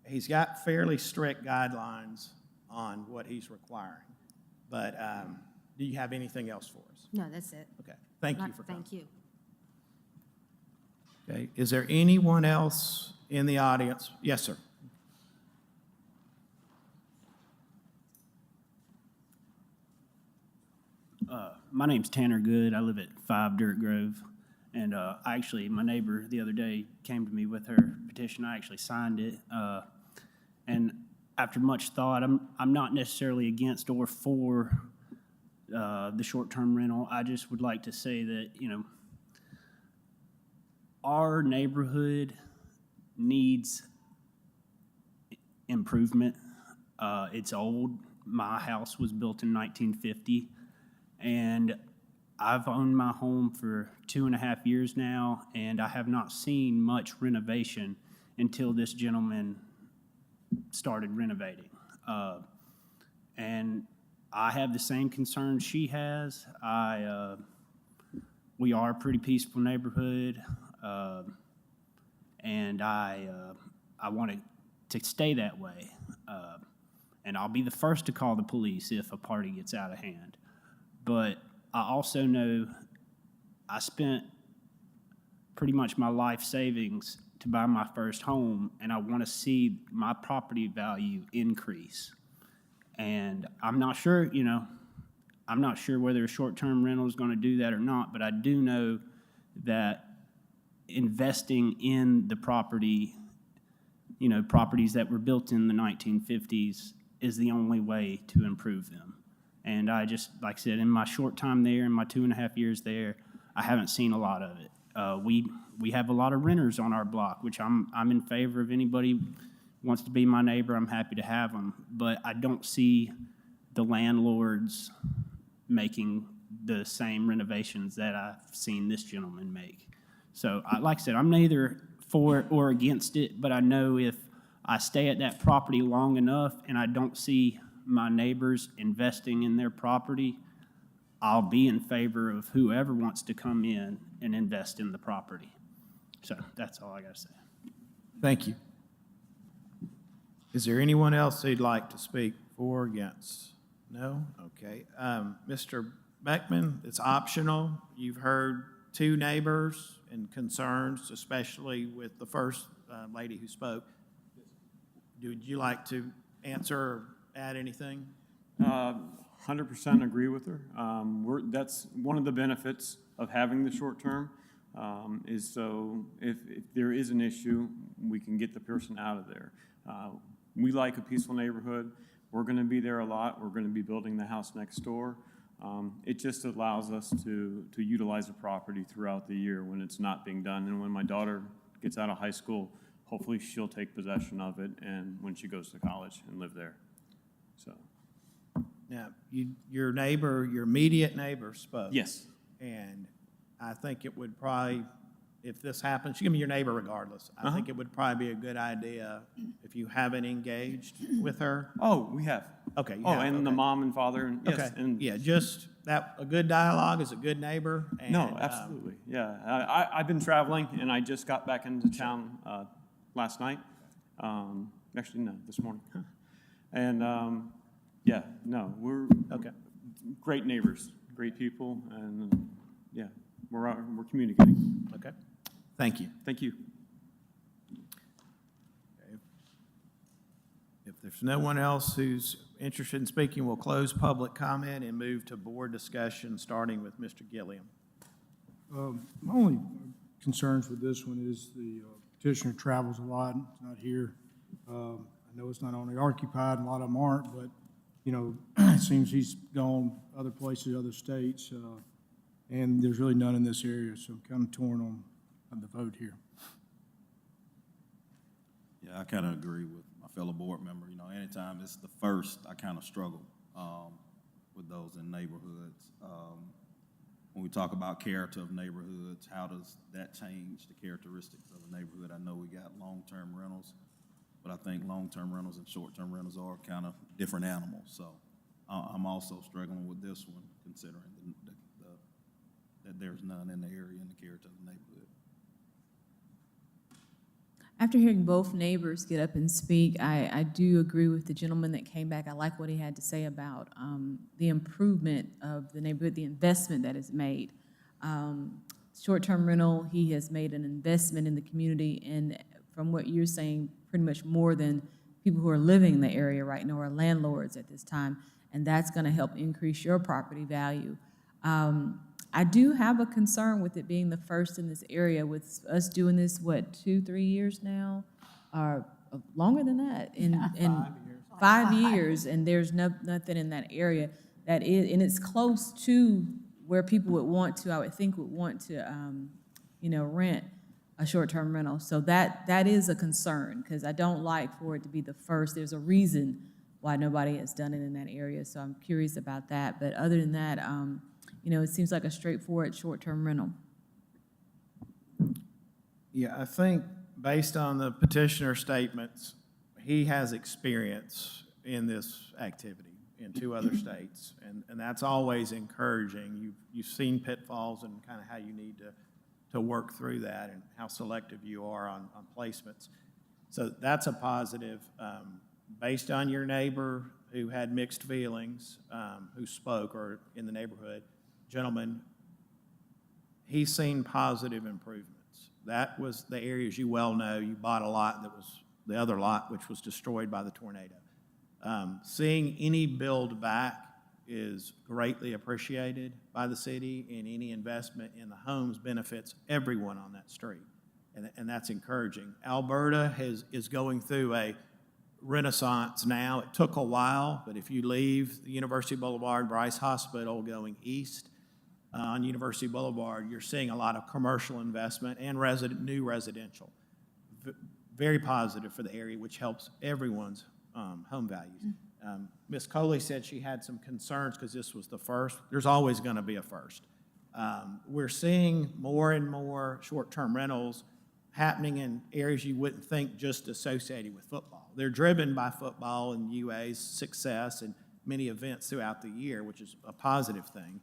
He's got fairly strict guidelines on what he's requiring. But do you have anything else for us? No, that's it. Okay, thank you for coming. Thank you. Okay, is there anyone else in the audience? Yes, sir. My name's Tanner Good. I live at 5 Dirt Grove. And my neighbor the other day came to me with her petition. I actually signed it. And after much thought, I'm not necessarily against or for the short-term rental. I just would like to say that, our neighborhood needs improvement. It's old. My house was built in 1950. And I've owned my home for 2.5 years now, and I have not seen much renovation until this gentleman started renovating. And I have the same concerns she has. We are a pretty peaceful neighborhood, and I want it to stay that way. And I'll be the first to call the police if a party gets out of hand. But I also know I spent pretty much my life savings to buy my first home, and I want to see my property value increase. And I'm not sure, I'm not sure whether a short-term rental is going to do that or not, but I do know that investing in the property, properties that were built in the 1950s is the only way to improve them. And I just, like I said, in my short time there, in my 2.5 years there, I haven't seen a lot of it. We have a lot of renters on our block, which I'm in favor of. Anybody wants to be my neighbor, I'm happy to have them. But I don't see the landlords making the same renovations that I've seen this gentleman make. So, like I said, I'm neither for or against it, but I know if I stay at that property long enough and I don't see my neighbors investing in their property, I'll be in favor of whoever wants to come in and invest in the property. So that's all I got to say. Thank you. Is there anyone else who'd like to speak for or against? No? Okay. Mr. Beckman, it's optional. You've heard two neighbors and concerns, especially with the first lady who spoke. Would you like to answer or add anything? 100% agree with her. That's one of the benefits of having the short term, is so if there is an issue, we can get the person out of there. We like a peaceful neighborhood. We're going to be there a lot. We're going to be building the house next door. It just allows us to utilize the property throughout the year when it's not being done. And when my daughter gets out of high school, hopefully she'll take possession of it and when she goes to college and live there. So. Now, your neighbor, your immediate neighbor spoke. Yes. And I think it would probably if this happens, she's gonna be your neighbor regardless. I think it would probably be a good idea if you haven't engaged with her. Oh, we have. Okay. you Oh, have, and the okay. mom and father, and yes, Okay, and yeah, just that, a good dialogue is a good neighbor. no, and, absolutely, yeah. I've been traveling, and I just got back into town last night. Actually, no, this morning. And yeah, no, we're Okay. great neighbors, great people, and yeah, we're communicating. Okay, thank you. Thank you. If there's no one else who's interested in speaking, we'll close public comment and move to board discussion, starting with Mr. Gilliam. My only concerns with this one is the petitioner travels a lot, it's not here. I know it's not only occupied, and a lot of them aren't, but, you know, it seems he's gone other places, other states, and there's really none in this area, so I'm kind of torn on the vote here. Yeah, I kind of agree with my fellow board member. You know, anytime it's the first, I kind of struggle with those in neighborhoods. When we talk about character of neighborhoods, how does that change the characteristics of a neighborhood? I know we got long-term rentals, but I think long-term rentals and short-term rentals are kind of different animals. So I'm also struggling with this one, considering that there's none in the area in the character of the neighborhood. After hearing both neighbors get up and speak, I do agree with the gentleman that came back. I like what he had to say about the improvement of the neighborhood, the investment that is made. Short-term rental, he has made an investment in the community, and from what you're saying, pretty much more than people who are living in the area right now are landlords at this time, and that's going to help increase your property value. I do have a concern with it being the first in this area, with us doing this, 2-3 years now, or longer than that, in 5 years, and there's nothing in that area that is, and it's close to where people would want to, I would think, would want to, rent a short-term rental. So that is a concern, because I don't like for it to be the first. There's a reason why nobody has done it in that area, so I'm curious about that. But other than that, it seems like a straightforward short-term rental. Yeah, I think based on the petitioner statements, he has experience in this activity in 2 other states, and that's always encouraging. You've seen pitfalls and kind of how you need to work through that and how selective you are on placements. So that's a positive. Based on your neighbor who had mixed feelings, who spoke, or in the neighborhood, gentleman, he's seen positive improvements. That was the areas you well know. You bought a lot that was the other lot, which was destroyed by the tornado. Seeing any build back is greatly appreciated by the city, and any investment in the homes benefits everyone on that street, and that's encouraging. Alberta is going through a renaissance now. It took a while, but if you leave the University Boulevard, Bryce Hospital, going east on University Boulevard, you're seeing a lot of commercial investment and new residential. Very positive for the area, which helps everyone's home values. Ms. Coley said she had some concerns because this was the first. There's always going to be a first. We're seeing more and more short-term rentals happening in areas you wouldn't think just associated with football. They're driven by football and UA's success and many events throughout the year, which is a positive thing.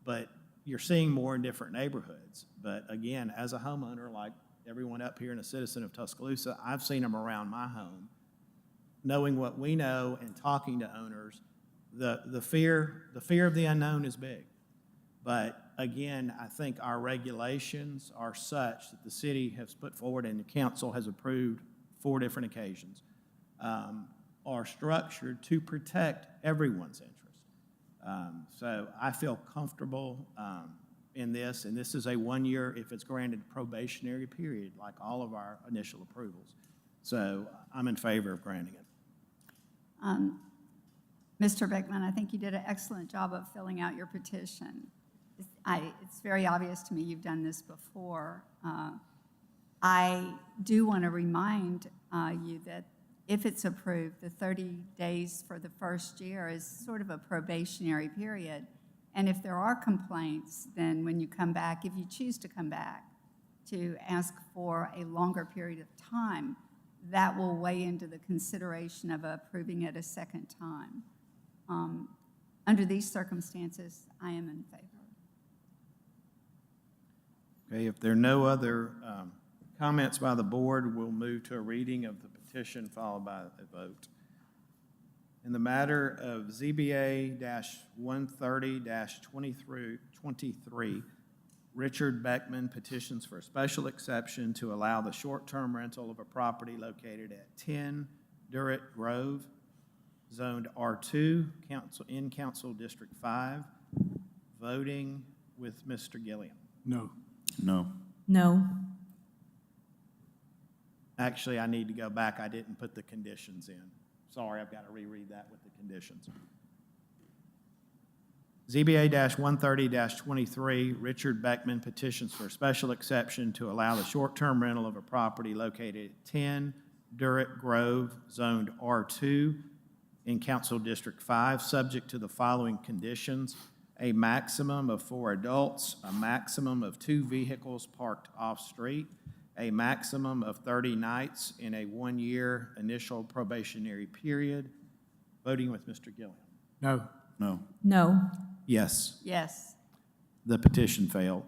But you're seeing more in different neighborhoods. But again, as a homeowner, like everyone up here and a citizen of Tuscaloosa, I've seen them around my home. Knowing what we know and talking to owners, the fear of the unknown is big. But again, I think our regulations are such that the city has put forward and the council has approved 4 different occasions, are structured to protect everyone's interest. So I feel comfortable in this, and this is a 1-year, if it's granted, probationary period, like all of our initial approvals. So I'm in favor of granting it. Mr. Beckman, I think you did an excellent job of filling out your petition. It's very obvious to me you've done this before. I do want to remind you that if it's approved, the 30 days for the first year is sort of a probationary period. And if there are complaints, then when you come back, if you choose to come back, to ask for a longer period of time, that will weigh into the consideration of approving it a second time. Under these circumstances, I am in favor. Okay, if there are no other comments by the board, we'll move to a reading of the petition followed by a vote. In the matter of ZBA-130-23, Richard Beckman petitions for a special exception to allow the short-term rental of a property located at 10 Durrett Grove, zoned R2, Council District 5. Voting with Mr. Gilliam. No. No. No. Actually, I need to go back. I didn't put the conditions in. Sorry, I've got to reread that with the conditions. ZBA-130-23, Richard Beckman petitions for a special exception to allow the short-term rental of a property located at 10 Durrett Grove, zoned R2 in Council District 5, subject to the following conditions: a maximum of 4 adults, a maximum of 2 vehicles parked off-street, a maximum of 30 nights in a 1-year initial probationary period. Voting with Mr. Gilliam. No. No. No. Yes. Yes. The petition failed.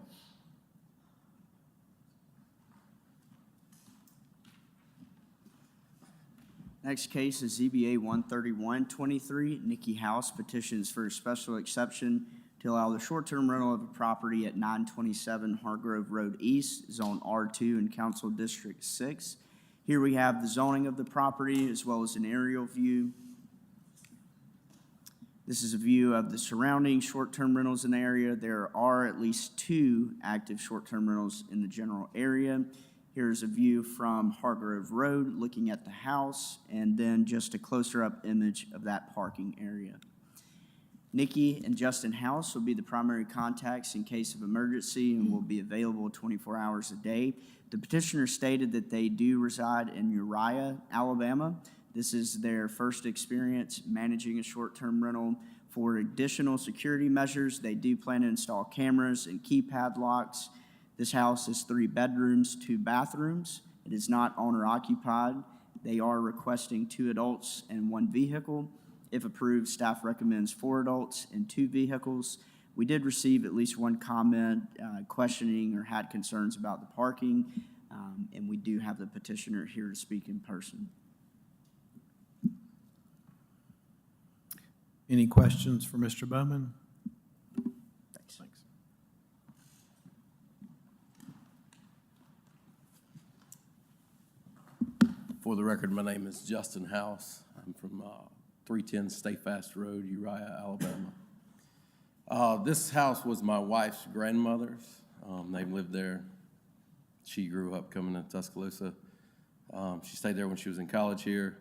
Next case is ZBA 13123. Nikki House petitions for a special exception to allow the short-term rental of a property at 927 Hargrove Road East, Zone R2 in Council District 6. Here we have the zoning of the property as well as an aerial view. This is a view of the surrounding short-term rentals in the area. There are at least 2 active short-term rentals in the general area. Here's a view from Hargrove Road looking at the house, and then just a closer-up image of that parking area. Nikki and Justin House will be the primary contacts in case of emergency and will be available 24 hours a day. The petitioner stated that they do reside in Uriah, Alabama. This is their first experience managing a short-term rental. For additional security measures, they do plan to install cameras and keypad locks. This house is 3 bedrooms, 2 bathrooms. It is not owner-occupied. They are requesting 2 adults and 1 vehicle. If approved, staff recommends 4 adults and 2 vehicles. We did receive at least 1 comment questioning or had concerns about the parking, and we do have the petitioner here to speak in person. Any questions for Mr. Bowman? Thanks. For the record, my name is Justin House. I'm from 310 Stay Fast Road, Uriah, Alabama. This house was my wife's grandmother's. They've lived there. She grew up coming to Tuscaloosa. She stayed there when she was in college here.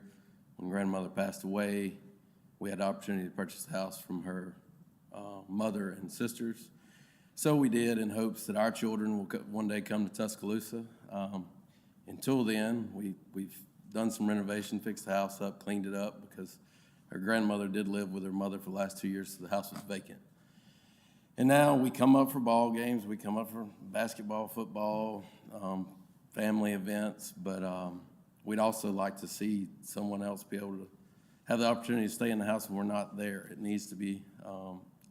When grandmother passed away, we had the opportunity to purchase the house from her mother and sisters. So we did, in hopes that our children will one day come to Tuscaloosa. Until then, we've done some renovation, fixed the house up, cleaned it up, because her grandmother did live with her mother for the last 2 years, so the house was vacant. And now we come up for ball games, we come up for basketball, football, family events, but we'd also like to see someone else be able to have the opportunity to stay in the house when we're not there. It needs to be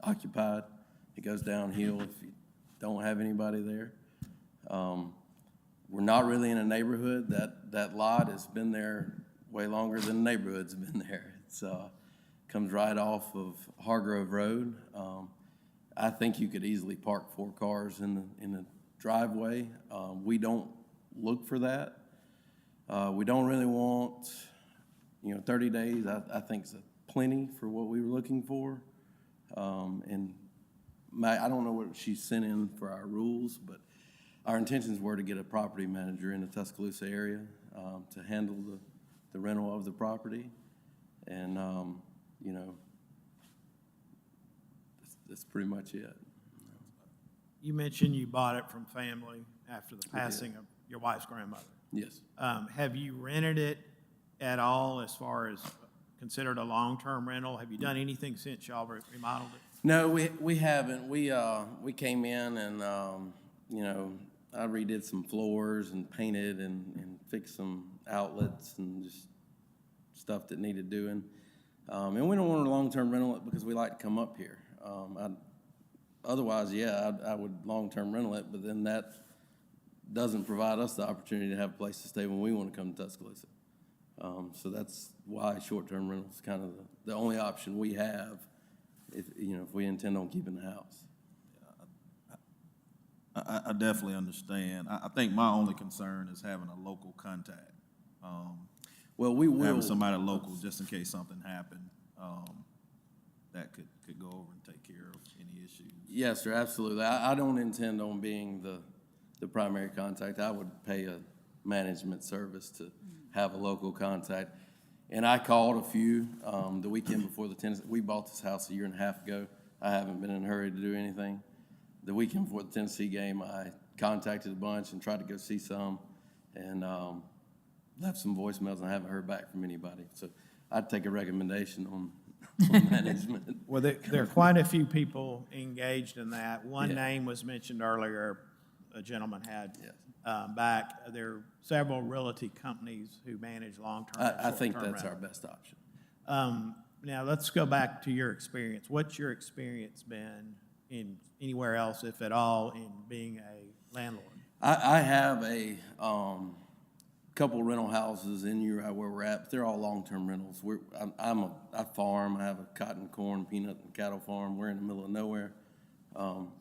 occupied. It goes downhill if you don't have anybody there. We're not really in a neighborhood. That lot has been there way longer than the neighborhood's been there. It's comes right off of Hargrove Road. I think you could easily park 4 cars in the driveway. We don't look for that. We don't really want, 30 days. I think is plenty for what we were looking for. And I don't know what she sent in for our rules, but our intentions were to get a property manager in the Tuscaloosa area to handle the rental of the property. And, that's pretty much it. You mentioned you bought it from family after the passing of your wife's grandmother. Yes. Have you rented it at all as far as considered a long-term rental? Have you done anything since y'all remodeled it? No, we haven't. We came in and, I redid some floors and painted and fixed some outlets and just stuff that needed doing. And we don't want a long-term rental because we like to come up here. Otherwise, yeah, I would long-term rental it, but then that doesn't provide us the opportunity to have a place to stay when we want to come to Tuscaloosa. So that's why short-term rental is kind of the only option we have if we intend on keeping the house. I definitely understand. I think my only concern is having a local contact. Well, we will. Having somebody local, just in case something happened, that could go over and take care of any issues. Yes, sir, absolutely. I don't intend on being the primary contact. I would pay a management service to have a local contact. And I called a few the weekend before the Tennessee. We bought this house a year and a half ago. I haven't been in a hurry to do anything. The weekend before the Tennessee game, I contacted a bunch and tried to go see some, and left some voicemails, and I haven't heard back from anybody. So I'd take a recommendation on management. Well, there are quite a few people engaged in that. One Yeah. name was mentioned earlier, a gentleman had Yes. back. There are several realty companies who manage long-term and I think short-term that's our rental. best option. Now, let's go back to your experience. What's your experience been in anywhere else, if at all, in being a landlord? I have a couple rental houses in Uriah where we're at, but they're all long-term rentals. I farm. I have a cotton, corn, peanut, and cattle farm. We're in the middle of nowhere.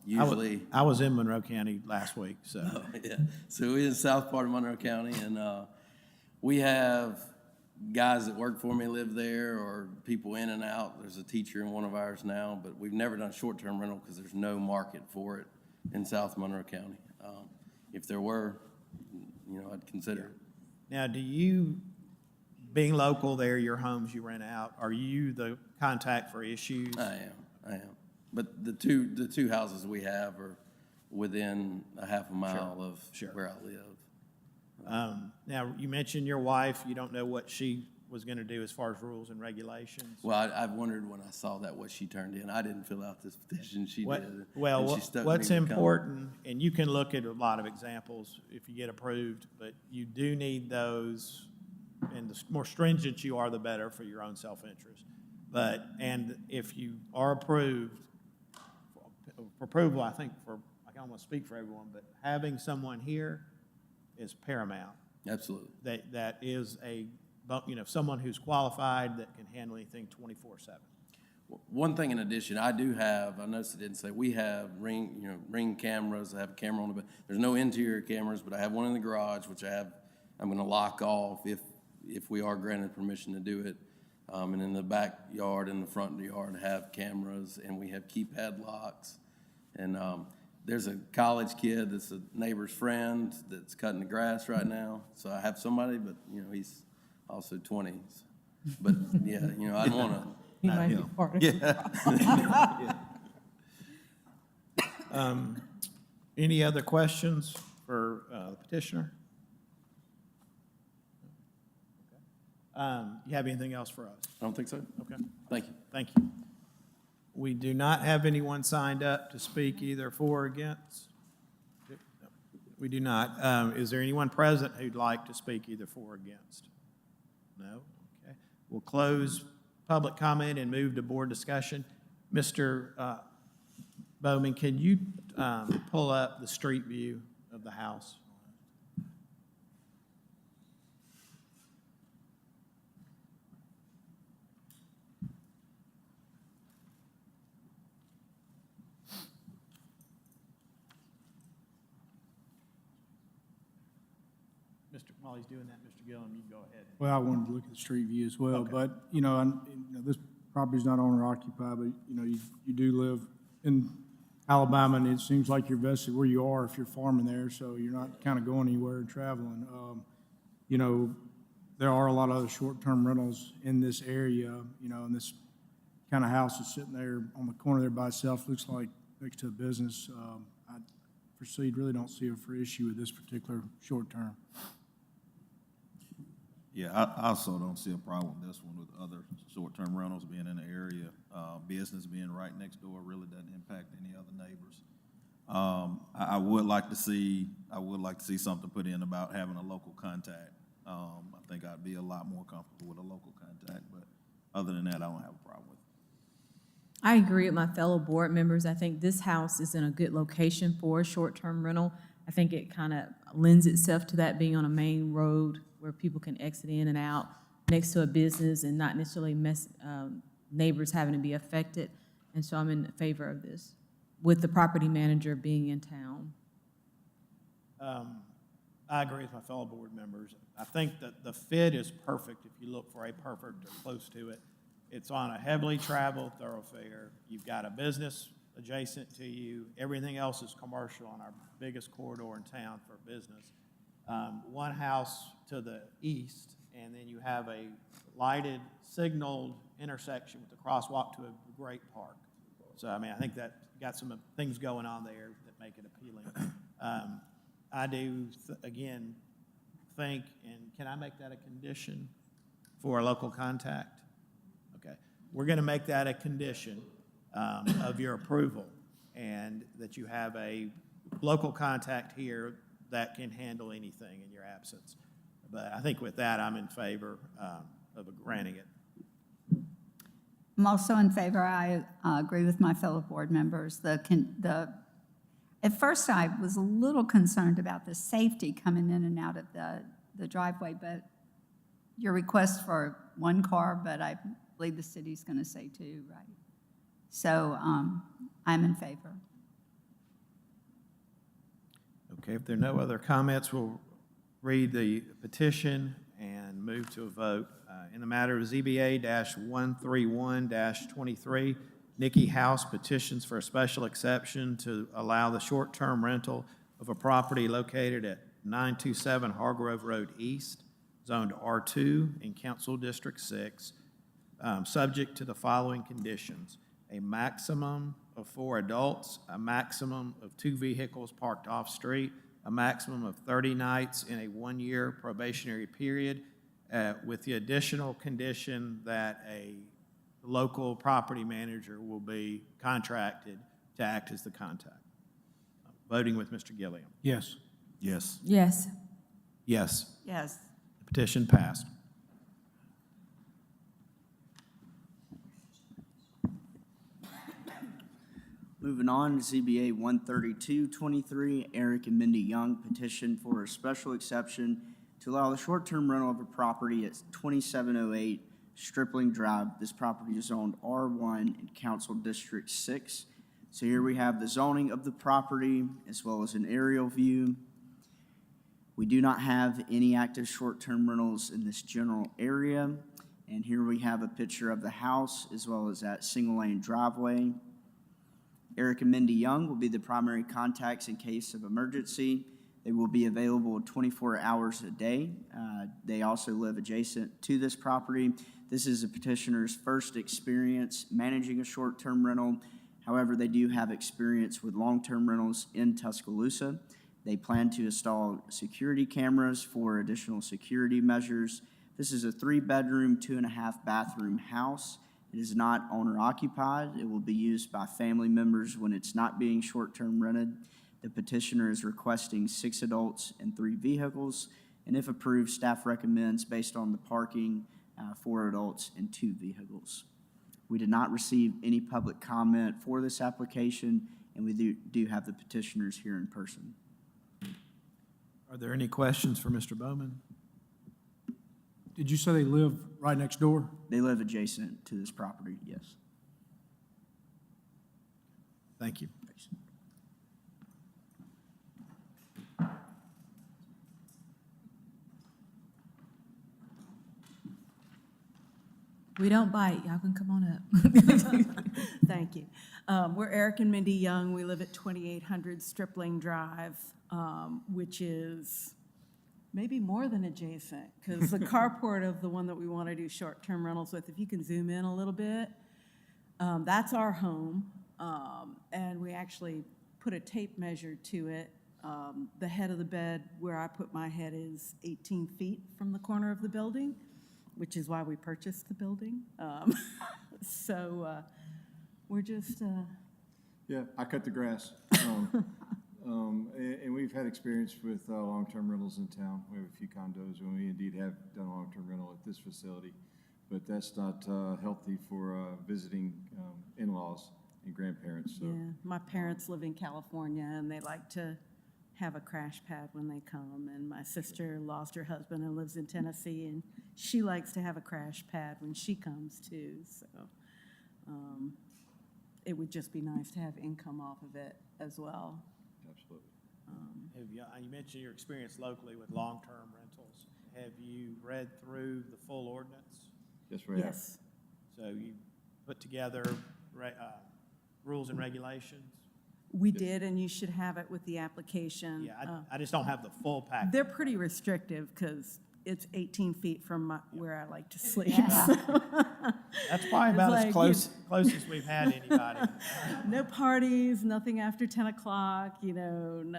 Usually, I was in Monroe County last week, so. yeah. So we're in the south part of Monroe County, and we have guys that work for me live there, or people in and out. There's a teacher in one of ours now, but we've never done short-term rental because there's no market for it in South Monroe County. If there were, I'd consider it. Now, do you, being local there, your homes you rent out, are you the contact for issues? I am. But the two houses we have are within a half a mile of where I live. Now, you mentioned your wife. You don't know what she was going to do as far as rules and regulations. Well, I've wondered when I saw that what she turned in. I didn't fill out this petition. She did. Well, and she stuck me what's with important, and you can look at a lot of examples if you get approved, but you do need those, and the more stringent you are, the better for your own self-interest. And if you are approved, for approval, I think I can almost speak for everyone, but having someone here is paramount. Absolutely. That is someone who's qualified that can handle anything 24/7. One thing in addition, I noticed it didn't say, we have ring cameras. I have a camera on the back. There's no interior cameras, but I have one in the garage, which I'm going to lock off if we are granted permission to do it. And in the backyard and the front yard have cameras, and we have keypad locks. And there's a college kid that's a neighbor's friend that's cutting the grass right now. So I have somebody, but he's also 20. But yeah, I don't want to. He might be part of it. Any other questions for the petitioner? You have anything else for us? I don't think so. Okay. Thank you. Thank you. We do not have anyone signed up to speak either for or against. We do not. Is there anyone present who'd like to speak either for or against? No? Okay. We'll close public comment and move to board discussion. Mr. Bowman, can you pull up the street view of the house? While he's doing that, Mr. Gillum, you go ahead. Well, I wanted to look at the street view as well, Okay. but, this property's not owner occupied, but, you do live in Alabama, and it seems like you're vested where you are if you're farming there, so you're not kind of going anywhere and traveling. There are a lot of other short-term rentals in this area, and this kind of house is sitting there on the corner there by itself, looks like next to a business. I really don't see a issue with this particular short-term. Yeah, I also don't see a problem with this one with other short-term rentals being in the area. Business being right next door really doesn't impact any other neighbors. I would like to see something put in about having a local contact. I think I'd be a lot more comfortable with a local contact, but other than that, I don't have a problem with it. I agree with my fellow board members. I think this house is in a good location for a short-term rental. I think it kind of lends itself to that being on a main road where people can exit in and out next to a business and not necessarily neighbors having to be affected. And so I'm in favor of this, with the property manager being in town. I agree with my fellow board members. I think that the fit is perfect if you look for a perfect or close to it. It's on a heavily traveled thoroughfare. You've got a business adjacent to you. Everything else is commercial on our biggest corridor in town for business. One house to the east, and then you have a lighted, signaled intersection with a crosswalk to a great park. So, I mean, I think that got some things going on there that make it appealing. I do, again, think, and can I make that a condition for a local contact? Okay. We're going to make that a condition of your approval, and that you have a local contact here that can handle anything in your absence. But I think with that, I'm in favor of granting it. I'm also in favor. I agree with my fellow board members. At first, I was a little concerned about the safety coming in and out of the driveway, but your request for one car, but I believe the city's going to say two, right? So I'm in favor. Okay, if there are no other comments, we'll read the petition and move to a vote. In the matter of ZBA-131-23, Nikki House petitions for a special exception to allow the short-term rental of a property located at 927 Hargrove Road East, zoned R2 in Council District 6, subject to the following conditions: a maximum of 4 adults, a maximum of 2 vehicles parked off-street, a maximum of 30 nights in a 1-year probationary period, with the additional condition that a local property manager will be contracted to act as the contact. Voting with Mr. Gilliam. Yes. Yes. Yes. Yes. Yes. The petition passed. Moving on to ZBA 132-23, Eric and Mindy Young petition for a special exception to allow the short-term rental of a property at 2708 Stripling Drive. This property is zoned R1 in Council District 6. So here we have the zoning of the property as well as an aerial view. We do not have any active short-term rentals in this general area. And here we have a picture of the house as well as that single-lane driveway. Eric and Mindy Young will be the primary contacts in case of emergency. They will be available 24 hours a day. They also live adjacent to this property. This is a petitioner's first experience managing a short-term rental. However, they do have experience with long-term rentals in Tuscaloosa. They plan to install security cameras for additional security measures. This is a 3-bedroom, 2.5-bathroom house. It is not owner-occupied. It will be used by family members when it's not being short-term rented. The petitioner is requesting 6 adults and 3 vehicles, and if approved, staff recommends, based on the parking, 4 adults and 2 vehicles. We did not receive any public comment for this application, and we do have the petitioners here in person. Are there any questions for Mr. Bowman? Did you say they live right next door? They live adjacent to this property, yes. Thank you. We don't bite. Y'all can come on up. Thank you. We're Eric and Mindy Young. We live at 2800 Stripling Drive, which is maybe more than adjacent, because the carport of the one that we want to do short-term rentals with, if you can zoom in a little bit, that's our home, and we actually put a tape measure to it. The head of the bed where I put my head is 18 feet from the corner of the building, which is why we purchased the building. So we're just Yeah, I cut the grass. And we've had experience with long-term rentals in town. We have a few condos, and we indeed have done a long-term rental at this facility. But that's not healthy for visiting in-laws and grandparents. So. Yeah, my parents live in California, and they like to have a crash pad when they come. And my sister lost her husband and lives in Tennessee, and she likes to have a crash pad when she comes too. So it would just be nice to have income off of it as well. Absolutely. You mentioned your experience locally with long-term rentals. Have you read through the full ordinance? Yes, we have. Yes. So you put together rules and regulations? We did, and you should have it with the application. Yeah, I just don't have the full package. They're pretty restrictive because it's 18 feet from where I like to sleep. That's probably about It's as like, close as we've had anybody. No parties, nothing after 10 o'clock, and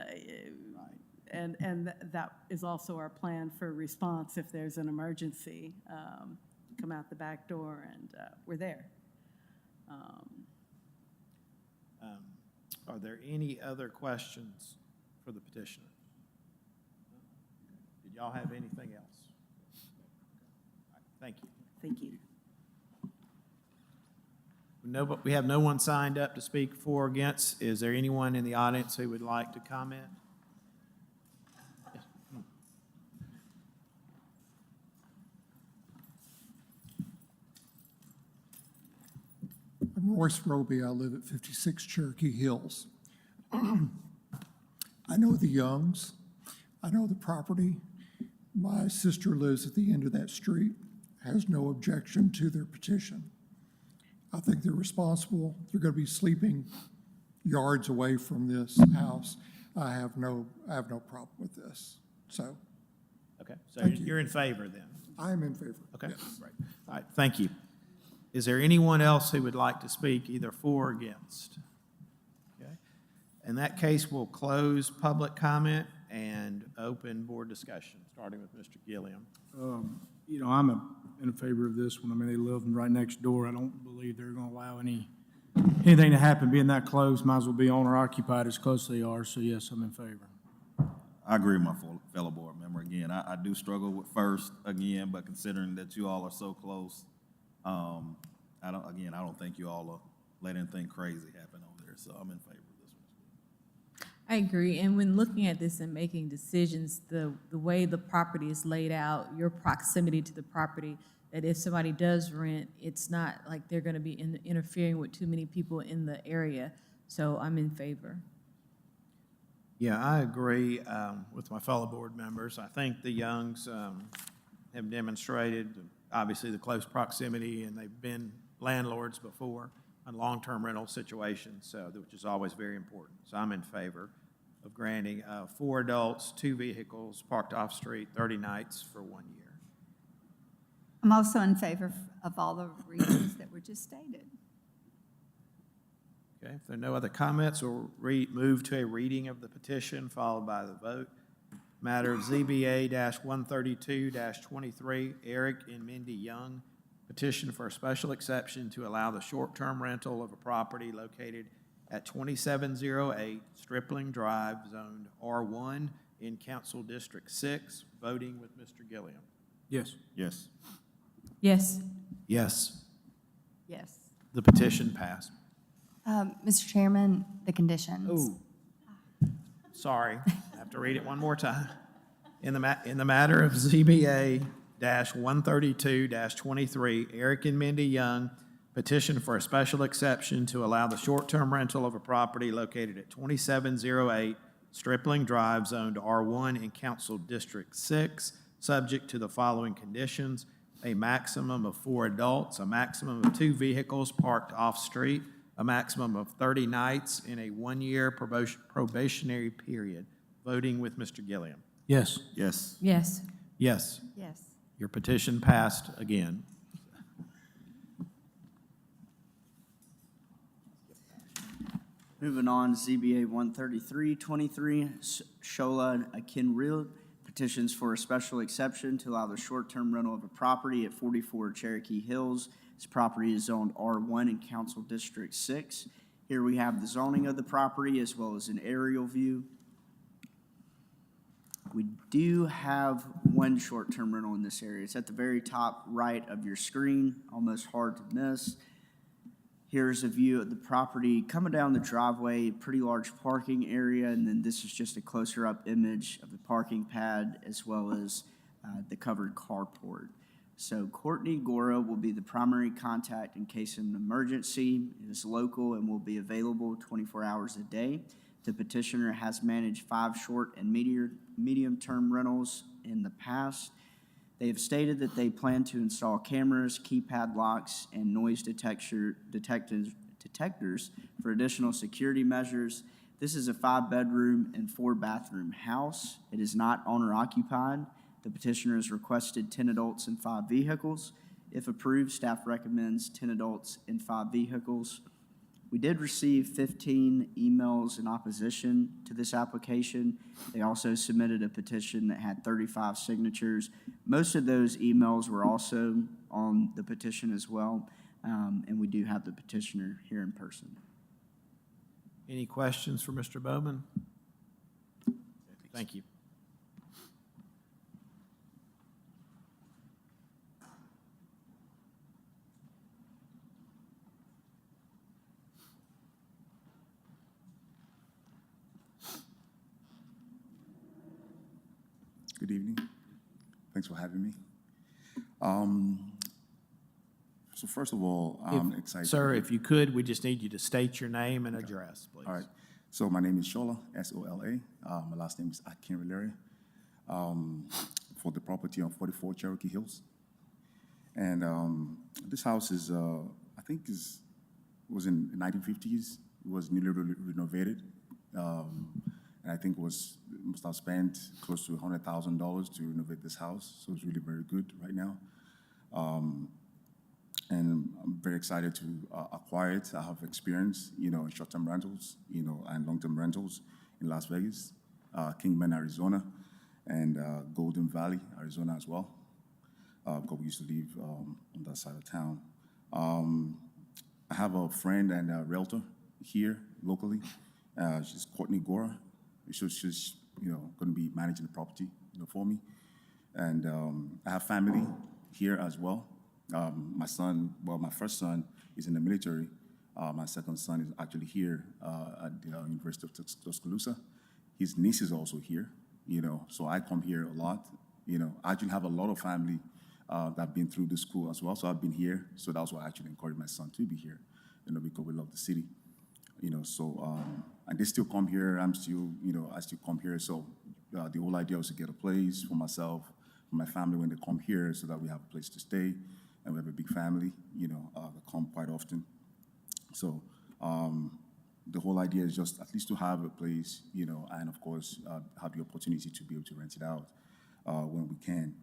that is also our plan for response if there's an emergency. Come out the back door, and we're there. Are there any other questions for the petitioner? Did y'all have anything else? All right, thank you. Thank you. We have no one signed up to speak for or against. Is there anyone in the audience who would like to comment? Yes. I'm Royce Roby. I live at 56 Cherokee Hills. I know the Youngs. I know the property. My sister lives at the end of that street, has no objection to their petition. I think they're responsible. They're going to be sleeping yards away from this house. I have no problem with this. So. Okay, so Thank you. you're in favor then? I am in favor. Okay, Yes. great. All right, thank you. Is there anyone else who would like to speak either for or against? Okay. In that case, we'll close public comment and open board discussion, starting with Mr. Gilliam. I'm in favor of this one. I mean, they live right next door. I don't believe they're going to allow anything to happen. Being that close, might as well be owner occupied as close as they are. So yes, I'm in favor. I agree with my fellow board member. Again, I do struggle with first again, but considering that you all are so close, I don't think you all will let anything crazy happen over there. So I'm in favor of this one. I agree, and when looking at this and making decisions, the way the property is laid out, your proximity to the property, that if somebody does rent, it's not like they're gonna be interfering with too many people in the area, so I'm in favor. Yeah, I agree with my fellow board members. I think the Youngs have demonstrated, obviously, the close proximity, and they've been landlords before on long-term rental situations, so which is always very important. So I'm in favor of granting 4 adults, 2 vehicles parked off-street, 30 nights for 1 year. I'm also in favor of all the reasons that were just stated. Okay, if there are no other comments, we'll move to a reading of the petition followed by the vote. Matter of ZBA-132-23, Eric and Mindy Young, petition for a special exception to allow the short-term rental of a property located at 2708 Stripling Drive, zoned R1 in Council District 6. Voting with Mr. Gilliam. Yes. Yes. Yes. Yes. Yes. The petition passed. Mr. Chairman, the conditions. Oh, sorry, I have to read it one more time. In the matter of ZBA-132-23, Eric and Mindy Young petition for a special exception to allow the short-term rental of a property located at 2708 Stripling Drive, zoned R1 in Council District 6, subject to the following conditions: a maximum of 4 adults, a maximum of 2 vehicles parked off-street, a maximum of 30 nights in a 1-year probationary period. Voting with Mr. Gilliam. Yes. Yes. Yes. Yes. Yes. Your petition passed again. Moving on, ZBA 133-23, Shola Akinreal, petitions for a special exception to allow the short-term rental of a property at 44 Cherokee Hills. This property is zoned R1 in Council District 6. Here we have the zoning of the property as well as an aerial view. We do have one short-term rental in this area. It's at the very top right of your screen, almost hard to miss. Here's a view of the property coming down the driveway, pretty large parking area, and then this is just a closer-up image of the parking pad as well as the covered carport. So Courtney Gora will be the primary contact in case of an emergency. It is local and will be available 24 hours a day. The petitioner has managed 5 short and medium-term rentals in the past. They have stated that they plan to install cameras, keypad locks, and noise detectors for additional security measures. This is a 5-bedroom and 4-bathroom house. It is not owner-occupied. The petitioner has requested 10 adults and 5 vehicles. If approved, staff recommends 10 adults and 5 vehicles. We did receive 15 emails in opposition to this application. They also submitted a petition that had 35 signatures. Most of those emails were also on the petition as well, and we do have the petitioner here in person. Any questions for Mr. Bowman? Thank you. Good evening. Thanks for having me. So first of all, I'm excited. Sir, if you could, we just need you to state your name and address, please. All right. So my name is Shola, S-O-L-A. My last name is Akinrelere, for the property on 44 Cherokee Hills. And this house is, I think, was in the 1950s. It was newly renovated. And I think must have spent close to $100,000 to renovate this house. So it's really very good right now. And I'm very excited to acquire it. I have experience, in short-term rentals, and long-term rentals in Las Vegas, Kingman, Arizona, and Golden Valley, Arizona as well. Because we used to live on that side of town. I have a friend and a realtor here locally. She's Courtney Gora. She's going to be managing the property, for me. And I have family here as well. My first son is in the military. My second son is actually here at the University of Tuscaloosa. His niece is also here, so I come here a lot. I actually have a lot of family that have been through the school as well, so I've been here. So that's why I actually encouraged my son to be here, because we love the city. And they still come here. I still come here. So the whole idea was to get a place for myself, for my family when they come here, so that we have a place to stay, and we have a big family, that come quite often. So the whole idea is just at least to have a place, and of course have the opportunity to be able to rent it out when we can.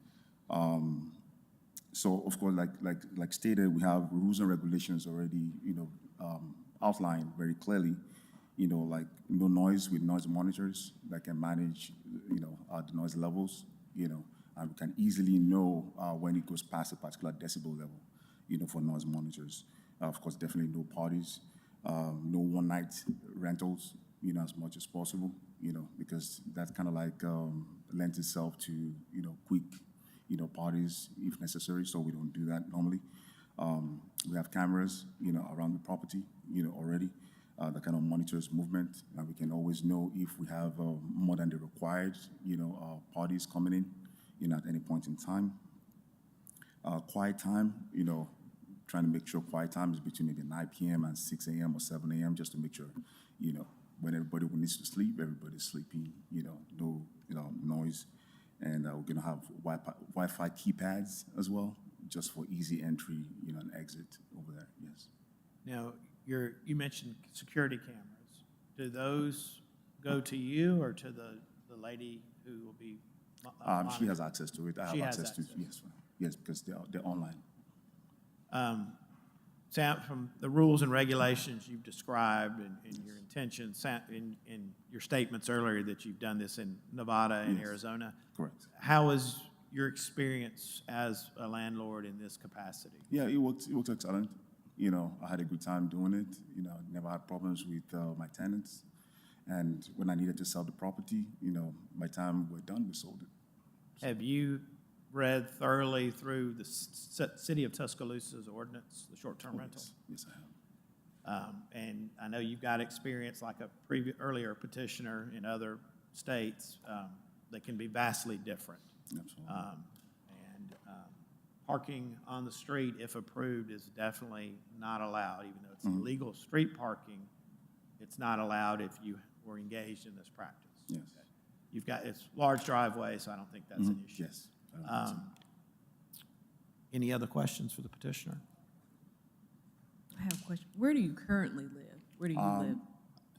So of course, like stated, we have rules and regulations already, outlined very clearly, like no noise with noise monitors that can manage, the noise levels, and we can easily know when it goes past a particular decibel level, for noise monitors. Of course, definitely no parties, no one-night rentals, as much as possible, because that kind of like lends itself to, quick, parties if necessary, so we don't do that normally. We have cameras, around the property, already, that kind of monitors movement, and we can always know if we have more than the required, parties coming in, at any point in time. Quiet time, trying to make sure quiet time is between maybe 9 p.m. and 6 a.m. or 7 a.m. just to make sure, when everybody needs to sleep, everybody's sleeping, no, noise. And we're gonna have Wi-Fi keypads as well, just for easy entry, and exit over there, yes. Now, you mentioned security cameras. Do those go to you or to the lady who will be She has access to it. I have access to it, yes, because they're online. Sam, from the rules and regulations you've described and your intentions, in your statements earlier that you've done this in Nevada and Arizona. Correct. How was your experience as a landlord in this capacity? Yeah, it worked excellent. You know, I had a good time doing it. You know, never had problems with my tenants. And when I needed to sell the property, you know, my time were done, we sold it. Have you read thoroughly through the City of Tuscaloosa's ordinance, the short-term rental? Yes, I have. And I know you've got experience like a earlier petitioner in other states that can be vastly different. Absolutely. Parking on the street, if approved, is definitely not allowed, even though it's illegal street parking. It's not allowed if you were engaged in this practice. Yes. Okay. You've got, it's large driveway, so I don't think that's an issue. Yes. I don't think so. Any other questions for the petitioner? I have a question. Where do you currently live? Where do you live?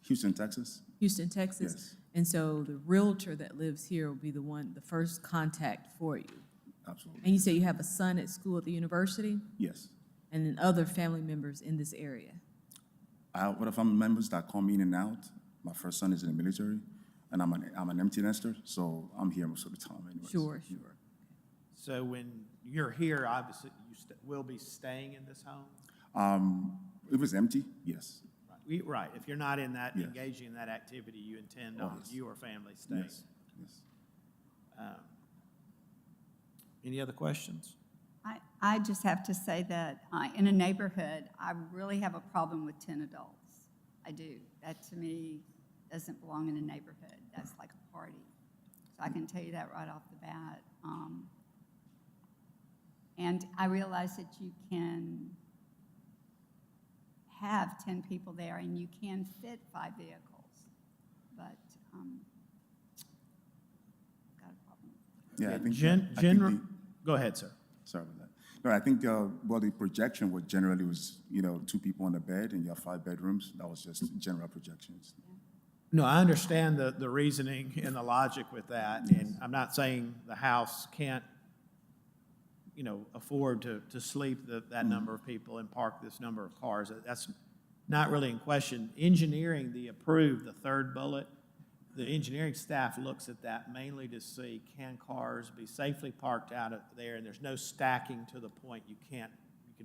Houston, Texas? Houston, Texas? Yes. And so the realtor that lives here will be the first contact for you? Absolutely. And you say you have a son at school at the university? Yes. And then other family members in this area? What if family members that come in and out? My first son is in the military, and I'm an empty nester, so I'm here most of the time anyways. Sure. So when you're here, obviously, you will be staying in this home? If it's empty, yes. Right. If you're not in that, Yes. engaging in that activity, you intend Oh, on yes. you or family staying. Yes. Yes. Any other questions? I just have to say that in a neighborhood, I really have a problem with 10 adults. I do. That, to me, doesn't belong in a neighborhood. That's like a party. So I can tell you that right off the bat. And I realize that you can have 10 people there and you can fit 5 vehicles, but got a problem. Yeah, I think. General, go ahead, sir. Sorry about that. No, I think, well, the projection was generally was, you know, 2 people on the bed and you have 5 bedrooms. That was just general projections. No, I understand the reasoning and the logic with that, and I'm not saying the house can't, you know, afford to sleep that number of people and park this number of cars. That's not really in question. Engineering, the third bullet, the engineering staff looks at that mainly to see, can cars be safely parked out of there, and there's no stacking to the point you can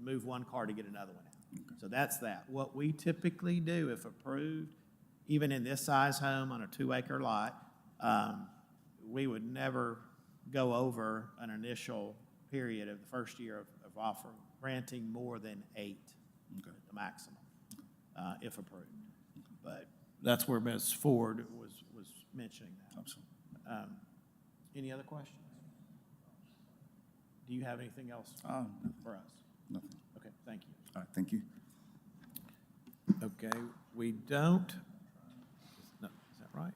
move one car to get another one out. So that's that. What we typically do, if approved, even in this size home on a 2-acre lot, we would never go over an initial period of the first year of offer, granting more than 8, the maximum, if approved. But that's where Ms. Ford was mentioning that. Absolutely. Any other questions? Do you have anything else for us? Nothing. Okay, thank you. All right, thank you. Okay, we don't. No, is that right?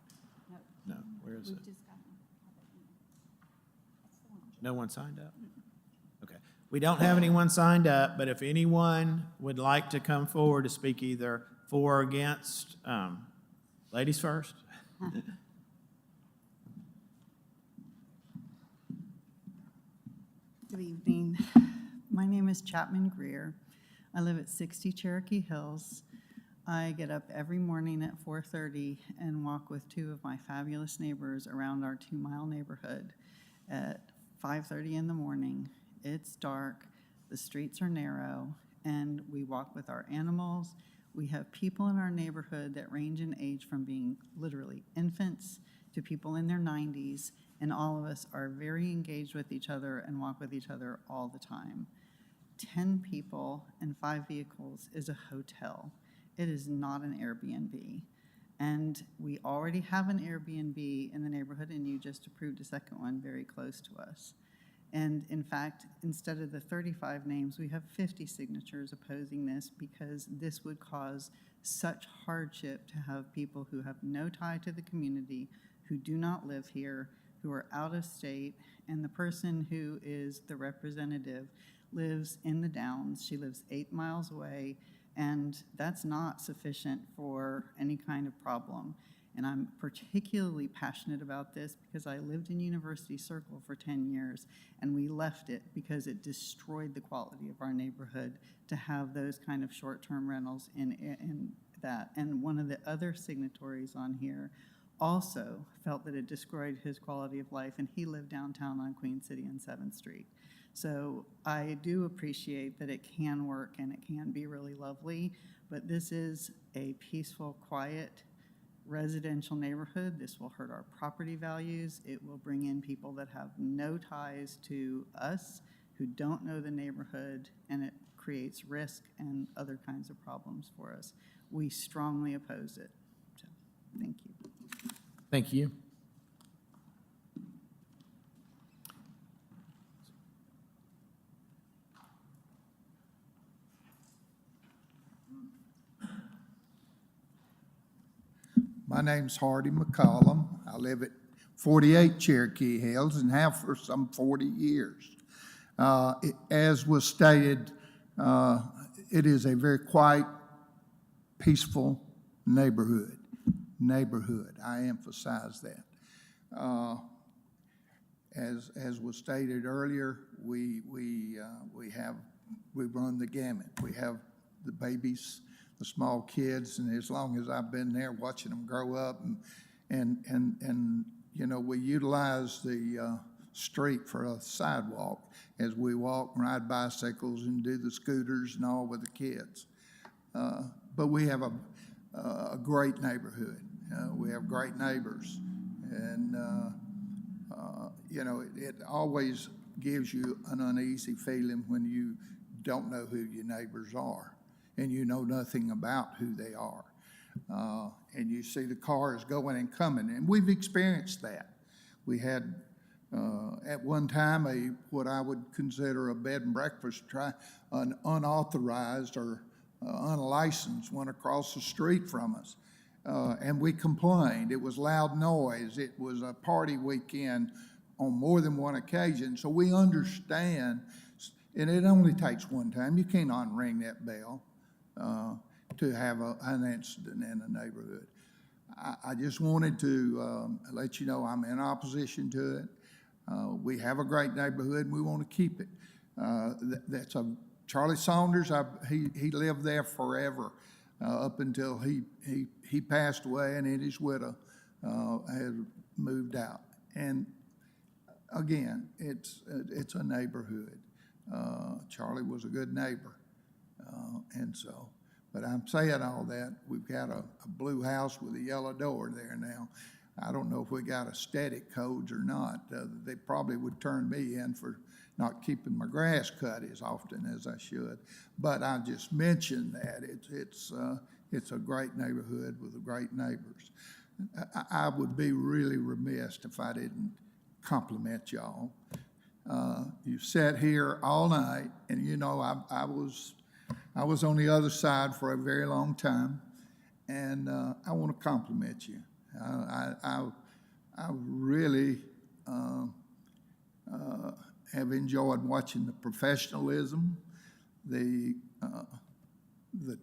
No. No, where is it? We've just got one. That's the one. No one signed up? Okay. We don't have anyone signed up, but if anyone would like to come forward to speak either for or against, ladies first. Good evening. My name is Chapman Greer. I live at 60 Cherokee Hills. I get up every morning at 4:30 and walk with 2 of my fabulous neighbors around our 2-mile neighborhood at 5:30 in the morning. It's dark, the streets are narrow, and we walk with our animals. We have people in our neighborhood that range in age from being literally infants to people in their 90s, and all of us are very engaged with each other and walk with each other all the time. 10 people and 5 vehicles is a hotel. It is not an Airbnb. And we already have an Airbnb in the neighborhood, and you just approved a second one very close to us. And in fact, instead of the 35 names, we have 50 signatures opposing this because this would cause such hardship to have people who have no tie to the community, who do not live here, who are out of state, and the person who is the representative lives in the Downs. She lives 8 miles away, and that's not sufficient for any kind of problem. And I'm particularly passionate about this because I lived in University Circle for 10 years, and we left it because it destroyed the quality of our neighborhood to have those kind of short-term rentals in that. And one of the other signatories on here also felt that it destroyed his quality of life, and he lived downtown on Queen City and 7th Street. So I do appreciate that it can work and it can be really lovely, but this is a peaceful, quiet residential neighborhood. This will hurt our property values. It will bring in people that have no ties to us, who don't know the neighborhood, and it creates risk and other kinds of problems for us. We strongly oppose it. So, thank you. Thank you. My name's Hardy McCollum. I live at 48 Cherokee Hills and have for some 40 years. As was stated, it is a very quiet, peaceful neighborhood. I emphasize that. As was stated earlier, we run the gamut. We have the babies, the small kids, and as long as I've been there watching them grow up, and you know, we utilize the street for a sidewalk as we walk and ride bicycles and do the scooters and all with the kids. But we have a great neighborhood. We have great neighbors, and you know, it always gives you an uneasy feeling when you don't know who your neighbors are and you know nothing about who they are. And you see the cars going and coming, and we've experienced that. We had, at one time, what I would consider a bed and breakfast, an unauthorized or unlicensed one across the street from us. And we complained. It was loud noise. It was a party weekend on more than one occasion. So we understand, and it only takes one time. You can't unring that bell to have an incident in a neighborhood. I just wanted to let you know I'm in opposition to it. We have a great neighborhood, and we want to keep it. Charlie Saunders, he lived there forever up until he passed away, and his widow had moved out. And again, it's a neighborhood. Charlie was a good neighbor, and so. But I'm saying all that, we've got a blue house with a yellow door there now. I don't know if we got aesthetic codes or not. They probably would turn me in for not keeping my grass cut as often as I should. But I just mentioned that it's a great neighborhood with great neighbors. I would be really remiss if I didn't compliment y'all. You sat here all night, and you know I was on the other side for a very long time, and I want to compliment you. I really have enjoyed watching the professionalism, the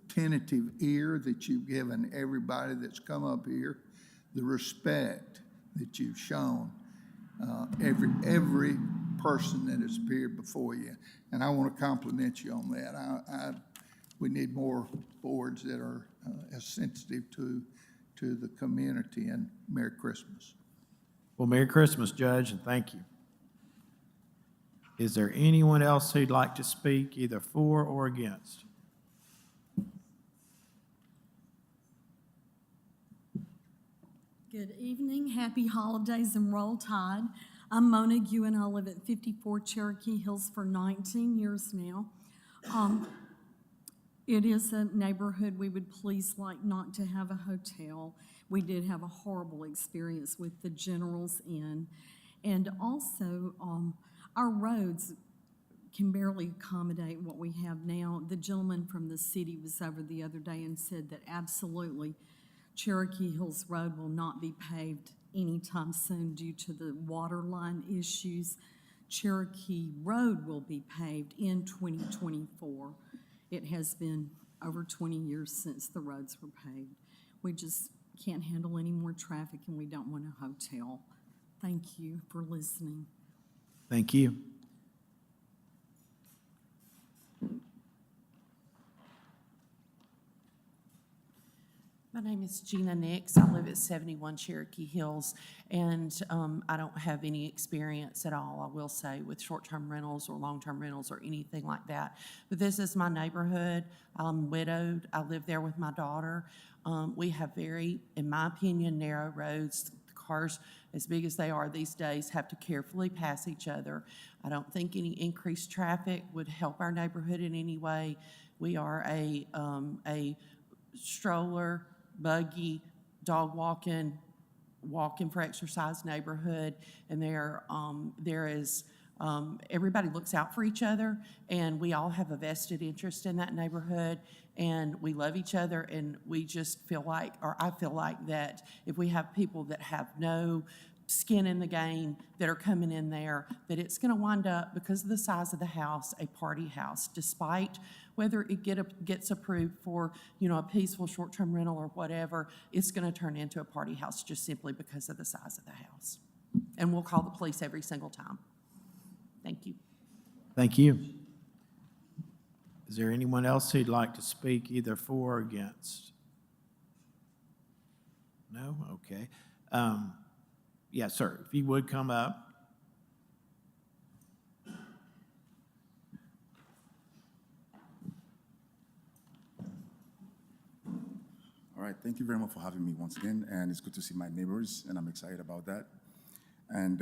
tentative ear that you've given everybody that's come up here, the respect that you've shown every person that has appeared before you, and I want to compliment you on that. We need more boards that are as sensitive to the community, and Merry Christmas. Well, Merry Christmas, Judge, and thank you. Is there anyone else who'd like to speak either for or against? Good evening, happy holidays, and roll tide. I'm Mona Gue, and I live at 54 Cherokee Hills for 19 years now. It is a neighborhood we would please like not to have a hotel. We did have a horrible experience with the General's Inn. And also, our roads can barely accommodate what we have now. The gentleman from the city was over the other day and said that absolutely Cherokee Hills Road will not be paved anytime soon due to the water line issues. Cherokee Road will be paved in 2024. It has been over 20 years since the roads were paved. We just can't handle any more traffic, and we don't want a hotel. Thank you for listening. Thank you. My name is Gina Nix. I live at 71 Cherokee Hills, and I don't have any experience at all, I will say, with short-term rentals or long-term rentals or anything like that. But this is my neighborhood. I'm widowed. I live there with my daughter. We have very, in my opinion, narrow roads. The cars, as big as they are these days, have to carefully pass each other. I don't think any increased traffic would help our neighborhood in any way. We are a stroller, buggy, dog walking for exercise neighborhood, and there is everybody looks out for each other, and we all have a vested interest in that neighborhood, and we love each other, and we just feel like, or I feel like that if we have people that have no skin in the game that are coming in there, that it's going to wind up, because of the size of the house, a party house, despite whether it gets approved for, a peaceful short-term rental or whatever. It's going to turn into a party house just simply because of the size of the house. And we'll call the police every single time. Thank you. Thank you. Is there anyone else who'd like to speak either for or against? No? Okay. Yes, sir. If you would come up. All right, thank you very much for having me once again, and it's good to see my neighbors, and I'm excited about that. And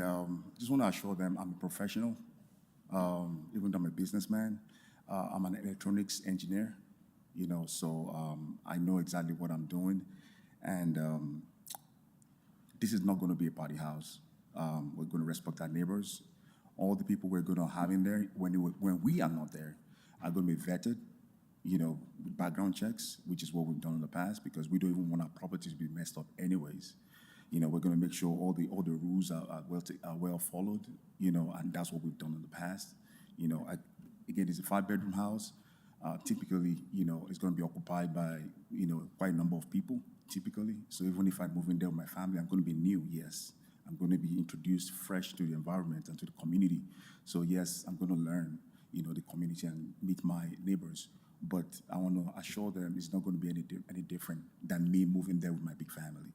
just want to assure them I'm a professional, even though I'm a businessman. I'm an electronics engineer, so I know exactly what I'm doing, and this is not going to be a party house. We're going to respect our neighbors. All the people we're going to have in there, when we are not there, are going to be vetted, with background checks, which is what we've done in the past, because we don't even want our properties to be messed up anyways. We're going to make sure all the rules are well followed, and that's what we've done in the past. Again, it's a 5-bedroom house. Typically, it's going to be occupied by, quite a number of people, typically. So even if I move in there with my family, I'm going to be new, yes. I'm going to be introduced fresh to the environment and to the community. So yes, I'm going to learn, the community and meet my neighbors. But I want to assure them it's not going to be any different than me moving there with my big family.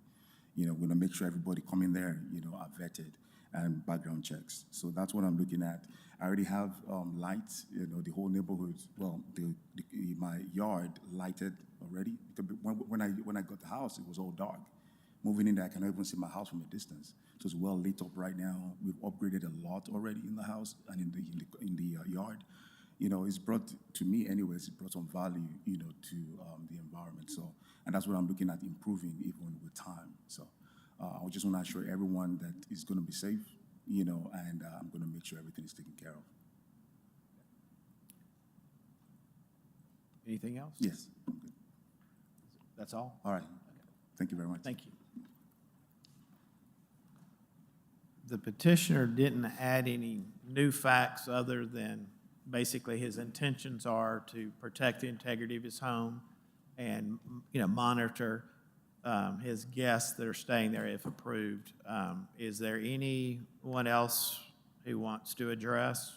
We're going to make sure everybody coming there, are vetted and background checks. So that's what I'm looking at. I already have lights, the whole neighborhood, well, my yard lighted already. When I got the house, it was all dark. Moving in there, I cannot even see my house from a distance. So it's well lit up right now. We've upgraded a lot already in the house and in the yard. It's brought, to me anyways, it brought some value, to the environment. So, and that's what I'm looking at improving even with time. So I just want to assure everyone that it's going to be safe, and I'm going to make sure everything is taken care of. Anything else? Yes. That's all? All right. Thank you very much. Thank you. The petitioner didn't add any new facts other than basically his intentions are to protect the integrity of his home and, monitor his guests that are staying there if approved. Is there anyone else who wants to address?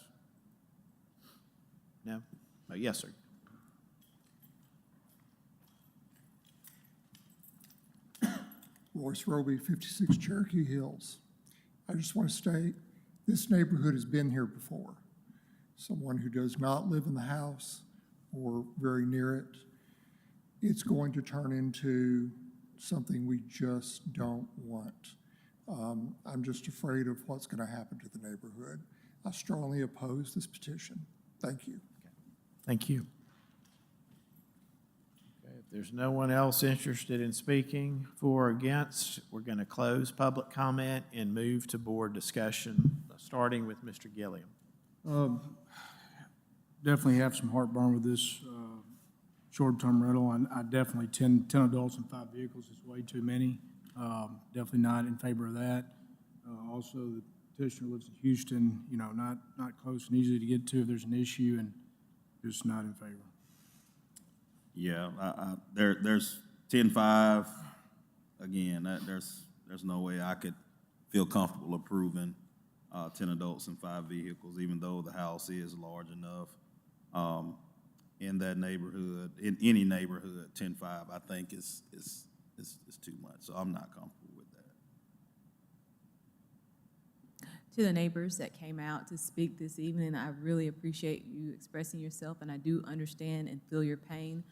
No? Oh, yes, sir. Royce Roby, 56 Cherokee Hills. I just want to state, this neighborhood has been here before. Someone who does not live in the house or very near it, it's going to turn into something we just don't want. I'm just afraid of what's going to happen to the neighborhood. I strongly oppose this petition. Thank you. Thank you. Okay, if there's no one else interested in speaking for or against, we're going to close public comment and move to board discussion, starting with Mr. Gilliam. Definitely have some heartburn with this short-term rental. I definitely, 10 adults and 5 vehicles is way too many. Definitely not in favor of that. Also, the petitioner lives in Houston, not close and easy to get to if there's an issue, and just not in favor. Yeah, there's 10-5. Again, there's no way I could feel comfortable approving 10 adults and 5 vehicles, even though the house is large enough. In that neighborhood, in any neighborhood, 10-5, I think is is too much, so I'm not comfortable with that. To the neighbors that came out to speak this evening, I really appreciate you expressing yourself, and I do understand and feel your pain.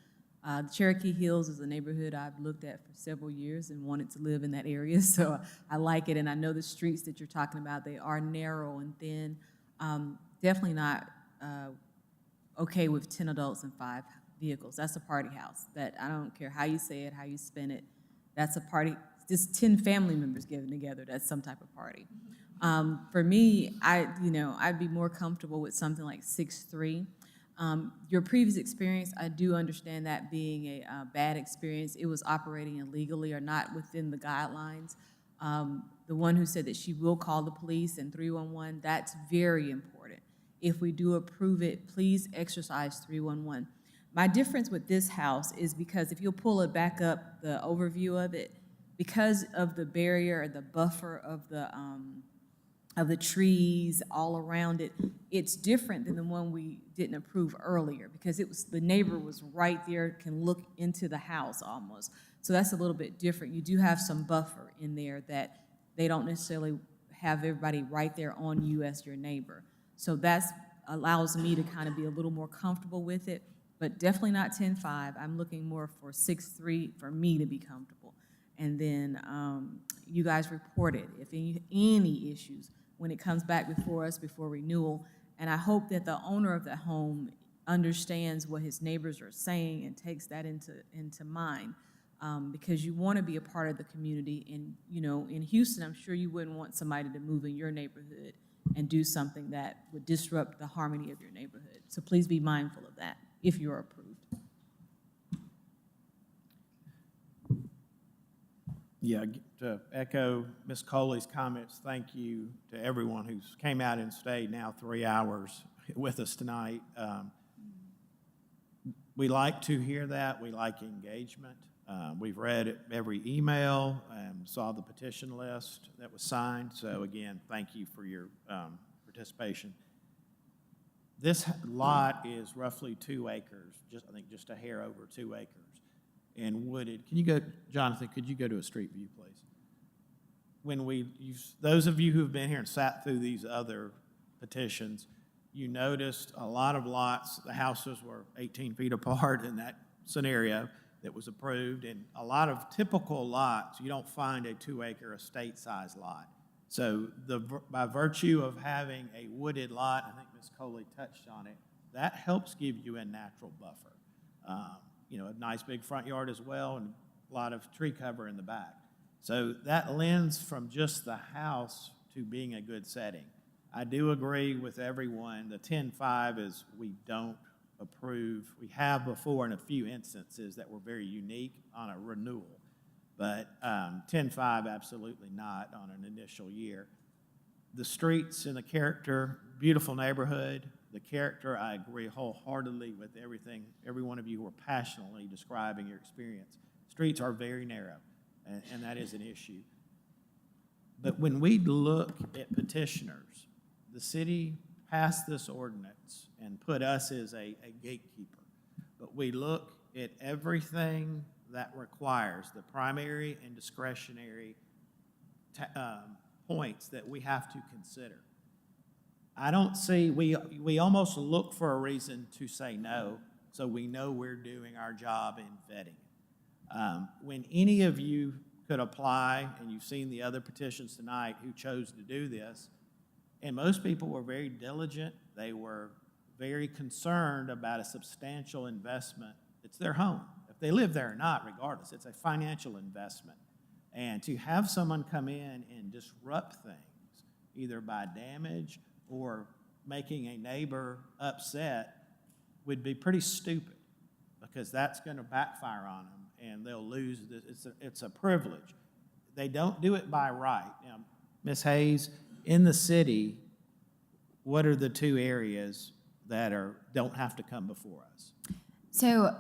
Cherokee Hills is a neighborhood I've looked at for several years and wanted to live in that area, so I like it, and I know the streets that you're talking about, they are narrow and thin. Definitely not okay with 10 adults and 5 vehicles. That's a party house. That, I don't care how you say it, how you spin it, that's a party. Just 10 family members getting together, that's some type of party. For me, I'd be more comfortable with something like 6'3". Your previous experience, I do understand that being a bad experience. It was operating illegally or not within the guidelines. The one who said that she will call the police and 311, that's very important. If we do approve it, please exercise 311. My difference with this house is because if you'll pull it back up, the overview of it, because of the barrier or the buffer of the trees all around it, it's different than the one we didn't approve earlier because it was, the neighbor was right there, can look into the house almost. So that's a little bit different. You do have some buffer in there that they don't necessarily have everybody right there on you as your neighbor. So that's allows me to kind of be a little more comfortable with it, but definitely not 10-5. I'm looking more for 6'3" for me to be comfortable. And then you guys report it if any issues when it comes back before us before renewal. And I hope that the owner of the home understands what his neighbors are saying and takes that into mind, because you want to be a part of the community. And in Houston, I'm sure you wouldn't want somebody to move in your neighborhood and do something that would disrupt the harmony of your neighborhood. So please be mindful of that if you're approved. Yeah, to echo Ms. Coley's comments, thank you to everyone who's came out and stayed now 3 hours with us tonight. We like to hear that. We like engagement. We've read every email and saw the petition list that was signed. So again, thank you for your participation. This lot is roughly 2 acres, I think just a hair over 2 acres. And wooded. Can you go, Jonathan, could you go to a street view, please? Those of you who've been here and sat through these other petitions, you noticed a lot of lots, the houses were 18 feet apart in that scenario that was approved, and a lot of typical lots, you don't find a 2-acre estate-size lot. So by virtue of having a wooded lot, I think Ms. Coley touched on it, that helps give you a natural buffer. A nice big front yard as well, and a lot of tree cover in the back. So that lends from just the house to being a good setting. I do agree with everyone. The 10-5 is we don't approve. We have before in a few instances that were very unique on a renewal, but 10-5 absolutely not on an initial year. The streets and the character, beautiful neighborhood. The character, I agree wholeheartedly with everything, every one of you who are passionately describing your experience. Streets are very narrow, and that is an issue. But when we look at petitioners, the city passed this ordinance and put us as a gatekeeper. But we look at everything that requires the primary and discretionary points that we have to consider. I don't see, we almost look for a reason to say no, so we know we're doing our job in vetting. When any of you could apply, and you've seen the other petitions tonight who chose to do this, and most people were very diligent, they were very concerned about a substantial investment. It's their home. If they live there or not, regardless, it's a financial investment. And to have someone come in and disrupt things, either by damage or making a neighbor upset, would be pretty stupid, because that's going to backfire on them and they'll lose this. It's a privilege. They don't do it by right. Now, Ms. Hayes, in the city, what are the 2 areas that don't have to come before us? So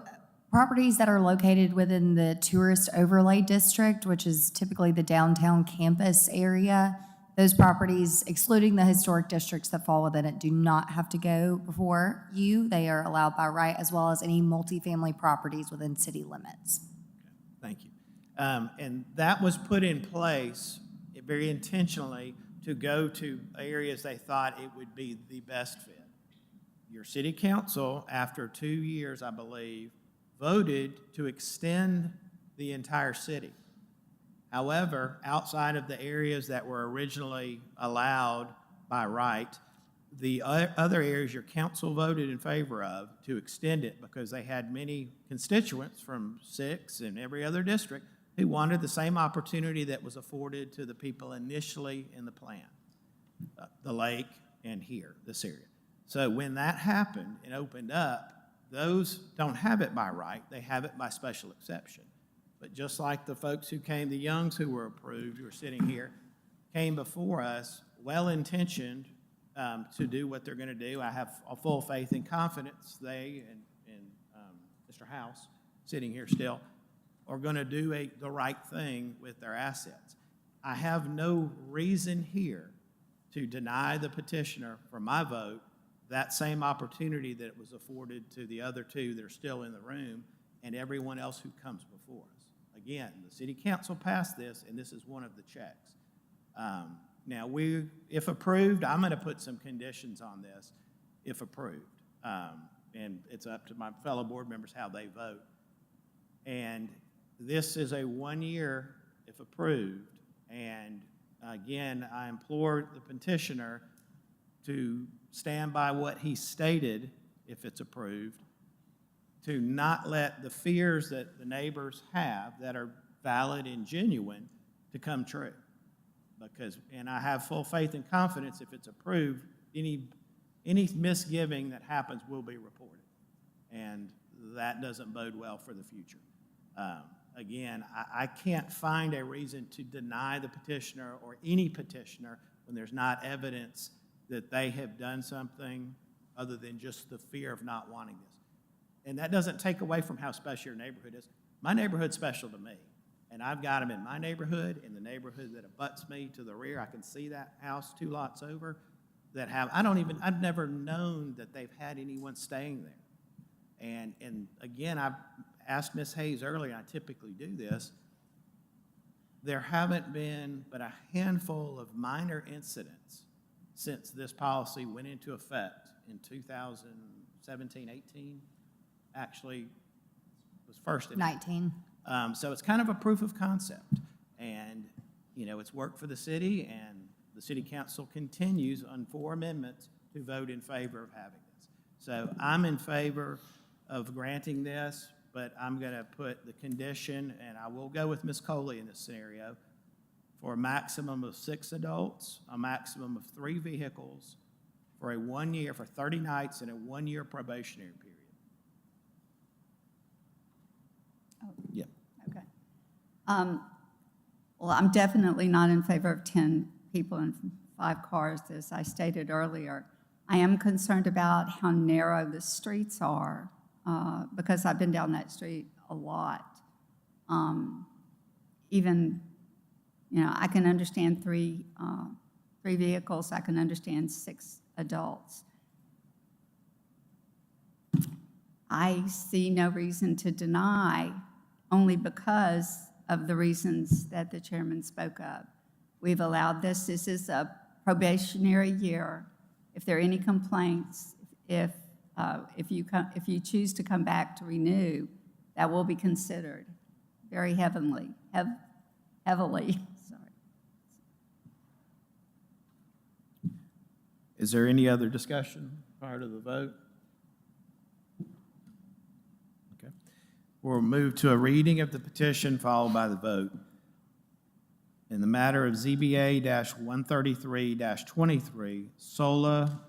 properties that are located within the tourist overlay district, which is typically the downtown campus area, those properties, excluding the historic districts that fall within it, do not have to go before you. They are allowed by right, as well as any multifamily properties within city limits. Okay, thank you. And that was put in place very intentionally to go to areas they thought it would be the best fit. Your city council, after 2 years, I believe, voted to extend the entire city. However, outside of the areas that were originally allowed by right, the other areas your council voted in favor of to extend it because they had many constituents from 6 and every other district who wanted the same opportunity that was afforded to the people initially in the plan, the lake and here, this area. So when that happened and opened up, those don't have it by right, they have it by special exception. But just like the folks who came, the Youngs who were approved, who are sitting here, came before us, well-intentioned to do what they're going to do. I have a full faith and confidence they and Mr. House, sitting here still, are going to do the right thing with their assets. I have no reason here to deny the petitioner, for my vote, that same opportunity that was afforded to the other two that are still in the room and everyone else who comes before us. Again, the city council passed this, and this is one of the checks. Now, if approved, I'm going to put some conditions on this, if approved. And it's up to my fellow board members how they vote. And this is a 1 year, if approved. And again, I implore the petitioner to stand by what he stated, if it's approved, to not let the fears that the neighbors have that are valid and genuine to come true. And I have full faith and confidence if it's approved, any misgiving that happens will be reported. And that doesn't bode well for the future. Again, I can't find a reason to deny the petitioner or any petitioner when there's not evidence that they have done something other than just the fear of not wanting this. And that doesn't take away from how special your neighborhood is. My neighborhood's special to me. And I've got them in my neighborhood, in the neighborhood that abuts me to the rear. I can see that house 2 lots over that have, I've never known that they've had anyone staying there. And again, I asked Ms. Hayes earlier, I typically do this, there haven't been but a handful of minor incidents since this policy went into effect in 2017, 18, actually was first in 19. So it's kind of a proof of concept. And, it's worked for the city, and the city council continues on 4 amendments to vote in favor of having this. So I'm in favor of granting this, but I'm going to put the condition, and I will go with Ms. Coley in this scenario, for a maximum of 6 adults, a maximum of 3 vehicles, for a 1 year, for 30 nights, and a 1 year probationary period. Yeah. Okay. Well, I'm definitely not in favor of 10 people and 5 cars, as I stated earlier. I am concerned about how narrow the streets are, because I've been down that street a lot. Even, I can understand 3 vehicles, I can understand 6 adults. I see no reason to deny, only because of the reasons that the chairman spoke of. We've allowed this. This is a probationary year. If there are any complaints, if you choose to come back to renew, that will be considered very heavily. Sorry. Is there any other discussion prior to the vote? Okay. We'll move to a reading of the petition followed by the vote. In the matter of ZBA-133-23, Sola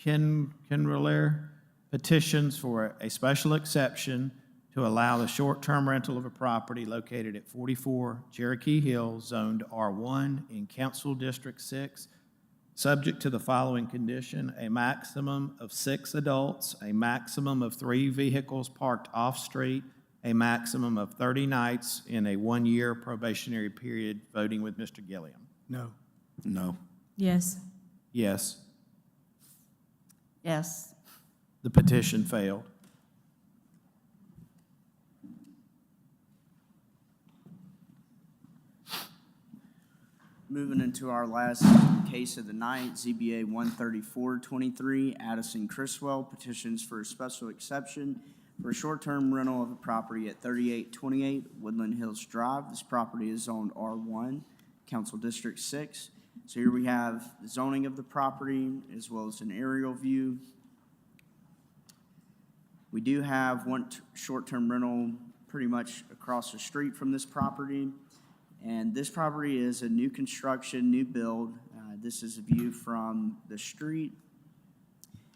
Kinroller petitions for a special exception to allow the short-term rental of a property located at 44 Cherokee Hill, zoned R1 in Council District 6, subject to the following condition: a maximum of 6 adults, a maximum of 3 vehicles parked off-street, a maximum of 30 nights in a 1 year probationary period. Voting with Mr. Gilliam. No. No. Yes. Yes. Yes. The petition failed. Moving into our last case of the night, ZBA 13423, Addison Criswell petitions for a special exception for a short-term rental of a property at 3828 Woodland Hills Drive. This property is zoned R1, Council District 6. So here we have the zoning of the property as well as an aerial view. We do have one short-term rental pretty much across the street from this property. And this property is a new construction, new build. This is a view from the street.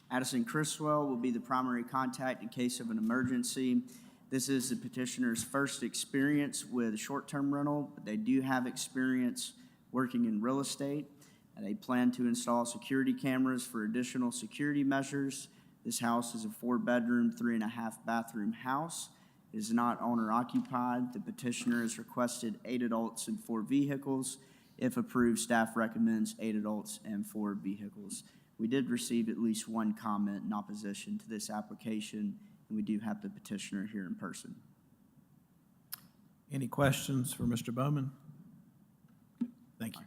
Addison Criswell will be the primary contact in case of an emergency. This is the petitioner's first experience with short-term rental, but they do have experience working in real estate. They plan to install security cameras for additional security measures. This house is a 4-bedroom, 3.5-bathroom house. It is not owner-occupied. The petitioner has requested 8 adults and 4 vehicles. If approved, staff recommends 8 adults and 4 vehicles. We did receive at least one comment in opposition to this application, and we do have the petitioner here in person. Any questions for Mr. Bowman? Thank you.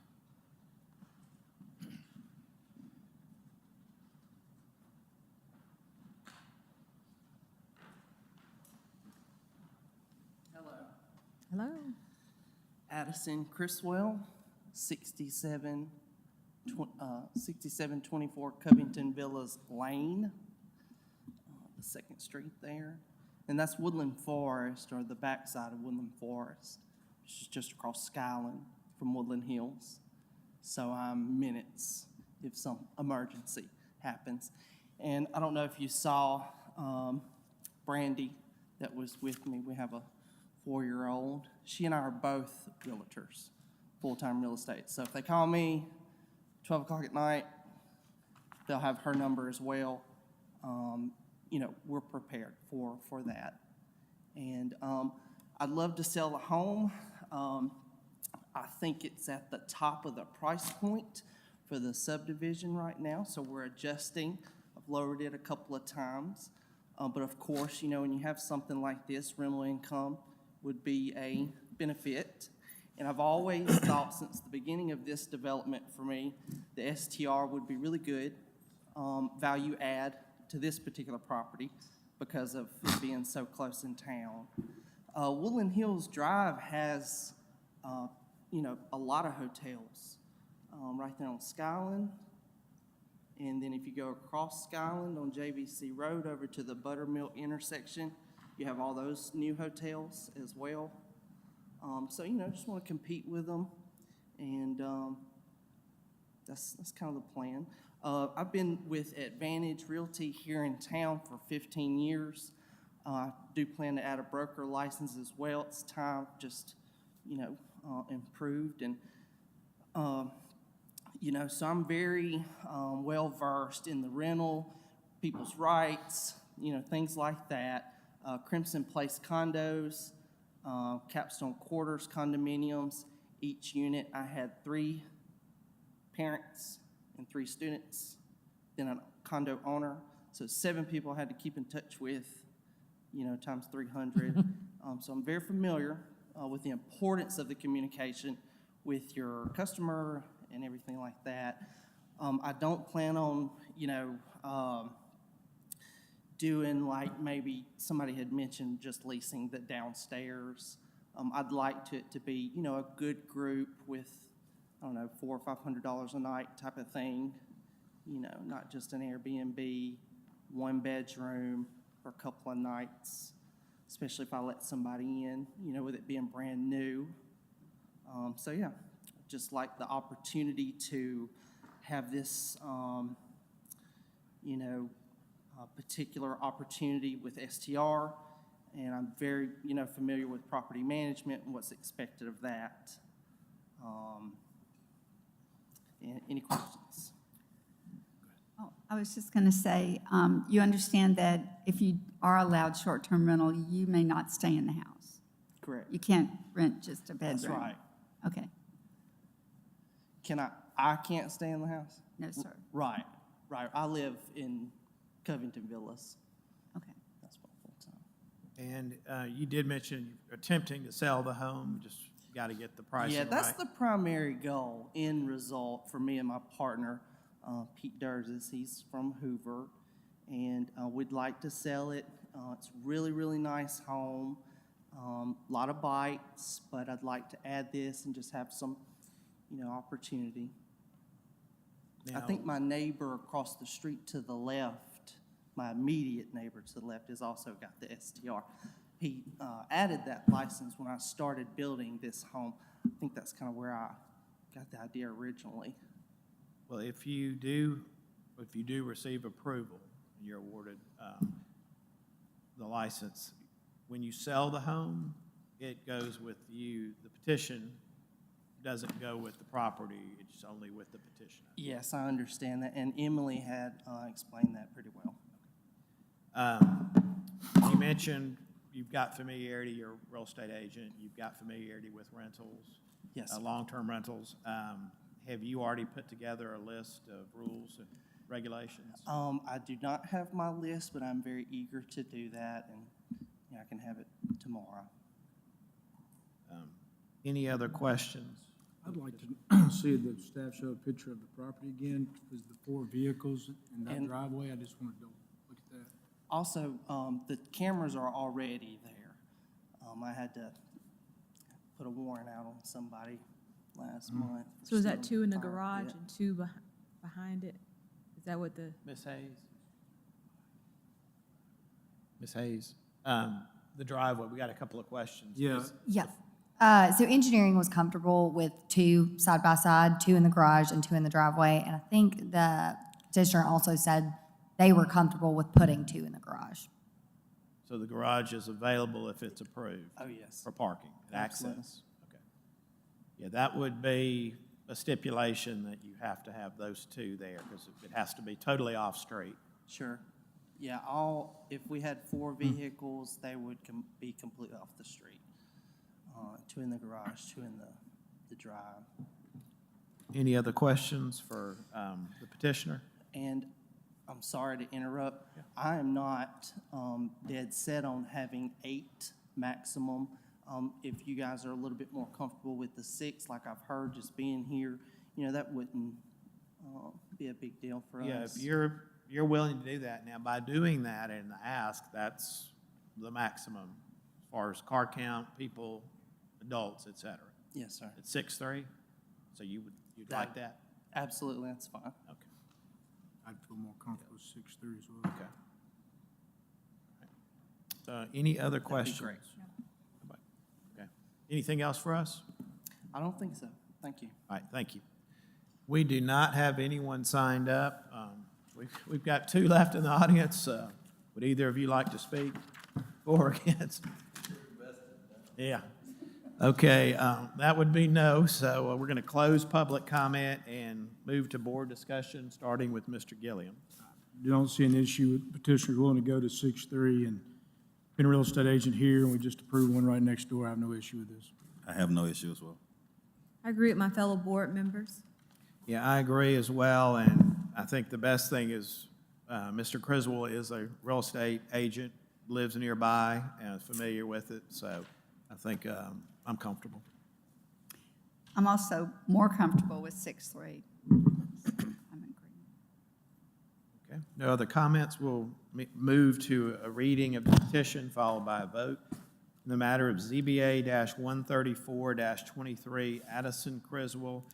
Hello. Addison Criswell, 6724 Covington Villas Lane, the 2nd Street there. And that's Woodland Forest, or the backside of Woodland Forest, which is just across Skyland from Woodland Hills. So I'm minutes if some emergency happens. And I don't know if you saw Brandy that was with me. We have a 4-year-old. She and I are both realtors, full-time real estate. So if they call me 12 o'clock at night, they'll have her number as well. We're prepared for that. And I'd love to sell the home. I think it's at the top of the price point for the subdivision right now, so we're adjusting. I've lowered it a couple of times. But of course, when you have something like this, rental income would be a benefit. And I've always thought since the beginning of this development for me, the STR would be really good value add to this particular property because of it being so close in town. Woodland Hills Drive has, a lot of hotels right there on Skyland. And then if you go across Skyland on JVC Road over to the Buttermilk intersection, you have all those new hotels as well. Just want to compete with them. And that's kind of the plan. I've been with Advantage Realty here in town for 15 years. I do plan to add a broker license as well. It's time just, improved. And, so I'm very well-versed in the rental, people's rights, things like that. Crimson Place condos, Capstone Quarters condominiums. Each unit, I had 3 parents and 3 students, then a condo owner. So 7 people I had to keep in touch with, times 300. So I'm very familiar with the importance of the communication with your customer and everything like that. I don't plan on, doing like maybe somebody had mentioned just leasing the downstairs. I'd like it to be, a good group with, $400 or $500 a night type of thing. Not just an Airbnb, 1 bedroom for a couple of nights, especially if I let somebody in, with it being brand new. Just like the opportunity to have this, particular opportunity with STR, and I'm very, familiar with property management and what's expected of that. Any questions? Oh, I was just going to say, you understand that if you are allowed short-term rental, you may not stay in the house. Correct. You can't rent just a bedroom. That's right. Okay. I can't stay in the house? No, sir. Right. I live in Covington Villas. Okay. That's my full time. And you did mention attempting to sell the home. Just got to get the pricing Yeah, right. that's the primary goal, end result for me and my partner, Pete Durzis. He's from Hoover, and we'd like to sell it. It's really, really nice home. Lot of bites, but I'd like to add this and just have some, opportunity. I think my neighbor across the street to the left, my immediate neighbor to the left, has also got the STR. He added that license when I started building this home. I think that's kind of where I got the idea originally. Well, if you do receive approval, and you're awarded the license, when you sell the home, it goes with you. The petition doesn't go with the property, it's only with the petitioner. Yes, I understand that, and Emily had explained that pretty well. You mentioned you've got familiarity, you're a real estate agent, you've got familiarity with rentals. Yes, sir. Long-term rentals. Have you already put together a list of rules and regulations? I do not have my list, but I'm very eager to do that, and I can have it tomorrow. Any other questions? I'd like to see the staff show a picture of the property again, because the 4 vehicles in that And- driveway, I just want to look at that. Also, the cameras are already there. I had to put a warrant out on somebody last month. for So is that stealing 2 in the fire garage pit. and 2 behind it? Is that what the? Ms. Hayes? Ms. Hayes, the driveway, we got a couple of questions. Yeah. Yes. So engineering was comfortable with 2 side by side, 2 in the garage and 2 in the driveway. And I think the petitioner also said they were comfortable with putting 2 in the garage. So the garage is available if it's approved? Oh, yes. For parking and Absolutely. access? Okay. Yeah, that would be a stipulation that you have to have those 2 there, because it has to be totally off-street. Sure. Yeah, if we had 4 vehicles, they would be completely off the street. 2 in the garage, 2 in the drive. Any other questions for the petitioner? And I'm sorry to interrupt. I am not dead set on having 8 maximum. If you guys are a little bit more comfortable with the 6, like I've heard just being here, that wouldn't be a big deal for Yeah, us. if you're willing to do that. Now, by doing that in the ask, that's the maximum as far as car count, people, adults, et cetera. Yes, sir. It's 6'3", so you'd like that? Absolutely, that's fine. Okay. I'd feel more comfortable with 6'3" as well. Okay. Any other That'd be questions? great. Okay. Anything else for us? I don't think so. Thank you. All right, thank you. We do not have anyone signed up. We've got 2 left in the audience. Would either of you like to speak for or against? Yeah. Okay, that would be no, so we're going to close public comment and move to board discussion, starting with Mr. Gilliam. Don't see an issue with petitioners willing to go to 6'3", and been a real estate agent here, and we just approved one right next door. I have no issue with this. I have no issue as well. I agree with my fellow board members. Yeah, I agree as well, and I think the best thing is Mr. Criswell is a real estate agent, lives nearby, and is familiar with it, so I think I'm comfortable. I'm also more comfortable with 6'3". I'm in agreement. Okay, no other comments. We'll move to a reading of the petition followed by a vote. In the matter of ZBA-134-23, Addison Criswell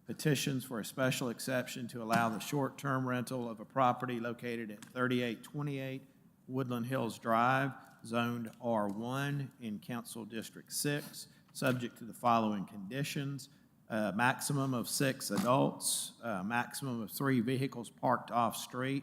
petitions for a special exception to allow the short-term rental of a property located at 3828 Woodland Hills Drive, zoned R1 in Council District 6, subject to the following conditions: maximum of 6 adults, maximum of 3 vehicles parked off-street,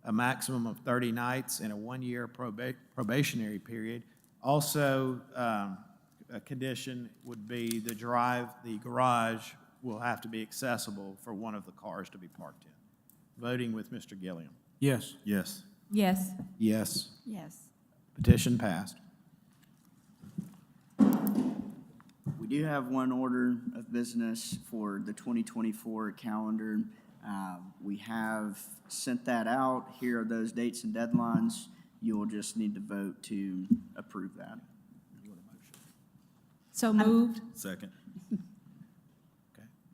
a maximum of 30 nights, and a 1-year probationary period. Also, a condition would be the garage will have to be accessible for one of the cars to be parked in. Voting with Mr. Gilliam. Yes. Yes. Yes. Yes. Yes. Petition passed. We do have one order of business for the 2024 calendar. We have sent that out. Here are those dates and deadlines. You'll just need to vote to approve that. So moved? Second.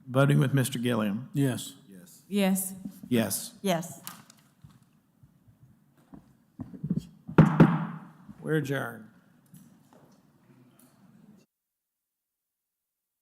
Voting with Mr. Gilliam. Yes. Yes. Yes. Yes. Yes. We're adjourned.